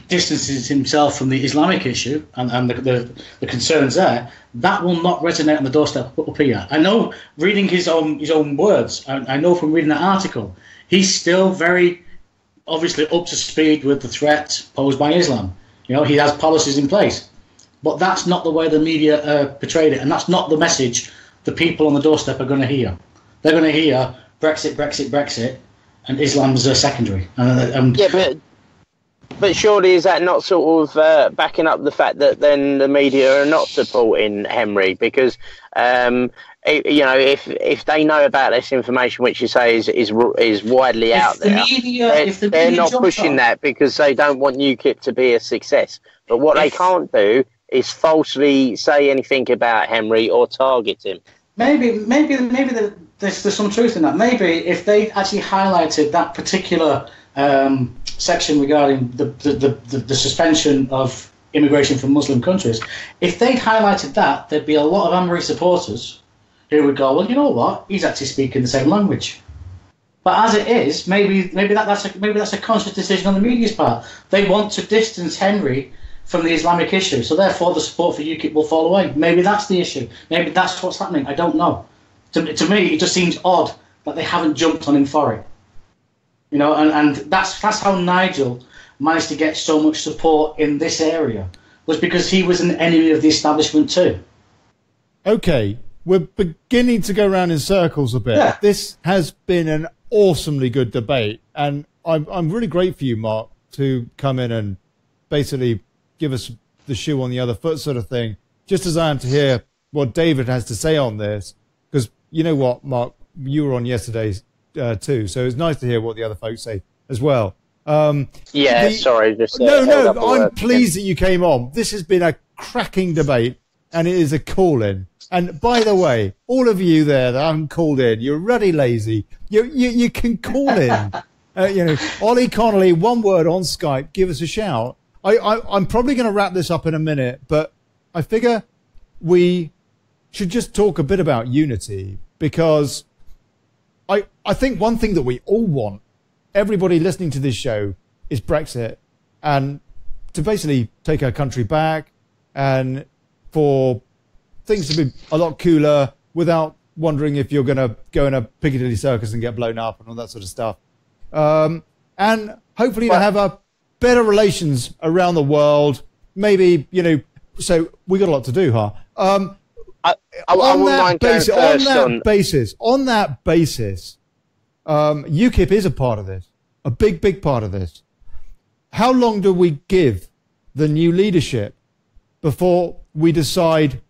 distances himself from the Islamic issue and the concerns there, that will not resonate on the doorstep up here. I know, reading his own words, I know from reading that article, he's still very obviously up to speed with the threat posed by Islam. He has policies in place. But that's not the way the media portrayed it, and that's not the message the people on the doorstep are going to hear. They're going to hear Brexit, Brexit, Brexit, and Islam's secondary. But surely is that not sort of backing up the fact that then the media are not supporting Henry? Because if they know about this information, which you say is widely out there, they're not pushing that because they don't want UKIP to be a success. But what they can't do is falsely say anything about Henry or target him. Maybe there's some truth in that. Maybe if they actually highlighted that particular section regarding the suspension of immigration from Muslim countries, if they'd highlighted that, there'd be a lot of Anne-Marie supporters who would go, well, you know what, he's actually speaking the same language. But as it is, maybe that's a conscious decision on the media's part. They want to distance Henry from the Islamic issue, so therefore the support for UKIP will fall away. Maybe that's the issue. Maybe that's what's happening. I don't know. To me, it just seems odd that they haven't jumped on him for it. You know, and that's how Nigel managed to get so much support in this area, was because he was an enemy of the establishment too. Okay, we're beginning to go around in circles a bit. Yeah. This has been an awesomely good debate, and I'm really grateful for you, Mark, to come in and basically give us the shoe on the other foot sort of thing, just as I am to hear what David has to say on this, because you know what, Mark, you were on yesterday too, so it's nice to hear what the other folks say as well. Sorry. Just, no, I'm pleased that you came on. This has been a cracking debate, and it is a call-in. And by the way, all of you there that haven't called in, you're ruddy lazy. You can call in. Ollie Connolly, one word on Skype, give us a shout. I'm probably going to wrap this up in a minute, but I figure we should just talk a bit about unity, because I think one thing that we all want, everybody listening to this show, is Brexit, and to basically take our country back and for things to be a lot cooler without wondering if you're going to go in a Piccadilly Circus and get blown up and all that sort of stuff. And hopefully to have a better relations around the world. Maybe, so we got a lot to do, huh? On that basis, UKIP is a part of this, a big part of this. How long do we give the new leadership before we decide,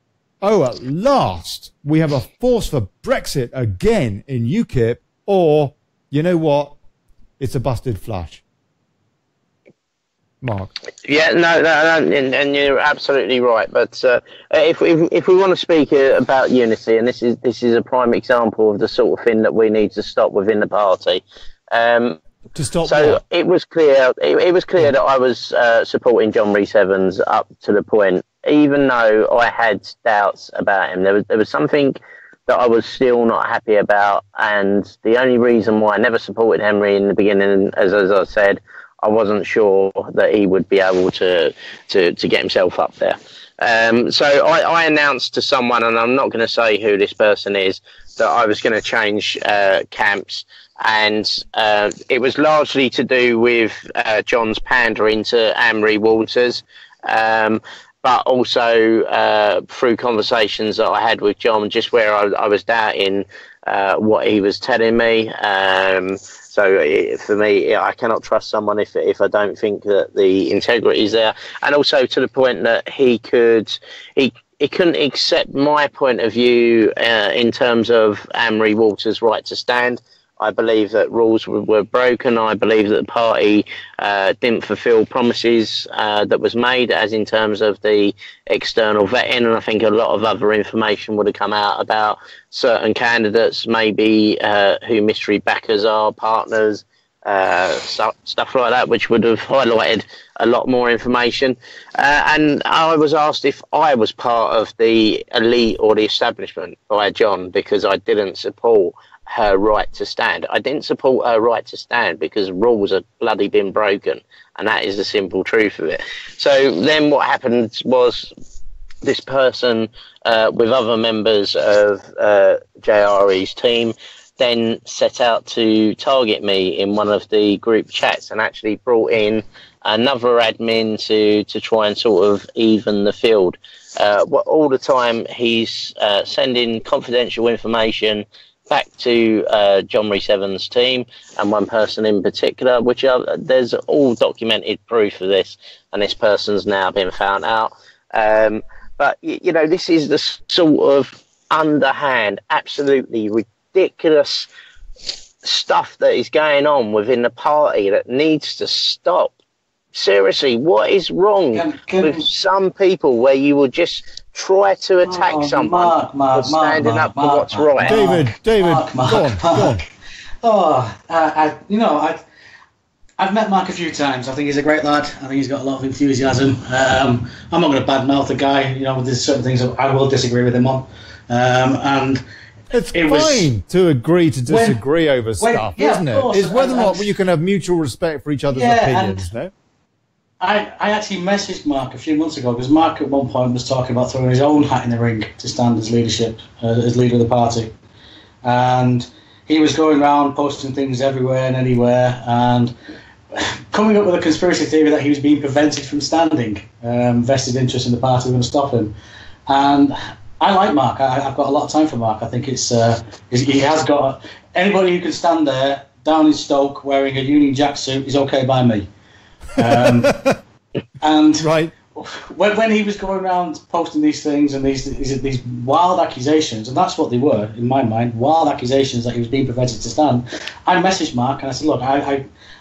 oh, at last we have a force for Brexit again in UKIP, or, you know what, it's a busted flush? Mark. Yeah, no, and you're absolutely right. But if we want to speak about unity, and this is a prime example of the sort of thing that we need to stop within the party. To stop. So what? it was clear. It was clear that I was supporting John Rhys-Evans up to the point, even though I had doubts about him. There was something that I was still not happy about, and the only reason why I never supported Henry in the beginning, as I said, I wasn't sure that he would be able to get himself up there. So I announced to someone, and I'm not going to say who this person is, that I was going to change camps. And it was largely to do with John's pandering to Anne-Marie Walters, but also through conversations that I had with John, just where I was doubting what he was telling me. So for me, I cannot trust someone if I don't think that the integrity is there, and also to the point that he couldn't accept my point of view in terms of Anne-Marie Walters' right to stand. I believe that rules were broken. I believe that the party didn't fulfil promises that was made, as in terms of the external vetting. And I think a lot of other information would have come out about certain candidates, maybe who mystery backers are, partners, stuff like that, which would have highlighted a lot more information. And I was asked if I was part of the elite or the establishment by John because I didn't support her right to stand. I didn't support her right to stand because rules had bloody been broken, and that is the simple truth of it. So then what happened was this person with other members of JRE's team then set out to target me in one of the group chats, and actually brought in another admin to try and sort of even the field. All the time he's sending confidential information back to John Rhys-Evans' team, and one person in particular, which there's all documented proof of this, and this person's now been found out. But, this is the sort of underhand, absolutely ridiculous stuff that is going on within the party that needs to stop. Seriously, what is wrong with some people where you will just try to attack someone for standing up for what's right? David, go on. I've met Mark a few times. I think he's a great lad. I think he's got a lot of enthusiasm. I'm not going to badmouth the guy. There's certain things I will disagree with him on. And It's fine to agree to disagree over stuff, isn't it? It's whether or not you can have mutual respect for each other's opinions, no? I actually messaged Mark a few months ago because Mark at one point was talking about throwing his own hat in the ring to stand as leadership, as leader of the party. And he was going around posting things everywhere and anywhere and coming up with a conspiracy theory that he was being prevented from standing. Vested interest in the party were going to stop him. And I like Mark. I've got a lot of time for Mark. I think he has got... Anybody who can stand there, down in Stoke, wearing a Union Jack suit is okay by me. And right. when he was going around posting these things and these wild accusations, and that's what they were, in my mind, wild accusations that he was being prevented to stand, I messaged Mark and I said, look, I've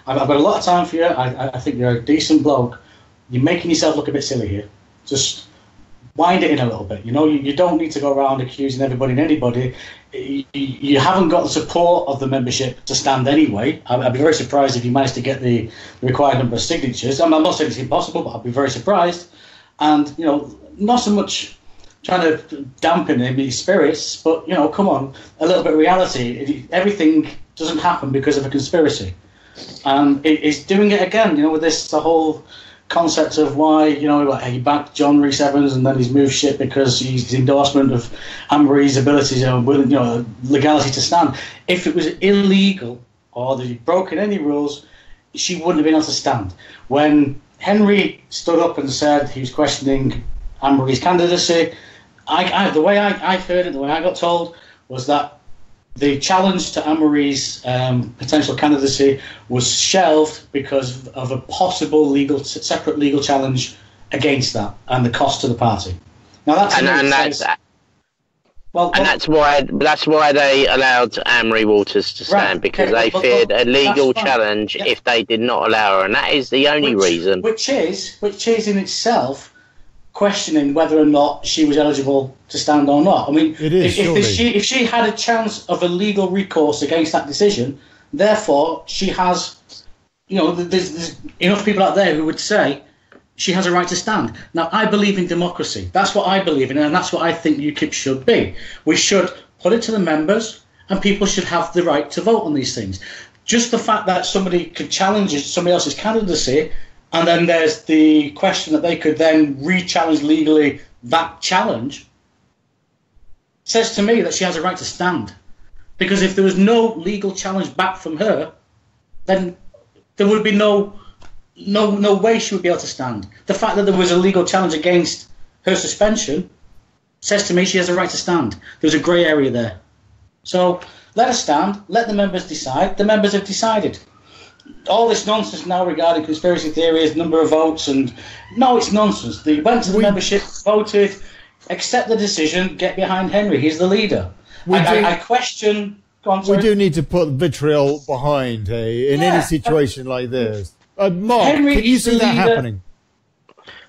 got a lot of time for you. I think you're a decent bloke. You're making yourself look a bit silly here. Just wind it in a little bit. You don't need to go around accusing everybody and anybody. You haven't got the support of the membership to stand anyway. I'd be very surprised if you managed to get the required number of signatures. I'm not saying it's impossible, but I'd be very surprised. And, not so much trying to dampen his spirits, but, come on, a little bit of reality. Everything doesn't happen because of a conspiracy. And it's doing it again, with the whole concept of why, he backed John Rhys Evans and then he's moved shit because his endorsement of Anne-Marie's abilities and legality to stand. If it was illegal or that he'd broken any rules, she wouldn't have been able to stand. When Henry stood up and said he was questioning Anne-Marie's candidacy, the way I heard it, the way I got told, was that the challenge to Anne-Marie's potential candidacy was shelved because of a possible separate legal challenge against that and the cost to the party. Now that's why they allowed Anne-Marie Waters to stand, because they feared a legal challenge if they did not allow her, and that is the only reason. Which is in itself questioning whether or not she was eligible to stand or not. I mean, if she had a chance of a legal recourse against that decision, therefore she has, there's enough people out there who would say she has a right to stand. Now, I believe in democracy. That's what I believe in, and that's what I think UKIP should be. We should put it to the members, and people should have the right to vote on these things. Just the fact that somebody could challenge somebody else's candidacy, and then there's the question that they could then re-challenge legally that challenge, says to me that she has a right to stand. Because if there was no legal challenge back from her, then there would be no way she would be able to stand. The fact that there was a legal challenge against her suspension says to me she has a right to stand. There's a grey area there. So let her stand, let the members decide. The members have decided. All this nonsense now regarding conspiracy theories, number of votes, and no, it's nonsense. They went to the membership, voted, accept the decision, get behind Henry. He's the leader. I question... We do need to put vitriol behind, in any situation like this. Mark, Henry, can you see that happening?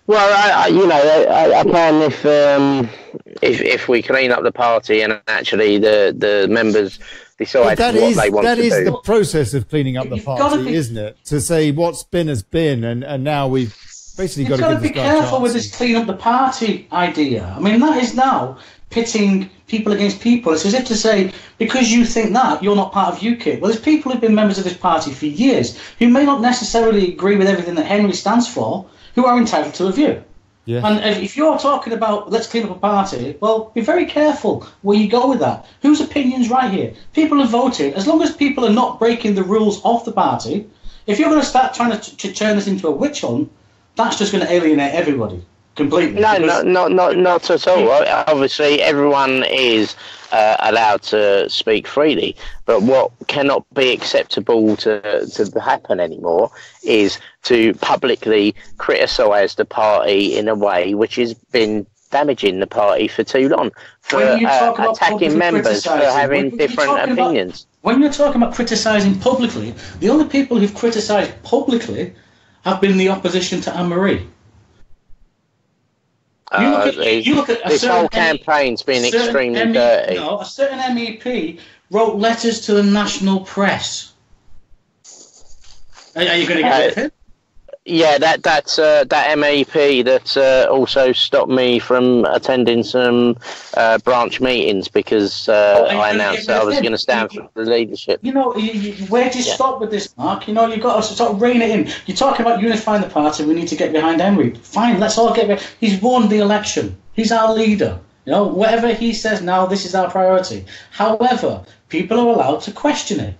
Well, I plan if we clean up the party and actually the members decide what they want to do. That is the process of cleaning up the party, isn't it? To say what's been has been, and now we've basically got to give this guy a chance. You've got to be careful with this clean up the party idea. I mean, that is now pitting people against people. It's as if to say, because you think that, you're not part of UKIP. Well, there's people who've been members of this party for years who may not necessarily agree with everything that Henry stands for, who are entitled to a view. Yeah. And if you're talking about let's clean up a party, well, be very careful where you go with that. Whose opinion's right here? People have voted. As long as people are not breaking the rules of the party, if you're going to start trying to turn this into a witch hunt, that's just going to alienate everybody completely. No, not at all. Obviously, everyone is allowed to speak freely, but what cannot be acceptable to happen anymore is to publicly criticise the party in a way which has been damaging the party for too long, for attacking members for having different opinions. When you're talking about criticising publicly, the only people who've criticised publicly have been the opposition to Anne-Marie. You look at this whole campaign's been extremely dirty. No, a certain MEP wrote letters to the national press. Are you going to get rid of him? Yeah, that MEP that also stopped me from attending some branch meetings because I announced that I was going to stand for the leadership. You know, where do you stop with this, Mark? You know, you've got to sort of rein it in. You're talking about unifying the party. We need to get behind Henry. Fine, let's all get behind. He's won the election. He's our leader. You know, whatever he says now, this is our priority. However, people are allowed to question it.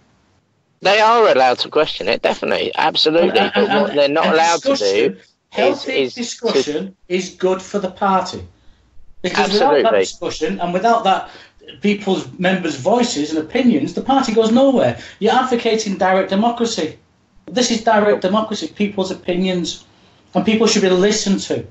They are allowed to question it, definitely, absolutely. But what they're not allowed to do healthy discussion is good for the party. Because absolutely. Without that discussion and without that people's members' voices and opinions, the party goes nowhere. You're advocating direct democracy. This is direct democracy, people's opinions, and people should be listened to.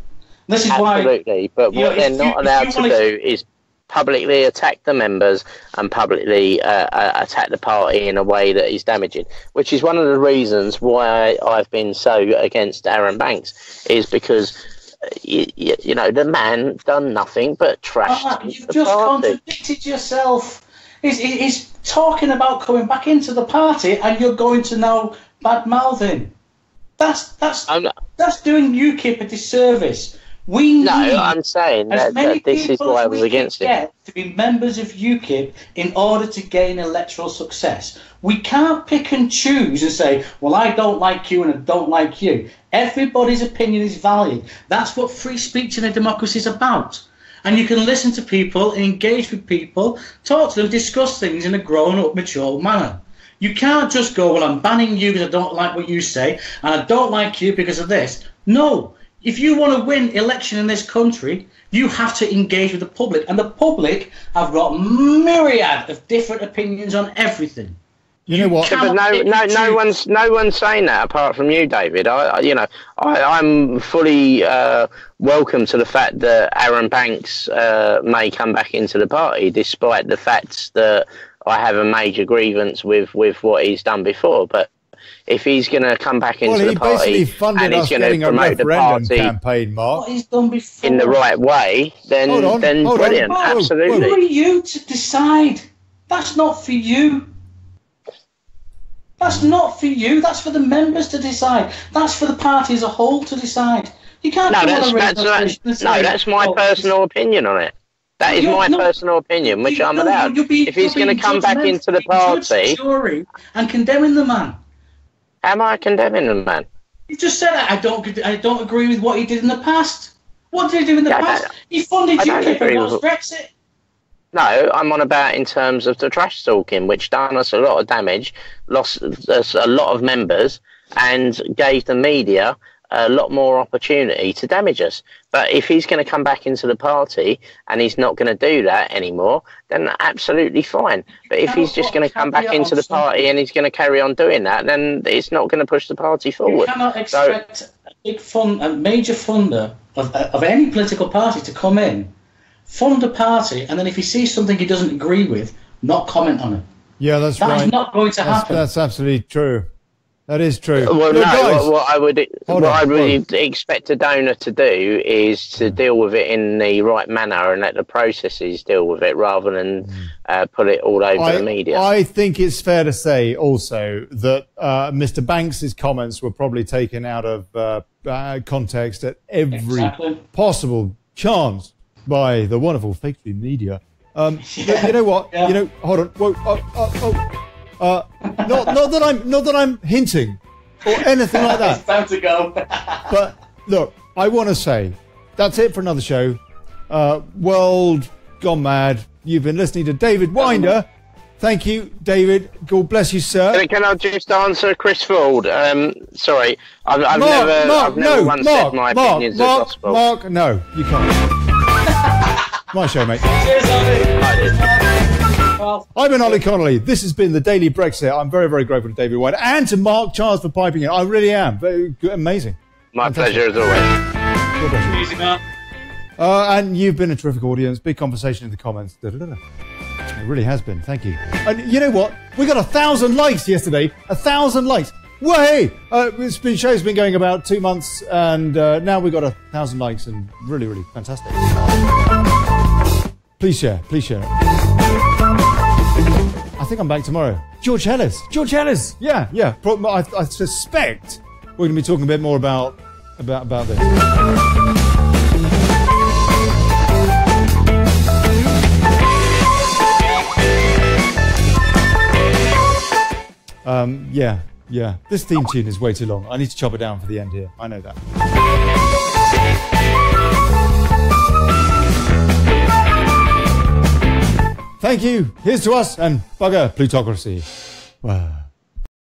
This is absolutely. But what they're not allowed to do is publicly attack the members and publicly attack the party in a way that is damaging, which is one of the reasons why I've been so against Aaron Banks, is because you know, the man done nothing but trashed you've the just party. Contradicted yourself. He's talking about coming back into the party, and you're going to now bad-mouth him. That's doing UKIP a disservice. I'm saying that this is why I was against it. To be members of UKIP in order to gain electoral success. We can't pick and choose and say, well, I don't like you and I don't like you. Everybody's opinion is valid. That's what free speech in a democracy is about. And you can listen to people, engage with people, talk to them, discuss things in a grown-up, mature manner. You can't just go, well, I'm banning you because I don't like what you say, and I don't like you because of this. No. If you want to win election in this country, you have to engage with the public. And the public have got myriad of different opinions on everything. You know what? But no one's saying that apart from you, David. I'm fully welcome to the fact that Aaron Banks may come back into the party, despite the fact that I have a major grievance with what he's done before. But if he's going to come back into the party and he's going to promote the party campaign, Mark, what he's done before, in the right way, then brilliant, absolutely. Who are you to decide? That's not for you. That's not for you. That's for the members to decide. That's for the party as a whole to decide. You can't. That's my personal opinion on it. That is my personal opinion, which I'm allowed. If he's going to come back into the party, and condemning the man. Am I condemning the man? You just said I don't agree with what he did in the past. What did he do in the past? He funded UKIP and lost Brexit. No, I'm on about in terms of the trash talking, which done us a lot of damage, lost us a lot of members, and gave the media a lot more opportunity to damage us. But if he's going to come back into the party and he's not going to do that anymore, then absolutely fine. But if he's just going to come back into the party and he's going to carry on doing that, then it's not going to push the party forward. You cannot expect a major funder of any political party to come in, fund a party, and then if he sees something he doesn't agree with, not comment on it. Yeah, that's right. That is not going to happen. That's absolutely true. That is true. Well, look, guys, what I would expect a donor to do is to deal with it in the right manner and let the processes deal with it rather than put it all over the media. I think it's fair to say also that Mr. Banks's comments were probably taken out of context at every possible chance by the wonderful fake media. You know what? Yeah. You know, hold on. Whoa, not that I'm hinting or anything like that. It's time to go. But look, I want to say that's it for another show. World Gone Mad. You've been listening to David Winder. Thank you, David. God bless you, sir. Can I just answer Chris Ford? Sorry, I've never once said my opinions are gospel. Mark, no, you can't. My show, mate. Cheers, Ollie. I've been Ollie Connolly. This has been the Daily Brexit. I'm very, very grateful to David Winder and to Mark Charles for piping in. I really am. Very good, amazing. My pleasure as always. God bless you. Easy, man. And you've been a terrific audience. Big conversation in the comments. It really has been. Thank you. And you know what? We got 1,000 likes yesterday. 1,000 likes. Way! Show's been going about 2 months, and now we've got 1,000 likes, and really, really fantastic. Please share. Please share. I think I'm back tomorrow. George Ellis. Yeah. I suspect we're going to be talking a bit more about this. Yeah. This theme tune is way too long. I need to chop it down for the end here. I know that. Thank you. Here's to us and bugger plutocracy. Wow.